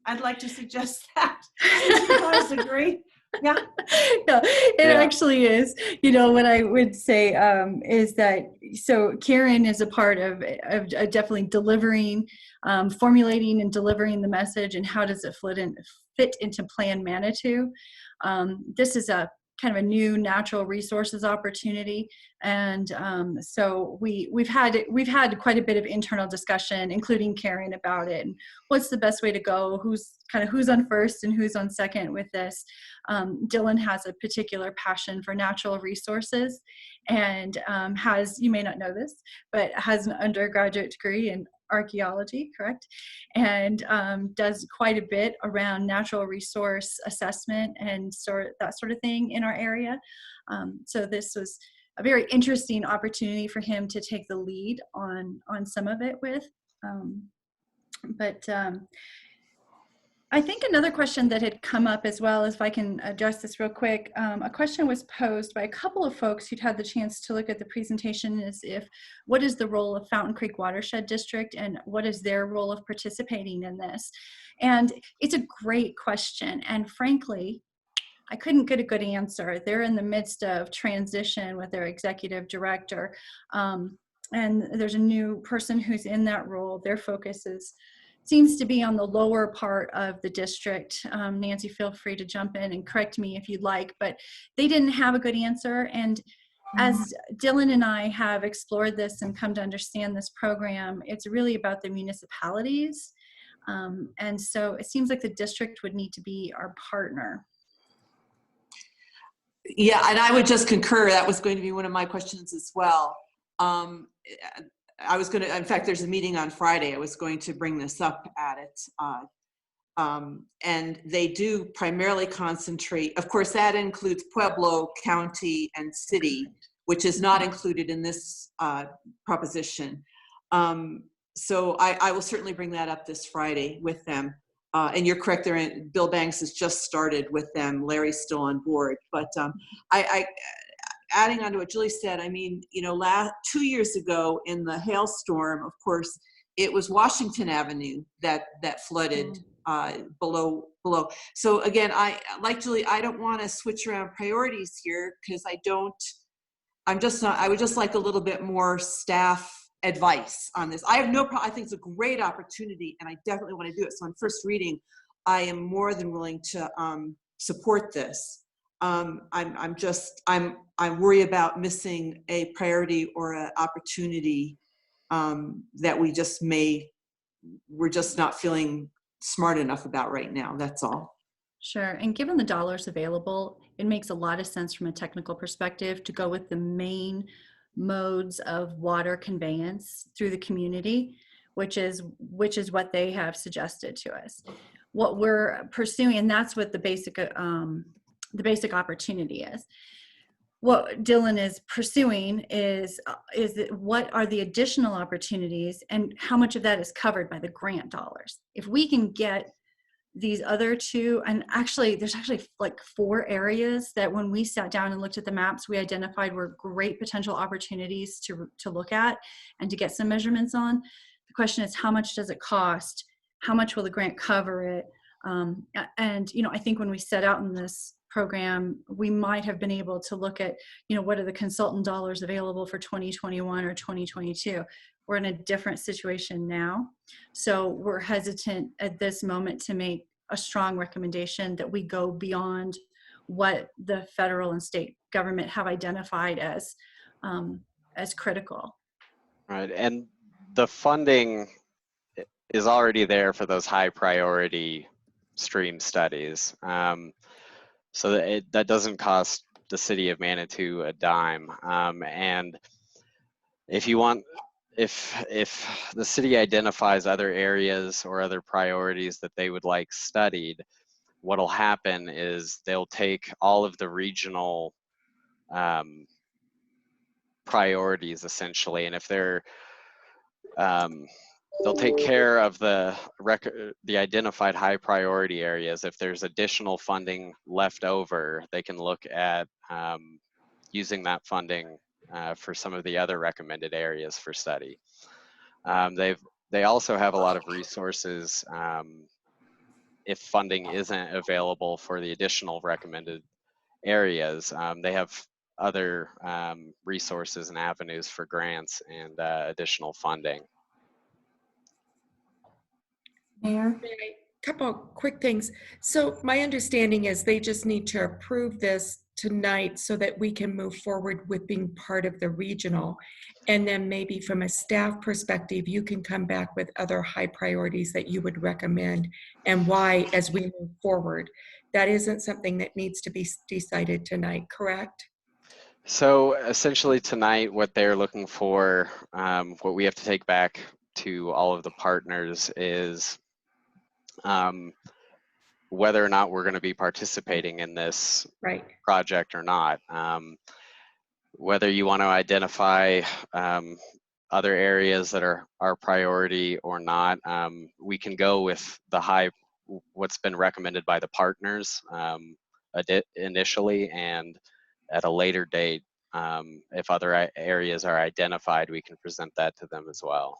D: I'd like to suggest that. You guys agree? Yeah.
R: No, it actually is. What I would say is that, so Karen is a part of definitely delivering, formulating and delivering the message, and how does it fit into Plan Manitou. This is a kind of a new natural resources opportunity, and so we've had quite a bit of internal discussion, including Karen, about it and what's the best way to go, who's on first and who's on second with this. Dylan has a particular passion for natural resources, and has, you may not know this, but has an undergraduate degree in archaeology, correct? And does quite a bit around natural resource assessment and that sort of thing in our area. So this was a very interesting opportunity for him to take the lead on some of it with. I think another question that had come up as well, if I can address this real quick, a question was posed by a couple of folks who'd had the chance to look at the presentation, what is the role of Fountain Creek Watershed District, and what is their role of participating in this? And it's a great question, and frankly, I couldn't get a good answer. They're in the midst of transition with their executive director, and there's a new person who's in that role. Their focus seems to be on the lower part of the district. Nancy, feel free to jump in and correct me if you'd like, but they didn't have a good answer. And as Dylan and I have explored this and come to understand this program, it's really about the municipalities. And so it seems like the district would need to be our partner.
J: Yeah, and I would just concur. That was going to be one of my questions as well. I was going to, in fact, there's a meeting on Friday. I was going to bring this up at it. And they do primarily concentrate, of course, that includes Pueblo County and City, which is not included in this proposition. So I will certainly bring that up this Friday with them. And you're correct, Bill Banks has just started with them. Larry's still on board. But adding on to what Julie said, I mean, 2 years ago in the hailstorm, of course, it was Washington Avenue that flooded below. So again, like Julie, I don't want to switch around priorities here, because I would just like a little bit more staff advice on this. I have no problem. I think it's a great opportunity, and I definitely want to do it. So on first reading, I am more than willing to support this. I'm worried about missing a priority or an opportunity that we're just not feeling smart enough about right now. That's all.
R: Sure. And given the dollars available, it makes a lot of sense from a technical perspective to go with the main modes of water conveyance through the community, which is what they have suggested to us. What we're pursuing, and that's what the basic opportunity is. What Dylan is pursuing is what are the additional opportunities, and how much of that is covered by the grant dollars. If we can get these other two, and actually there's actually like 4 areas that when we sat down and looked at the maps, we identified were great potential opportunities to look at and to get some measurements on. The question is, how much does it cost? How much will the grant cover it? And, you know, I think when we set out in this program, we might have been able to look at, you know, what are the consultant dollars available for 2021 or 2022. We're in a different situation now. So we're hesitant at this moment to make a strong recommendation that we go beyond what the federal and state government have identified as critical.
S: Right, and the funding is already there for those high priority stream studies. So that doesn't cost the city of Manitou a dime. And if you want, if the city identifies other areas or other priorities that they would like studied, what'll happen is they'll take all of the regional priorities essentially, and if they're they'll take care of the identified high priority areas. If there's additional funding left over, they can look at using that funding for some of the other recommended areas for study. They also have a lot of resources if funding isn't available for the additional recommended areas. They have other resources and avenues for grants and additional funding.
B: Mayor?
G: A couple of quick things. So my understanding is they just need to approve this tonight so that we can move forward with being part of the regional. And then maybe from a staff perspective, you can come back with other high priorities that you would recommend and why as we move forward. That isn't something that needs to be decided tonight, correct?
S: So essentially tonight, what they're looking for, what we have to take back to all of the partners is whether or not we're going to be participating in this project or not. Whether you want to identify other areas that are our priority or not, we can go with what's been recommended by the partners initially, and at a later date, if other areas are identified, we can present that to them as well.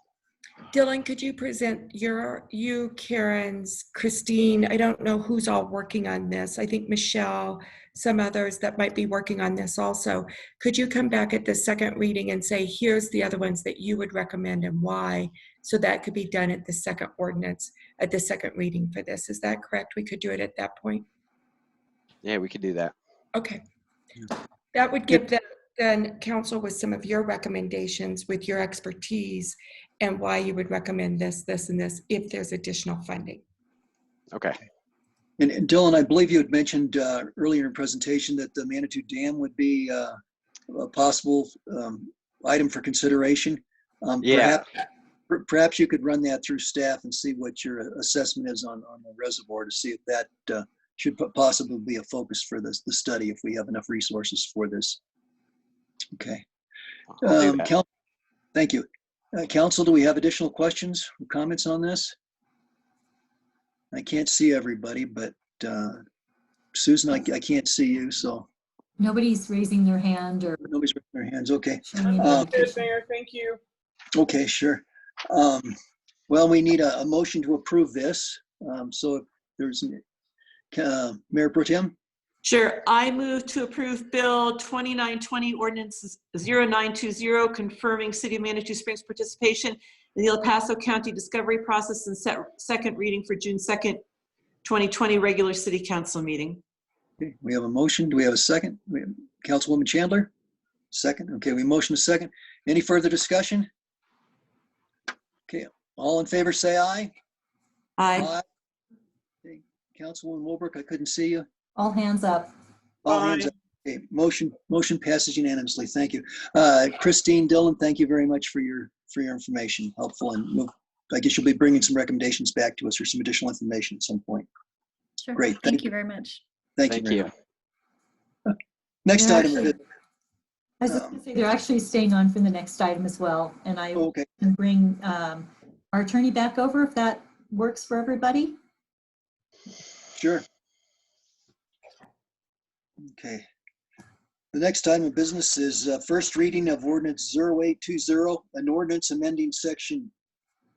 G: Dylan, could you present you, Karen's, Christine? I don't know who's all working on this. I think Michelle, some others that might be working on this also. Could you come back at the second reading and say, here's the other ones that you would recommend and why? So that could be done at the second ordinance, at the second reading for this. Is that correct? We could do it at that point?
S: Yeah, we could do that.
G: Okay. That would give then council with some of your recommendations with your expertise and why you would recommend this, this, and this if there's additional funding.
S: Okay.
E: And Dylan, I believe you had mentioned earlier in your presentation that the Manitou Dam would be a possible item for consideration.
S: Yeah.
E: Perhaps you could run that through staff and see what your assessment is on the reservoir to see if that should possibly be a focus for the study if we have enough resources for this. Okay. Thank you. Council, do we have additional questions or comments on this? I can't see everybody, but Susan, I can't see you, so.
B: Nobody's raising their hand or.
E: Nobody's raising their hands, okay.
D: Good, Mayor, thank you.
E: Okay, sure. Well, we need a motion to approve this. So if there's, Mayor Pro Tem?
J: Sure. I move to approve Bill 2920, Ordinance 0920, confirming City of Manitou Springs participation in the El Paso County Discovery Process and second reading for June 2nd, 2020 regular City Council meeting.
E: Okay, we have a motion. Do we have a second? Councilwoman Chandler? Second. Okay, we motion a second. Any further discussion? Okay, all in favor say aye.
J: Aye.
E: Okay. Councilwoman Wilbrook, I couldn't see you.
B: All hands up.
E: All hands up. Okay, motion passes unanimously. Thank you. Christine, Dylan, thank you very much for your information. Helpful, and I guess you'll be bringing some recommendations back to us or some additional information at some point.
R: Sure.
E: Great.
R: Thank you very much.
E: Thank you. Next item.
B: I was just going to say they're actually staying on for the next item as well, and I can bring our attorney back over if that works for everybody.
E: Sure. Okay. The next item of business is first reading of ordinance 0820, an ordinance amending section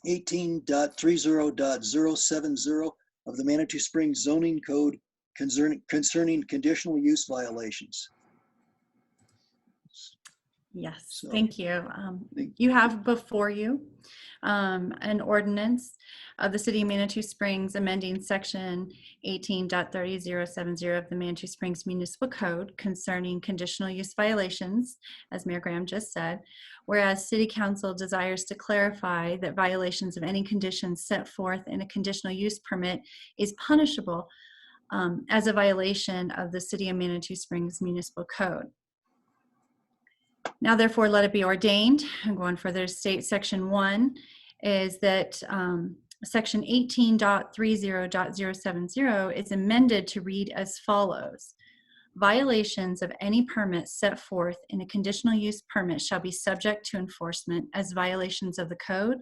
E: 18.30.070 of the Manitou Springs zoning code concerning conditional use violations.
R: Yes,
E: So,
R: thank you. You have before you an ordinance of the City of Manitou Springs amending section 18.30070 of the Manitou Springs Municipal Code concerning conditional use violations, as Mayor Graham just said, whereas City Council desires to clarify that violations of any conditions set forth in a conditional use permit is punishable as a violation of the City of Manitou Springs Municipal Code. Now, therefore, let it be ordained. I'm going further to state section 1 is that section 18.30.070 is amended to read as follows. Violations of any permit set forth in a conditional use permit shall be subject to enforcement as violations of the code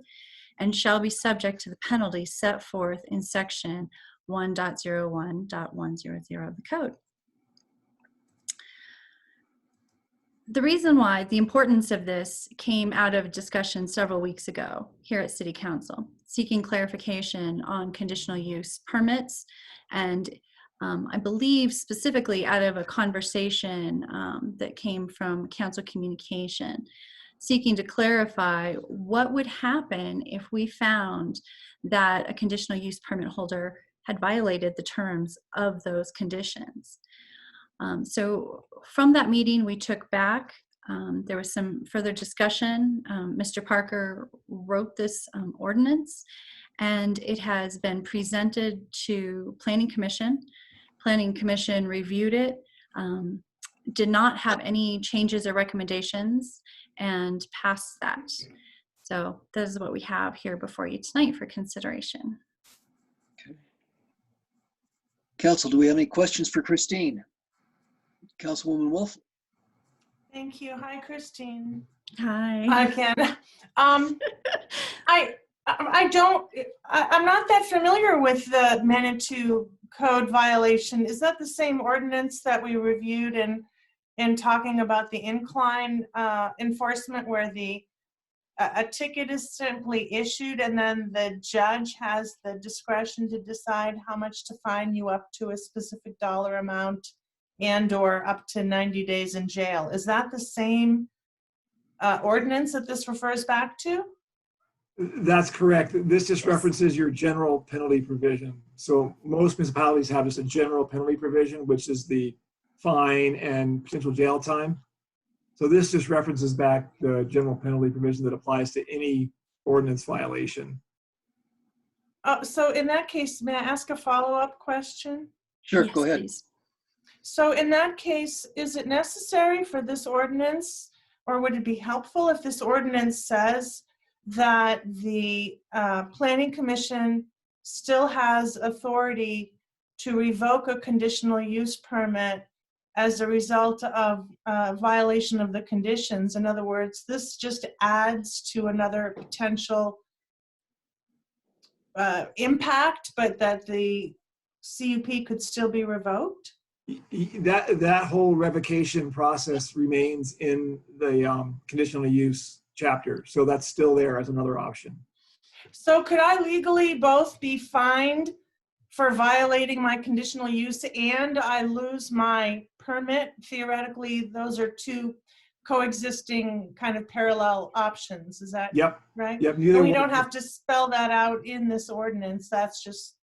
R: and shall be subject to the penalties set forth in section 1.01.100 of the code. The reason why, the importance of this came out of discussion several weeks ago here at City Council, seeking clarification on conditional use permits, and I believe specifically out of a conversation that came from council communication, seeking to clarify what would happen if we found that a conditional use permit holder had violated the terms of those conditions. So from that meeting, we took back, there was some further discussion. Mr. Parker wrote this ordinance, and it has been presented to Planning Commission. Planning Commission reviewed it, did not have any changes or recommendations, and passed that. So this is what we have here before you tonight for consideration.
E: Okay. Council, do we have any questions for Christine? Councilwoman Wolf?
D: Thank you. Hi, Christine.
R: Hi.
D: Again. I'm not that familiar with the Manitou code violation. Is that the same ordinance that we reviewed in talking about the incline enforcement, where a ticket is simply issued and then the judge has the discretion to decide how much to fine you up to a specific dollar amount and or up to 90 days in jail? Is that the same ordinance that this refers back to?
Q: That's correct. This just references your general penalty provision. So most municipalities have just a general penalty provision, which is the fine and potential jail time. So this just references back the general penalty provision that applies to any ordinance violation.
D: So in that case, may I ask a follow-up question?
E: Sure, go ahead.
R: Please.
D: So in that case, is it necessary for this ordinance, or would it be helpful if this ordinance says that the Planning Commission still has authority to revoke a conditional use permit as a result of violation of the conditions? In other words, this just adds to another potential impact, but that the CUP could still be revoked?
Q: That whole revocation process remains in the conditional use chapter. So that's still there as another option.
D: So could I legally both be fined for violating my conditional use and I lose my permit? Theoretically, those are two coexisting kind of parallel options. Is that right?
Q: Yep.
D: And we don't have to spell that out in this ordinance. That's just,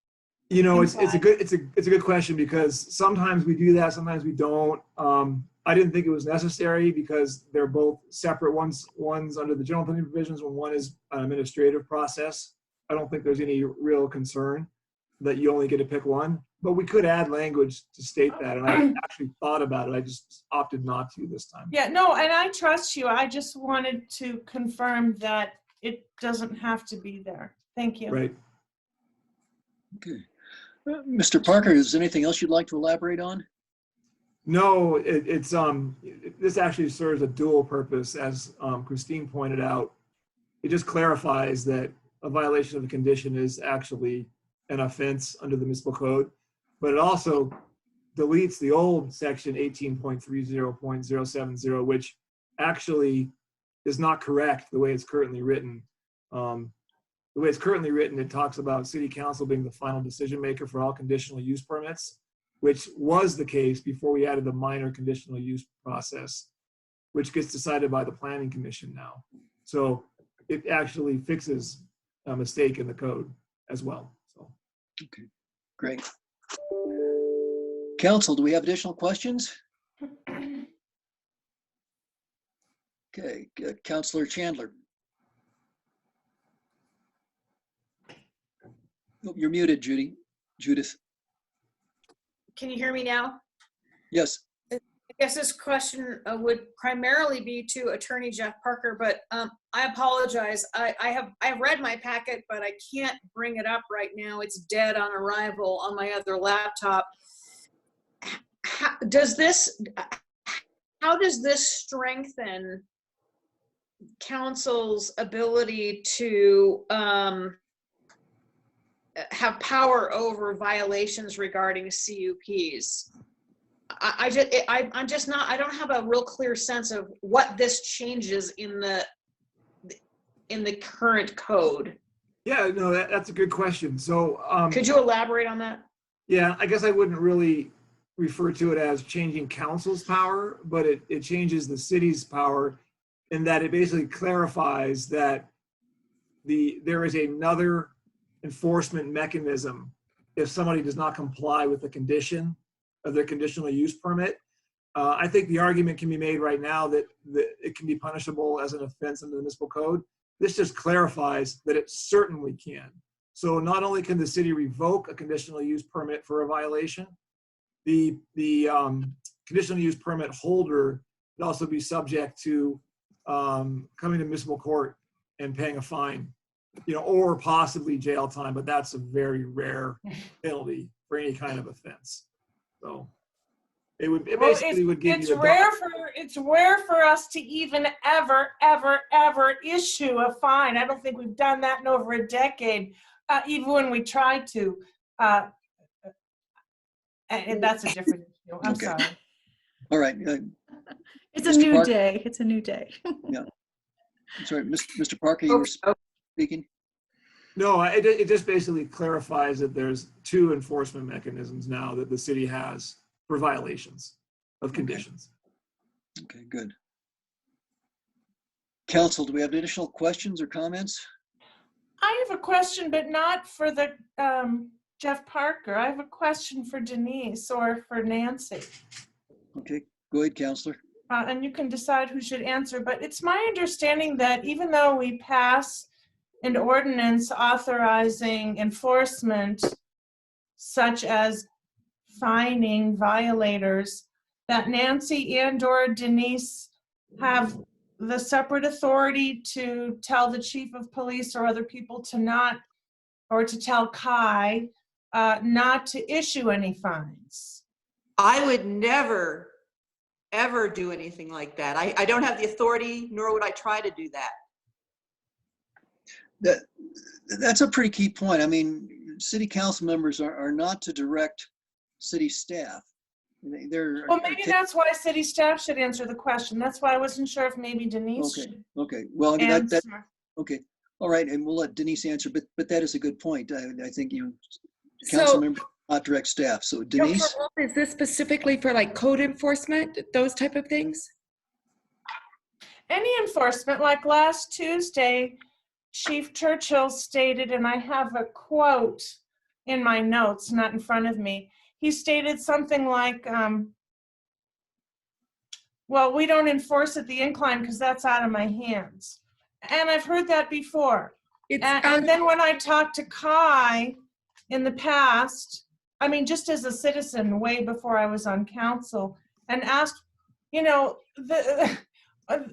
Q: you know, it's a good question, because sometimes we do that, sometimes we don't. I didn't think it was necessary because they're both separate. One's under the general penalty provisions, when one is an administrative process. I don't think there's any real concern that you only get to pick one, but we could add language to state that. And I actually thought about it. I just opted not to this time.
D: yeah, no, and I trust you. I just wanted to confirm that it doesn't have to be there. Thank you.
Q: Right.
E: Okay. Mr. Parker, is there anything else you'd like to elaborate on?
Q: No, this actually serves a dual purpose, as Christine pointed out. It just clarifies that a violation of the condition is actually an offense under the municipal code. but it also deletes the old section 18.30.070, which actually is not correct the way it's currently written. The way it's currently written, it talks about city council being the final decision maker for all conditional use permits, which was the case before we added the minor conditional use process, which gets decided by the planning commission now. So it actually fixes a mistake in the code as well. So.
E: Okay, great. Council, do we have additional questions? Okay, good. Councilor Chandler. Oh, you're muted, Judith.
C: Can you hear me now?
E: Yes.
C: I guess this question would primarily be to Attorney Jeff Parker, but I apologize. I've read my packet, but I can't bring it up right now. It's dead on arrival on my other laptop. How does this strengthen council's ability to have power over violations regarding CUPs? I don't have a real clear sense of what this changes in the current code.
Q: Yeah, no, that's a good question. So
C: could you elaborate on that?
Q: Yeah, I guess I wouldn't really refer to it as changing council's power, but it changes the city's power in that it basically clarifies that there is another enforcement mechanism if somebody does not comply with the condition of their conditional use permit. I think the argument can be made right now that it can be punishable as an offense under the municipal code. This just clarifies that it certainly can. So not only can the city revoke a conditional use permit for a violation, the conditional use permit holder would also be subject to coming to municipal court and paying a fine, or possibly jail time, but that's a very rare penalty for any kind of offense. So it basically would give you
D: it's rare for us to even ever issue a fine. I don't think we've done that in over a decade, even when we tried to. And that's a different issue. I'm sorry.
E: All right.
R: It's a new day. It's a new day.
E: Yeah. I'm sorry, Mr. Parker, you were speaking?
Q: No, it just basically clarifies that there's two enforcement mechanisms now that the city has for violations of conditions.
E: Okay, good. Council, do we have additional questions or comments?
D: I have a question, but not for the Jeff Parker. I have a question for Denise or for Nancy.
E: Okay, go ahead, Councilor.
D: And you can decide who should answer, but it's my understanding that even though we pass an ordinance authorizing enforcement, such as fining violators, that Nancy and/or Denise have the separate authority to tell the chief of police or other people to not, or to tell Kai not to issue any fines.
J: I would never, ever do anything like that. I don't have the authority, nor would I try to do that.
E: That's a pretty key point. I mean, city council members are not to direct city staff.
D: Well, maybe that's why city staff should answer the question. That's why I wasn't sure if maybe Denise should.
E: Okay. Well,
D: answer.
E: Okay. All right, and we'll let Denise answer. But that is a good point. I think council members not direct staff. So Denise,
G: is this specifically for like code enforcement, those type of things?
D: Any enforcement, like last Tuesday, Chief Churchill stated, and I have a quote in my notes, not in front of me. He stated something like, well, we don't enforce at the incline because that's out of my hands. And I've heard that before. And then when I talked to Kai in the past, I mean, just as a citizen way before I was on council, and asked,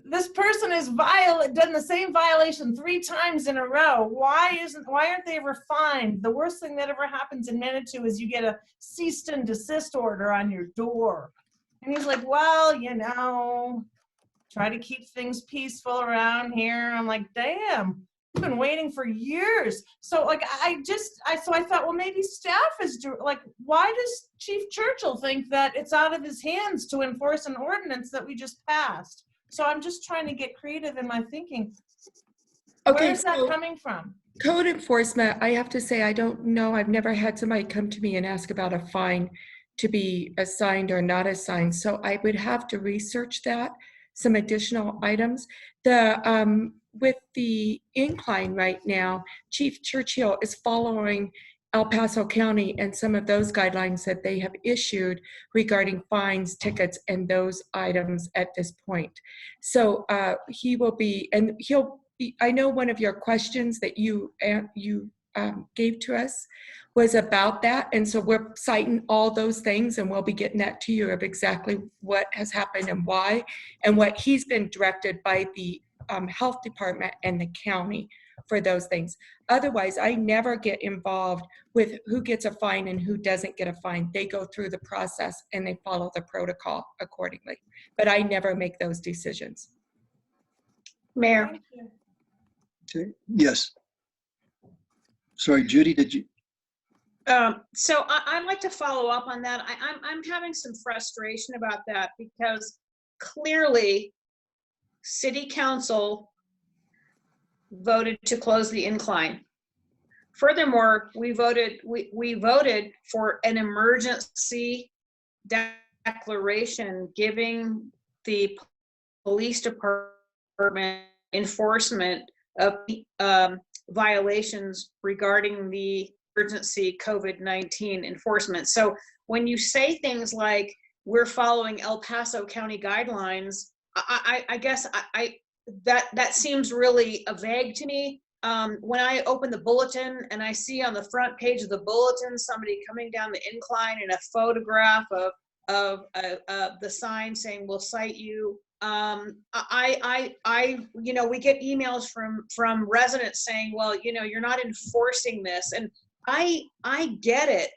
D: this person has done the same violation 3 times in a row. Why aren't they ever fined? The worst thing that ever happens in Manitou is you get a cease and desist order on your door. And he's like, well, try to keep things peaceful around here. I'm like, damn, been waiting for years. So like, I thought, well, maybe staff is like, why does Chief Churchill think that it's out of his hands to enforce an ordinance that we just passed? So I'm just trying to get creative in my thinking.
G: Okay,
D: Where's that
G: so
D: coming from?
G: code enforcement, I have to say, I don't know. I've never had somebody come to me and ask about a fine to be assigned or not assigned. So I would have to research that, some additional items. With the incline right now, Chief Churchill is following El Paso County and some of those guidelines that they have issued regarding fines, tickets, and those items at this point. So he will be, and I know one of your questions that you gave to us was about that. And so we're citing all those things, and we'll be getting that to you of exactly what has happened and why, and what he's been directed by the health department and the county for those things. Otherwise, I never get involved with who gets a fine and who doesn't get a fine. They go through the process and they follow the protocol accordingly. But I never make those decisions.
C: Mayor.
E: Okay, yes. Sorry, Judy, did you?
C: So I'd like to follow up on that. I'm having some frustration about that because clearly City Council voted to close the incline. Furthermore, we voted for an emergency declaration giving the police department enforcement of violations regarding the emergency COVID-19 enforcement. So when you say things like we're following El Paso County guidelines, I guess that seems really vague to me. When I open the bulletin and I see on the front page of the bulletin somebody coming down the incline and a photograph of the sign saying we'll cite you, we get emails from residents saying, well, you're not enforcing this, and I get it.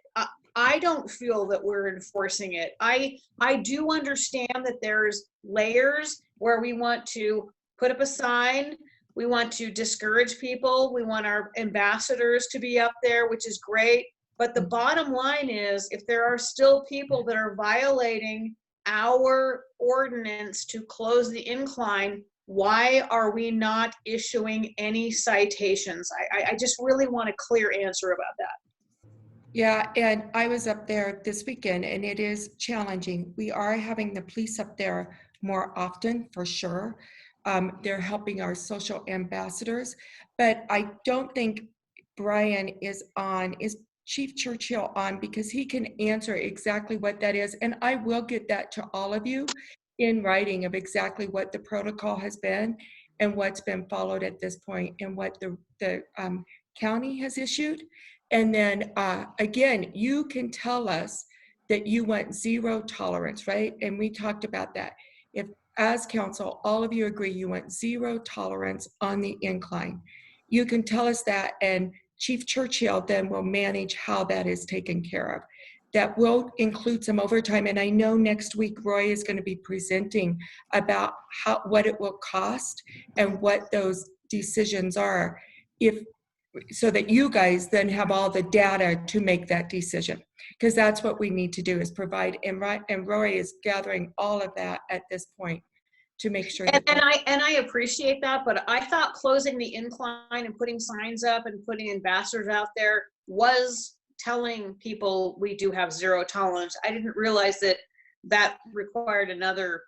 C: I don't feel that we're enforcing it. I do understand that there's layers where we want to put up a sign, we want to discourage people, we want our ambassadors to be up there, which is great. But the bottom line is, if there are still people that are violating our ordinance to close the incline, why are we not issuing any citations? I just really want a clear answer about that.
G: Yeah, and I was up there this weekend, and it is challenging. We are having the police up there more often, for sure. They're helping our social ambassadors, but I don't think Brian is Chief Churchill on, because he can answer exactly what that is. And I will get that to all of you in writing of exactly what the protocol has been and what's been followed at this point and what the county has issued. And then again, you can tell us that you want zero tolerance, right? And we talked about that. If as council, all of you agree you want zero tolerance on the incline, you can tell us that, and Chief Churchill then will manage how that is taken care of. That will include some overtime, and I know next week Roy is going to be presenting about what it will cost and what those decisions are, so that you guys then have all the data to make that decision, because that's what we need to do, is provide, and Roy is gathering all of that at this point to make sure that
C: and I appreciate that, but I thought closing the incline and putting signs up and putting ambassadors out there was telling people we do have zero tolerance. I didn't realize that required another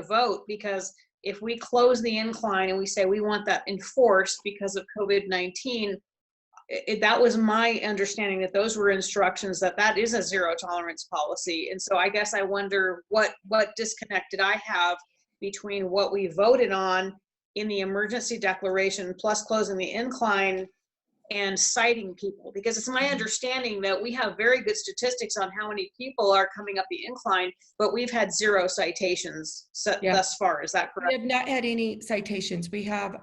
C: vote, because if we close the incline and we say we want that enforced because of COVID-19, that was my understanding, that those were instructions, that is a zero tolerance policy. And so I guess I wonder what disconnect did I have between what we voted on in the emergency declaration plus closing the incline and citing people, because it's my understanding that we have very good statistics on how many people are coming up the incline, but we've had zero citations thus far. Is that correct?
G: We have not had any citations. We have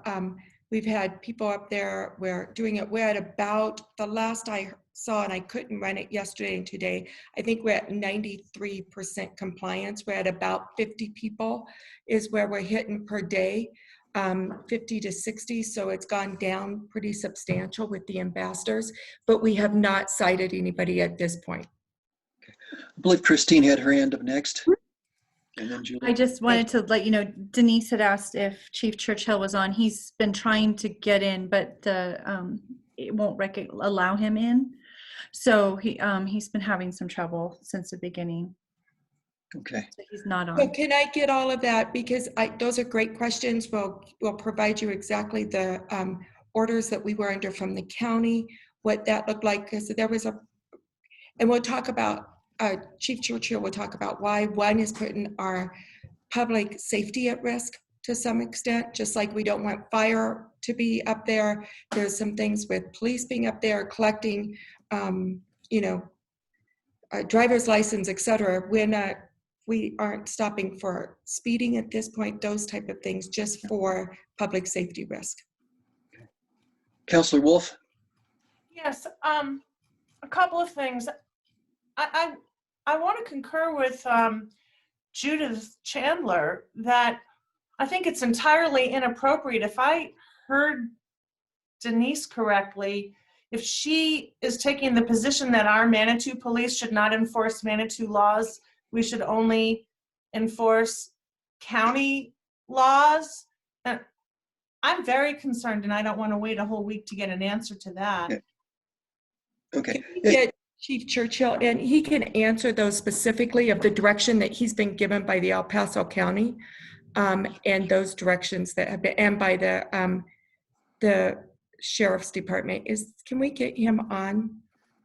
G: we've had people up there. We're doing it. We're at about, the last I saw, and I couldn't run it yesterday and today, I think we're at 93% compliance. We're at about 50 people is where we're hitting per day. 50 to 60, so it's gone down pretty substantial with the ambassadors, but we have not cited anybody at this point.
E: I believe Christine had her hand up next. And then Julie.
R: I just wanted to let you know, Denise had asked if Chief Churchill was on. He's been trying to get in, but it won't allow him in. So he's been having some trouble since the beginning.
E: Okay.
R: So he's not on.
G: So can I get all of that? Because those are great questions. We'll provide you exactly the orders that we were under from the county, what that looked like. Because there was and we'll talk about, Chief Churchill will talk about why one is putting our public safety at risk to some extent, just like we don't want fire to be up there. There's some things with police being up there collecting, driver's license, et cetera. We aren't stopping for speeding at this point, those type of things, just for public safety risk.
E: Councilor Wolf?
D: Yes, a couple of things. I want to concur with Judith Chandler that I think it's entirely inappropriate. If I heard Denise correctly, if she is taking the position that our Manitou police should not enforce Manitou laws, we should only enforce county laws, and I'm very concerned, and I don't want to wait a whole week to get an answer to that.
E: Okay.
G: Get Chief Churchill, and he can answer those specifically of the direction that he's been given by the El Paso County, and those directions that have been, and by the Sheriff's Department. Can we get him on?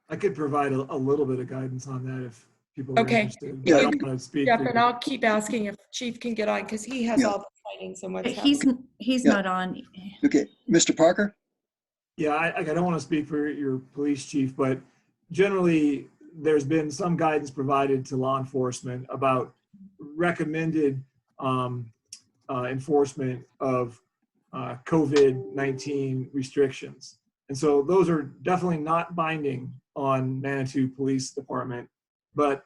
Q: I could provide a little bit of guidance on that if people are
G: Okay.
Q: interested. I don't want to speak.
G: Yep, and I'll keep asking if Chief can get on, because he has all the findings and what's happening.
R: He's not on.
E: Okay, Mr. Parker?
Q: Yeah, I don't want to speak for your police chief, but generally there's been some guidance provided to law enforcement about recommended enforcement of COVID-19 restrictions. And so those are definitely not binding on Manitou Police Department, but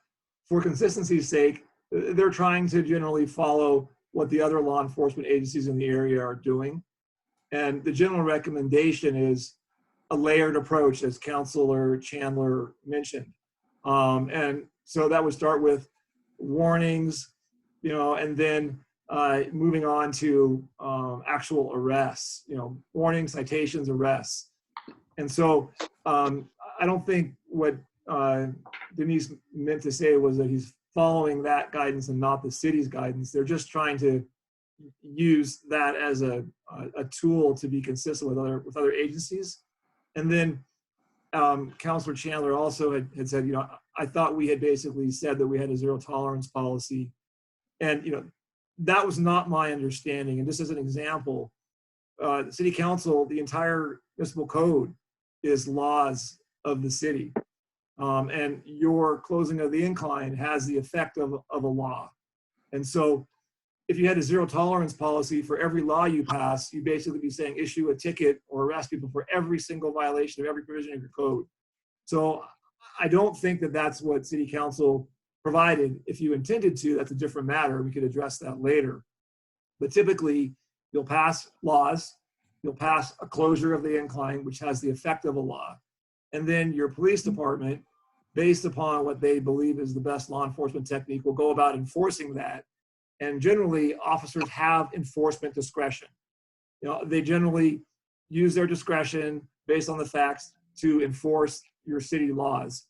Q: for consistency's sake, they're trying to generally follow what the other law enforcement agencies in the area are doing. And the general recommendation is a layered approach, as Councilor Chandler mentioned. And so that would start with warnings, and then moving on to actual arrests, warnings, citations, arrests. And so I don't think what Denise meant to say was that he's following that guidance and not the city's guidance. They're just trying to use that as a tool to be consistent with other agencies. And then Councilor Chandler also had said, I thought we had basically said that we had a zero tolerance policy. And, that was not my understanding. And just as an example, the city council, the entire municipal code is laws of the city. And your closing of the incline has the effect of a law. And so if you had a zero tolerance policy for every law you pass, you'd basically be saying issue a ticket or arrest people for every single violation of every provision of your code. So I don't think that that's what city council provided. If you intended to, that's a different matter. We could address that later. But typically, you'll pass laws, you'll pass a closure of the incline, which has the effect of a law. And then your police department, based upon what they believe is the best law enforcement technique, will go about enforcing that. And generally, officers have enforcement discretion. They generally use their discretion based on the facts to enforce your city laws.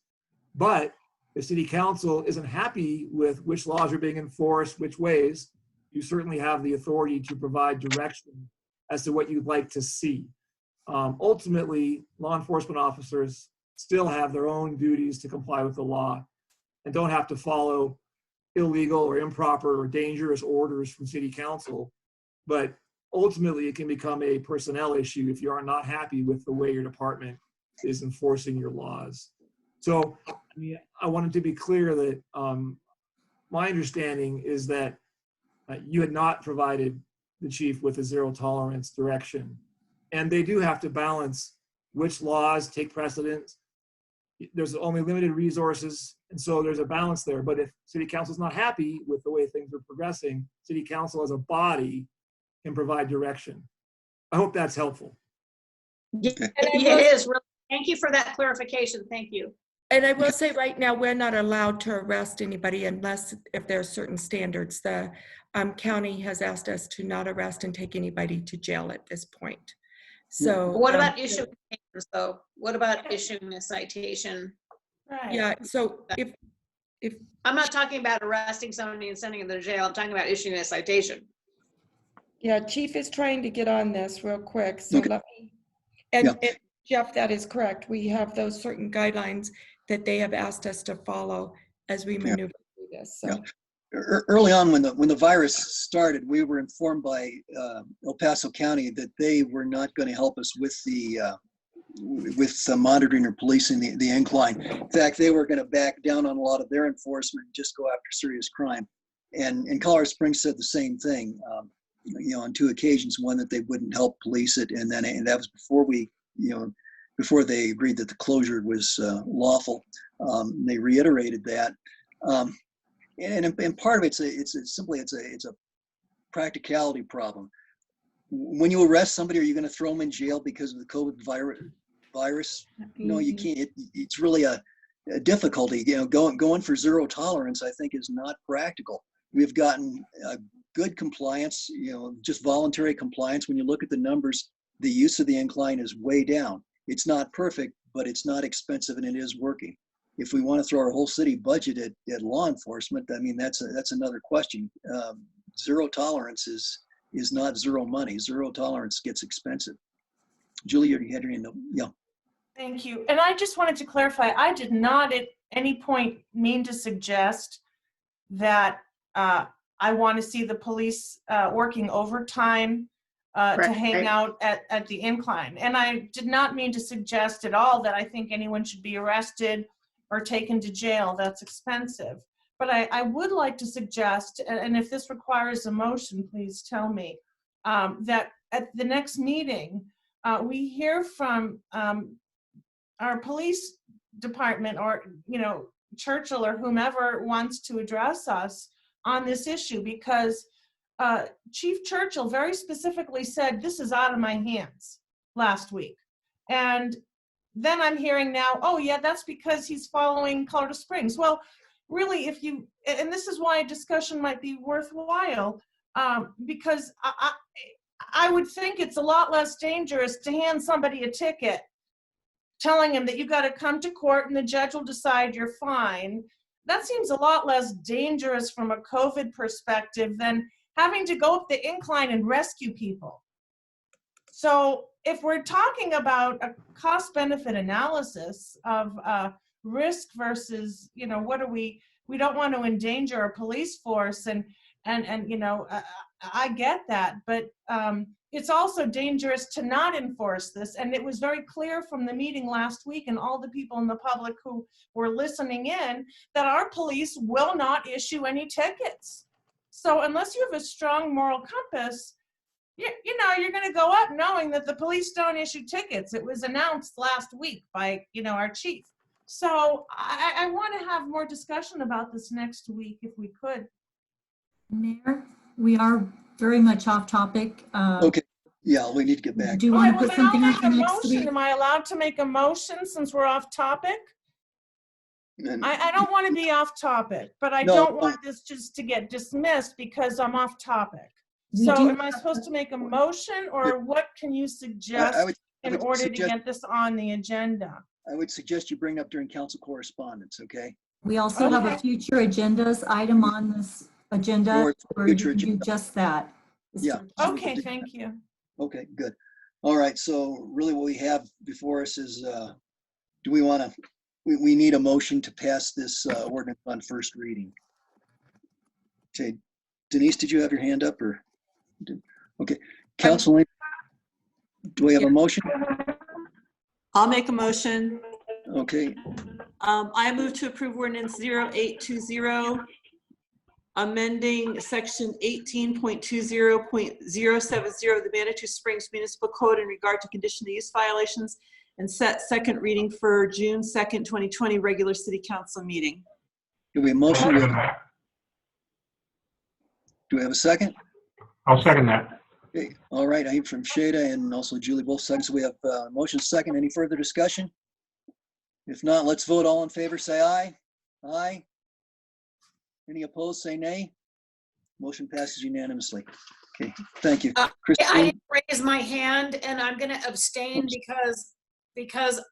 Q: But if city council isn't happy with which laws are being enforced, which ways, you certainly have the authority to provide direction as to what you'd like to see. Ultimately, law enforcement officers still have their own duties to comply with the law and don't have to follow illegal or improper or dangerous orders from city council. But ultimately, it can become a personnel issue if you are not happy with the way your department is enforcing your laws. So I wanted to be clear that my understanding is that you had not provided the chief with a zero tolerance direction. And they do have to balance which laws take precedence. There's only limited resources, and so there's a balance there. But if city council is not happy with the way things are progressing, city council as a body and provide direction. I hope that's helpful.
C: It is. Really. Thank you for that clarification. Thank you.
G: And I will say right now, we're not allowed to arrest anybody unless if there are certain standards. The county has asked us to not arrest and take anybody to jail at this point. So
C: what about issuing papers, though? What about issuing a citation?
D: Right.
G: Yeah, so if
C: I'm not talking about arresting somebody and sending them to jail, I'm talking about issuing a citation.
G: Yeah, Chief is trying to get on this real quick, so let me, and Jeff, that is correct. We have those certain guidelines that they have asked us to follow as we maneuver through this. So.
E: Early on, when the virus started, we were informed by El Paso County that they were not going to help us with monitoring or policing the incline. In fact, they were going to back down on a lot of their enforcement and just go after serious crime. And Colorado Springs said the same thing. On 2 occasions, one that they wouldn't help police it, and that was before before they agreed that the closure was lawful. They reiterated that. And part of it's a practicality problem. When you arrest somebody, are you going to throw them in jail because of the COVID virus? No, you can't. It's really a difficulty. Going for zero tolerance, I think, is not practical. We've gotten good compliance. Just voluntary compliance. When you look at the numbers, the use of the incline is way down. It's not perfect, but it's not expensive, and it is working. If we want to throw our whole city budget at law enforcement, I mean, that's another question. Zero tolerance is not zero money. Zero tolerance gets expensive. Julie, you had your hand up. Yeah.
D: Thank you. And I just wanted to clarify, I did not at any point mean to suggest that I want to see the police working overtime to hang out at the incline. And I did not mean to suggest at all that I think anyone should be arrested or taken to jail. That's expensive. But I would like to suggest, and if this requires a motion, please tell me, that at the next meeting, we hear from our police department or, Churchill or whomever wants to address us on this issue, because Chief Churchill very specifically said, this is out of my hands last week. And then I'm hearing now, oh yeah, that's because he's following Colorado Springs. Well, really, and this is why a discussion might be worthwhile, because I would think it's a lot less dangerous to hand somebody a ticket, telling him that you got to come to court and the judge will decide you're fine. That seems a lot less dangerous from a COVID perspective than having to go up the incline and rescue people. So if we're talking about a cost-benefit analysis of risk versus, what are we don't want to endanger our police force, and I get that, but it's also dangerous to not enforce this. And it was very clear from the meeting last week and all the people in the public who were listening in that our police will not issue any tickets. So unless you have a strong moral compass, you're going to go up knowing that the police don't issue tickets. It was announced last week by, our chief. So I want to have more discussion about this next week if we could.
B: Mayor, we are very much off topic.
E: Okay. Yeah, we need to get back.
B: Do you want to put something on for
D: I'll make a
B: next
D: motion.
B: week?
D: Am I allowed to make a motion since we're off topic? I don't want to be off topic, but I don't want this just to get dismissed because I'm off topic. So am I supposed to make a motion, or what can you suggest in order to get this on the agenda?
E: I would suggest you bring it up during council correspondence, okay?
B: We also have a future agendas item on this agenda where you can do just that.
E: Yeah.
D: Okay, thank you.
E: Okay, good. All right, so really what we have before us is, do we want to, we need a motion to pass this ordinance on first reading. Okay, Denise, did you have your hand up or? Okay, Council, do we have a motion?
J: I'll make a motion.
E: Okay.
J: I move to approve ordinance 0820, amending section 18.20.070 of the Manitou Springs Municipal Code in regard to conditional use violations, and set second reading for June 2nd, 2020 regular city council meeting.
E: Do we have a motion? Do we have a second?
A: I'll second that.
E: Okay, all right, I hear from Shada and also Julie, both seconds. We have motion second. Any further discussion? If not, let's vote. All in favor, say aye. Aye. Any opposed, say nay. Motion passes unanimously. Okay, thank you.
C: I
E: Christine?
C: didn't raise my hand and I'm gonna abstain because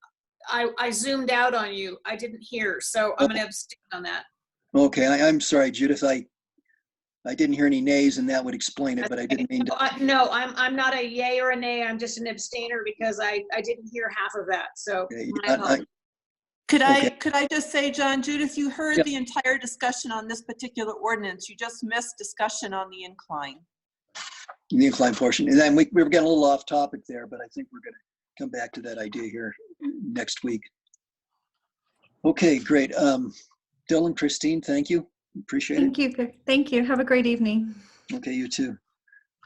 C: I zoomed out on you. I didn't hear, so I'm gonna abstain on that.
E: Okay, I'm sorry, Judith. I didn't hear any nays and that would explain it, but I didn't mean to.
C: No, I'm not a yay or a nay. I'm just an abstainer because I didn't hear half of that. So
E: Okay,
C: my apologies.
J: Could
E: Okay.
J: I just say, John, Judith, you heard
E: Yeah.
J: the entire discussion on this particular ordinance. You just missed discussion on the incline.
E: The incline portion. And then we were getting a little off topic there, but I think we're going to come back to that idea here next week. Okay, great. Dylan, Christine, thank you. Appreciate it.
R: Thank you. Thank you. Have a great evening.
E: Okay, you too.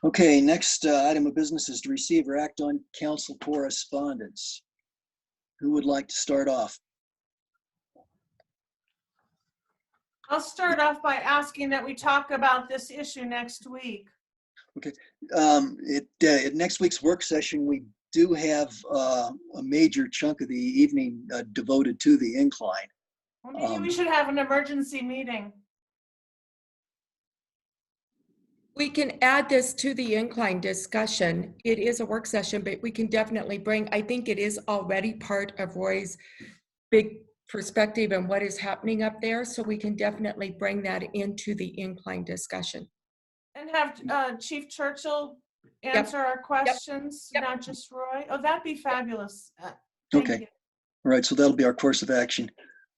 E: Okay, next item of business is to receive or act on council correspondence. Who would like to start off?
D: I'll start off by asking that we talk about this issue next week.
E: Okay, at next week's work session, we do have a major chunk of the evening devoted to the incline.
D: Well, maybe we should have an emergency meeting.
G: We can add this to the incline discussion. It is a work session, but we can definitely bring, I think it is already part of Roy's big perspective and what is happening up there. So we can definitely bring that into the incline discussion.
D: And have Chief Churchill answer our questions, not just Roy. Oh, that'd be fabulous. Thank
E: Okay,
D: you.
E: all right, so that'll be our course of action.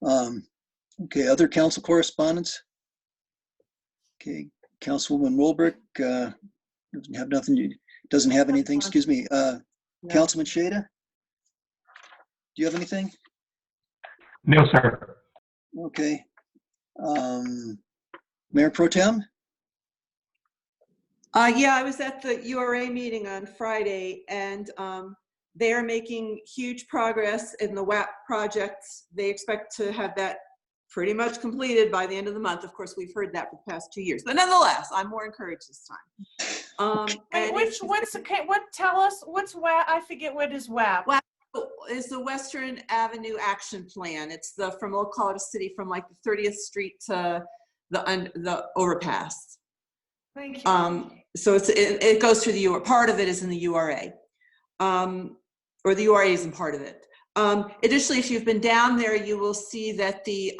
E: Okay, other council correspondence? Okay, Councilwoman Wolbrick doesn't have anything, excuse me. Councilman Shada? Do you have anything?
A: No, sir.
E: Okay. Mayor Pro Tem?
J: Yeah, I was at the URA meeting on Friday, and they are making huge progress in the WAP projects. They expect to have that pretty much completed by the end of the month. Of course, we've heard that for the past 2 years, but nonetheless, I'm more encouraged this time.
D: Tell us, what's WAP? I forget what is WAP.
J: WAP is the Western Avenue Action Plan. It's from Old Colorado City, from like the 30th Street to the overpass.
D: Thank you.
J: So it goes through the URA. Part of it is in the URA, or the URA isn't part of it. Additionally, if you've been down there, you will see that the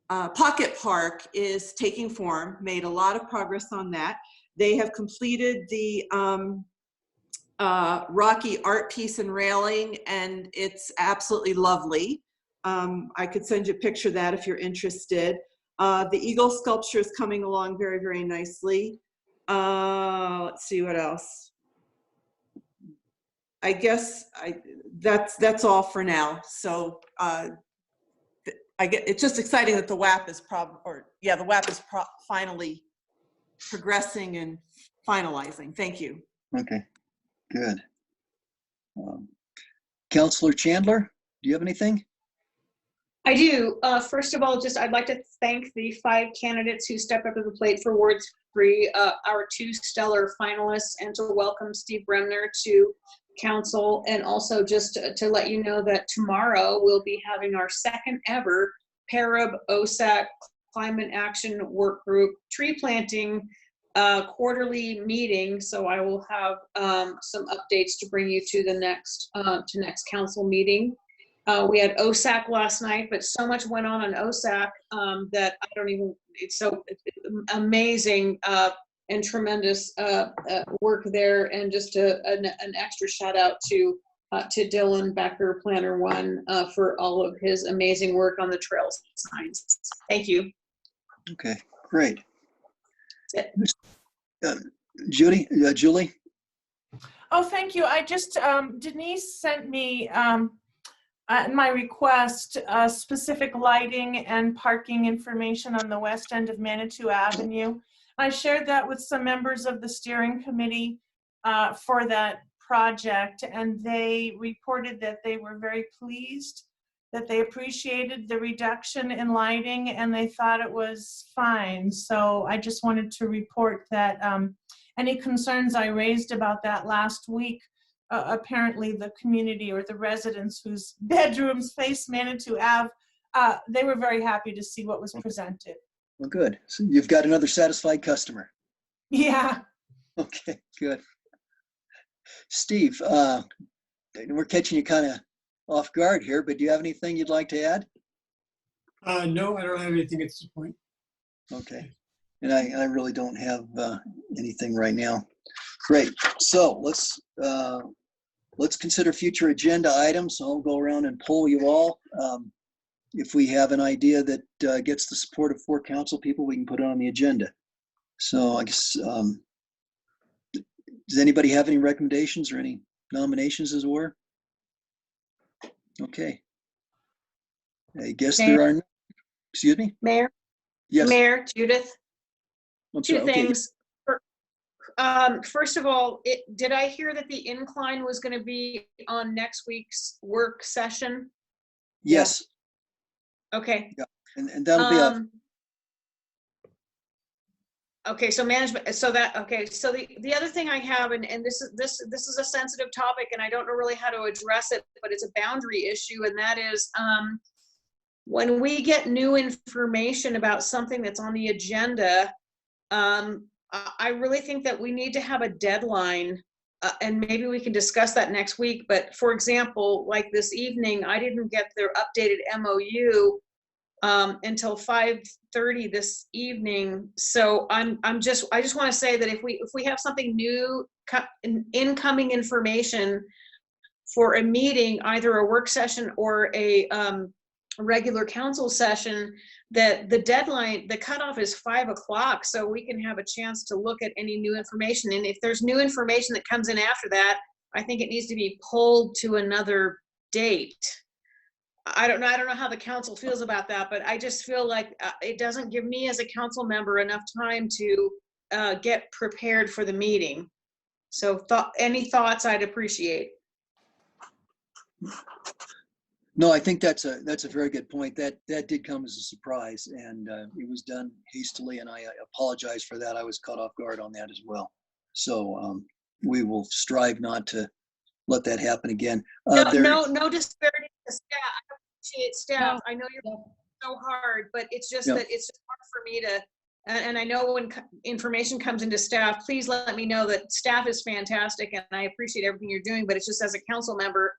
J: Pocket Park is taking form, made a lot of progress on that. They have completed the Rocky art piece and railing, and it's absolutely lovely. I could send you a picture of that if you're interested. The eagle sculpture is coming along very, very nicely. Let's see what else. I guess that's all for now. So it's just exciting that the WAP is finally progressing and finalizing. Thank you.
E: Okay, good. Councilor Chandler, do you have anything?
C: I do. First of all, I'd like to thank the 5 candidates who stepped up to the plate for Ward 3, our 2 stellar finalists, and to welcome Steve Bremner to council, and also just to let you know that tomorrow we'll be having our 2nd ever PARAB OSAC Climate Action Work Group tree planting quarterly meeting. So I will have some updates to bring you to the next council meeting. We had OSAC last night, but so much went on OSAC that I don't even, it's so amazing and tremendous work there. And just an extra shout out to Dylan Becker, Planner One, for all of his amazing work on the trail signs. Thank you.
E: Okay, great. Julie?
D: Oh, thank you. I just, Denise sent me my request, specific lighting and parking information on the west end of Manitou Avenue. I shared that with some members of the steering committee for that project, and they reported that they were very pleased, that they appreciated the reduction in lighting, and they thought it was fine. So I just wanted to report that any concerns I raised about that last week, apparently the community or the residents whose bedrooms face Manitou Ave, they were very happy to see what was presented.
E: Well, good. So you've got another satisfied customer.
D: Yeah.
E: Okay, good. Steve, we're catching you kind of off guard here, but do you have anything you'd like to add?
L: No, I don't have anything at this point.
E: Okay. And I really don't have anything right now. Great. So let's consider future agenda items. I'll go around and poll you all. If we have an idea that gets the support of 4 council people, we can put it on the agenda. So I guess, does anybody have any recommendations or any nominations, as it were? Okay. I guess there are, excuse me?
C: Mayor?
E: Yes.
C: Mayor, Judith?
E: I'm
C: Two
E: sorry, okay.
C: things. First of all, did I hear that the incline was going to be on next week's work session?
E: Yes.
C: Okay.
E: Yeah. And that'll be a,
C: okay, so management, so that, okay, so the other thing I have, and this is a sensitive topic, and I don't know really how to address it, but it's a boundary issue, and that is when we get new information about something that's on the agenda, I really think that we need to have a deadline, and maybe we can discuss that next week. But for example, like this evening, I didn't get their updated MOU until 5:30 this evening. So I just want to say that if we have something new, incoming information for a meeting, either a work session or a regular council session, that the deadline, the cutoff is 5 o'clock, so we can have a chance to look at any new information. And if there's new information that comes in after that, I think it needs to be pulled to another date. I don't know how the council feels about that, but I just feel like it doesn't give me as a council member enough time to get prepared for the meeting. So any thoughts I'd appreciate.
E: no, I think that's a very good point. That did come as a surprise, and it was done hastily, and I apologize for that. I was caught off guard on that as well. So we will strive not to let that happen again.
C: No disparity to staff. I appreciate staff. No. I know you're so hard, but it's just that it's just hard for me to, and I know when information comes into staff, please let me know that staff is fantastic and I appreciate everything you're doing, but it's just as a council member,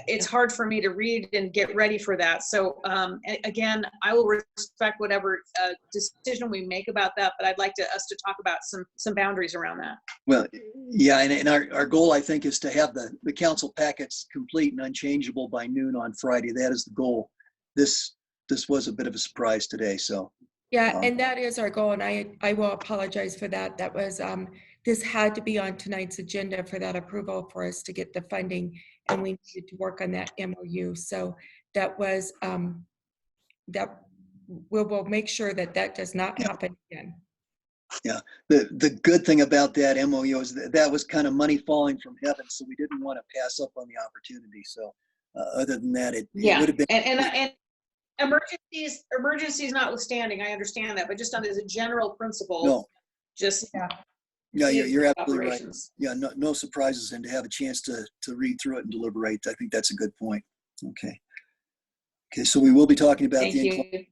C: it's hard for me to read and get ready for that. So again, I will respect whatever decision we make about that, but I'd like us to talk about some boundaries around that.
E: Well, yeah, and our goal, I think, is to have the council packets complete and unchangeable by noon on Friday. That is the goal. This was a bit of a surprise today, so.
G: Yeah, and that is our goal, and I will apologize for that. That was, this had to be on tonight's agenda for that approval for us to get the funding, and we needed to work on that MOU. So that was, that we'll make sure that does not happen again.
E: Yeah, the good thing about that MOU is that was kind of money falling from heaven, so we didn't want to pass up on the opportunity. So other than that, it would have been.
C: And emergencies notwithstanding, I understand that, but just as a general principle,
E: Yeah, you're absolutely right. Yeah, no surprises, and to have a chance to read through it and deliberate, I think that's a good point. Okay. Okay, so we will be talking about the incline.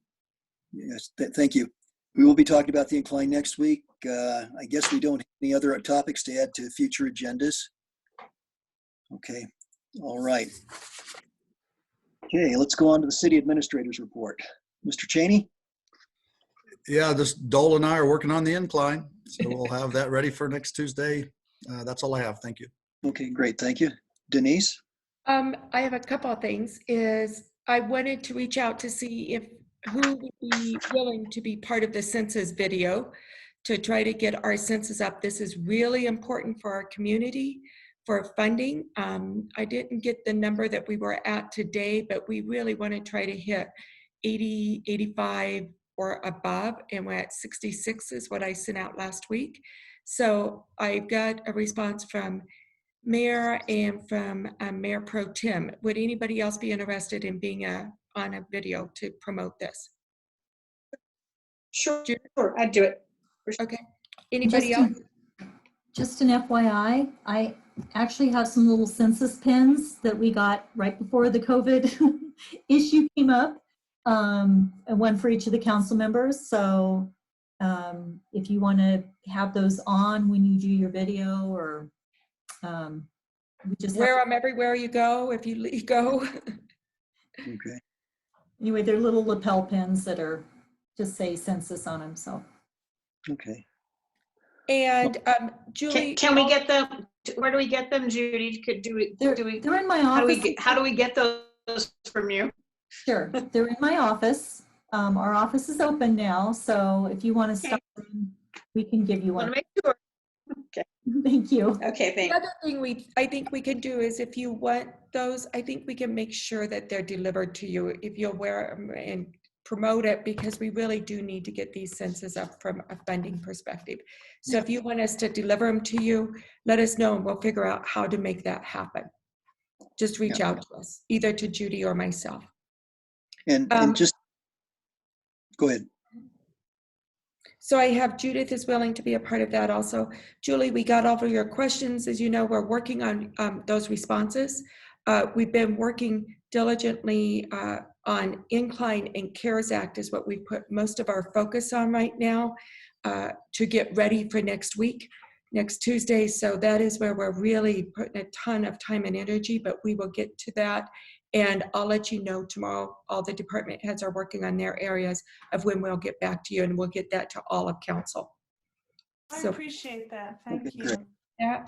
E: Yes, thank you. We will be talking about the incline next week. I guess we don't have any other topics to add to future agendas. Okay, all right. Okay, let's go on to the city administrator's report. Mr. Cheney?
U: Yeah, Dole and I are working on the incline, so we'll have that ready for next Tuesday. That's all I have. Thank you.
E: Okay, great. Thank you. Denise?
G: I have a couple of things. I wanted to reach out to see who would be willing to be part of the census video to try to get our census up. This is really important for our community for funding. I didn't get the number that we were at today, but we really want to try to hit 80, 85 or above, and we're at 66 is what I sent out last week. So I got a response from Mayor and from Mayor Pro Tem. Would anybody else be interested in being on a video to promote this?
C: Sure, I'd do it.
G: Okay. Anybody else?
B: Just an FYI, I actually have some little census pins that we got right before the COVID issue came up, and one for each of the council members. So if you want to have those on when you do your video, or we just
G: Wear them everywhere you go if you go.
E: Okay.
B: Anyway, they're little lapel pins that are just say census on them. So
E: Okay.
G: And Julie,
C: Can we get them? Where do we get them, Judy?
B: They're in my
C: How
B: office.
C: do we get those from you?
B: Sure, they're in my office. Our office is open now, so if you want to stop in, we can give you one.
C: Want to make sure. Okay.
B: Thank you.
C: Okay,
G: the
C: thanks.
G: other thing I think we can do is if you want those, I think we can make sure that they're delivered to you if you'll wear them and promote it, because we really do need to get these census up from a funding perspective. So if you want us to deliver them to you, let us know and we'll figure out how to make that happen. Just reach out to us, either to Judy or myself.
E: And just go ahead.
G: So I have Judith is willing to be a part of that also. Julie, we got all of your questions. As you know, we're working on those responses. We've been working diligently on Incline and CARES Act is what we put most of our focus on right now to get ready for next week, next Tuesday. So that is where we're really putting a ton of time and energy, but we will get to that. And I'll let you know tomorrow, all the department heads are working on their areas of when we'll get back to you, and we'll get that to all of council.
D: I
G: So-
D: appreciate that. Thank you.
G: Yeah.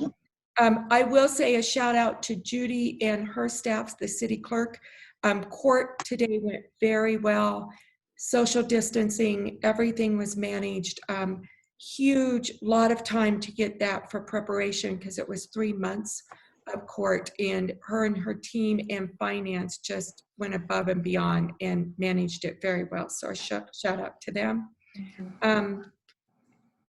G: I will say a shout out to Judy and her staff, the city clerk. Court today went very well. Social distancing, everything was managed. Huge lot of time to get that for preparation because it was 3 months of court, and her team and finance just went above and beyond and managed it very well. So a shout out to them.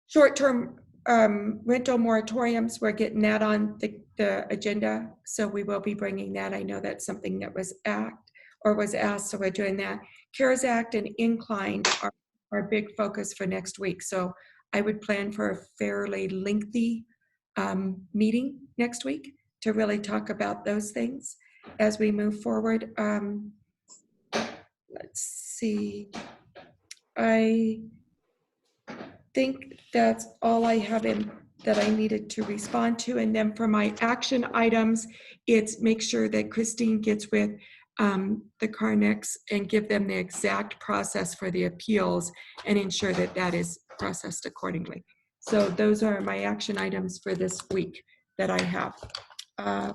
G: Short-term rental moratoriums, we're getting that on the agenda. So we will be bringing that. I know that's something that was asked, so we're doing that. CARES Act and Incline are our big focus for next week. So I would plan for a fairly lengthy meeting next week to really talk about those things as we move forward. Let's see. I think that's all I have that I needed to respond to. And then for my action items, it's make sure that Christine gets with the Carnex and give them the exact process for the appeals and ensure that that is processed accordingly. So those are my action items for this week that I have. I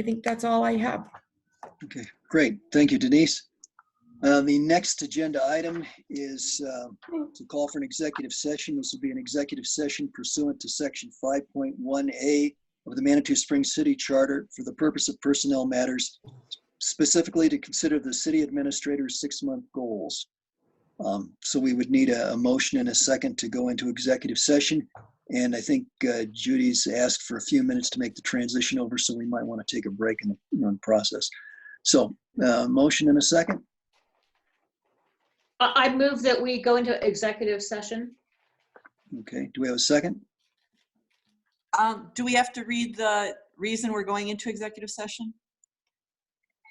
G: think that's all I have.
E: Okay, great. Thank you, Denise. The next agenda item is to call for an executive session. This will be an executive session pursuant to section 5.1A of the Manitou Springs City Charter for the purpose of personnel matters, specifically to consider the city administrator's 6-month goals. So we would need a motion and a second to go into executive session. And I think Judy's asked for a few minutes to make the transition over, so we might want to take a break in the process. So motion and a second.
C: I move that we go into executive session.
E: Okay, do we have a second?
J: Do we have to read the reason we're going into executive session?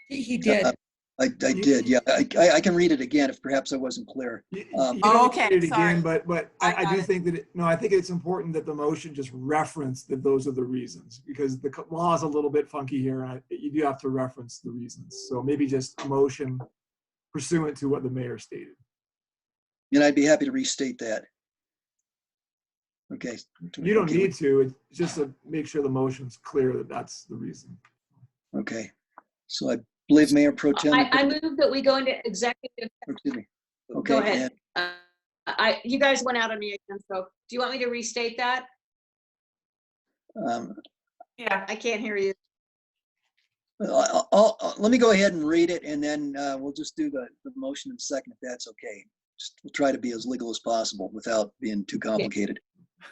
G: He did.
E: I did, yeah. I can read it again if perhaps I wasn't clear.
Q: You don't
J: okay,
Q: read it
J: sorry.
Q: again, but I
J: got
Q: do
J: it.
Q: think that, I think it's important that the motion just reference that those are the reasons, because the law is a little bit funky here, and you do have to reference the reasons. So maybe just a motion pursuant to what the mayor stated.
E: And I'd be happy to restate that. Okay.
Q: You don't
E: Okay.
Q: need to, it's just to make sure the motion's clear that that's the reason.
E: Okay, so I believe Mayor Pro Tem.
C: I move that we go into executive.
E: Excuse me.
C: Go
E: Okay,
C: ahead. You guys went out on me again, so do you want me to restate that?
D: Yeah.
C: I can't hear you.
E: Let me go ahead and read it, and then we'll just do the motion in a second, if that's okay. We'll try to be as legal as possible without being too complicated.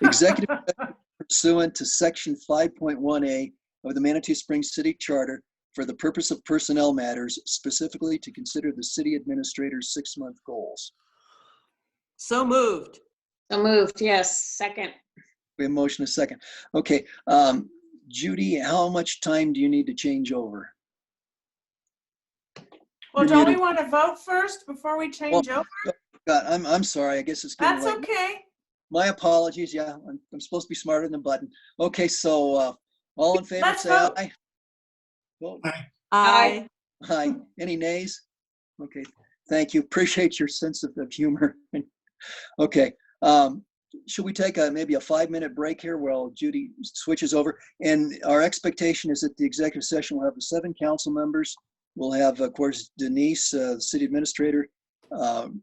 E: Executive session pursuant to section 5.1A of the Manitou Springs City Charter for the purpose of personnel matters, specifically to consider the city administrator's 6-month goals.
J: So moved.
C: So moved, yes, second.
E: We We have a motion, a second. Okay, Judy, how much time do you need to change over?
D: Well,
E: You're
D: don't we
E: muted.
D: want to vote first before we change over?
E: God, I'm sorry. I guess it's getting
D: That's
E: late.
D: okay.
E: My apologies. Yeah, I'm supposed to be smarter than a button. Okay, so all in favor,
D: Let's
E: say
D: vote.
E: aye. Vote.
J: Aye.
E: Aye. Any nays? Okay, thank you. Appreciate your sense of humor. Okay, should we take maybe a 5-minute break here while Judy switches over? And our expectation is that the executive session will have the 7 council members. We'll have, of course, Denise, the city administrator,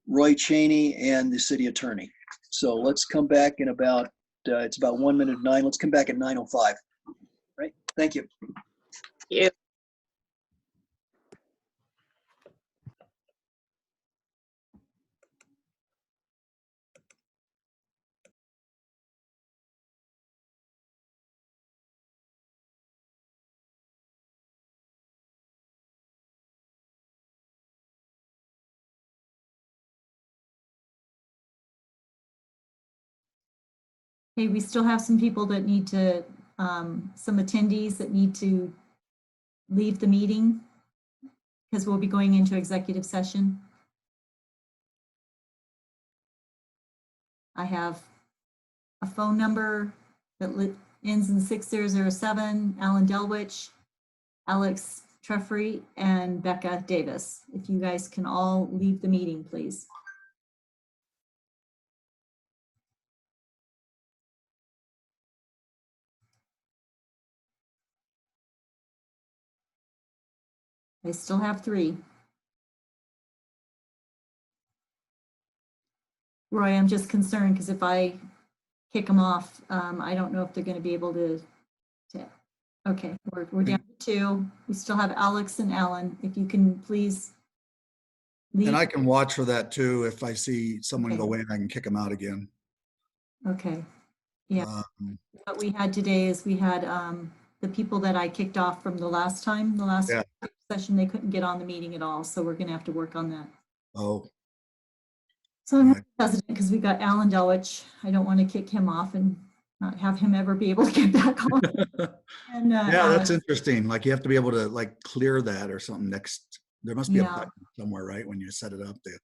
E: Roy Cheney, and the city attorney. So let's come back in about, it's about 1:09. Let's come back at 9:05. Right? Thank you.
N: Yeah.
B: Okay, we still have some people that need to, some attendees that need to leave the meeting because we'll be going into executive session. I have a phone number that ends in 6007, Alan Delwich, Alex Treffry, and Becca Davis. If you guys can all leave the meeting, please. I still have 3. Roy, I'm just concerned because if I kick them off, I don't know if they're going to be able to. Okay, we're down to 2. We still have Alex and Alan. If you can please leave.
U: And I can watch for that too. If I see someone
B: Okay.
U: go in, I can kick them out again.
B: Okay, yeah. What we had today is we had the people that I kicked off from the last time, the last session, they couldn't get on the meeting at all. So we're going to have to work on that.
U: Oh,
B: So I'm not hesitant because we got Alan Delwich. I don't want to kick him off and not have him ever be able to get back on. And,
U: yeah,
B: Alex.
U: that's interesting. Like you have to be able to like clear that or something next. There must be a
B: Yeah.
U: button somewhere, right? When you set it up there.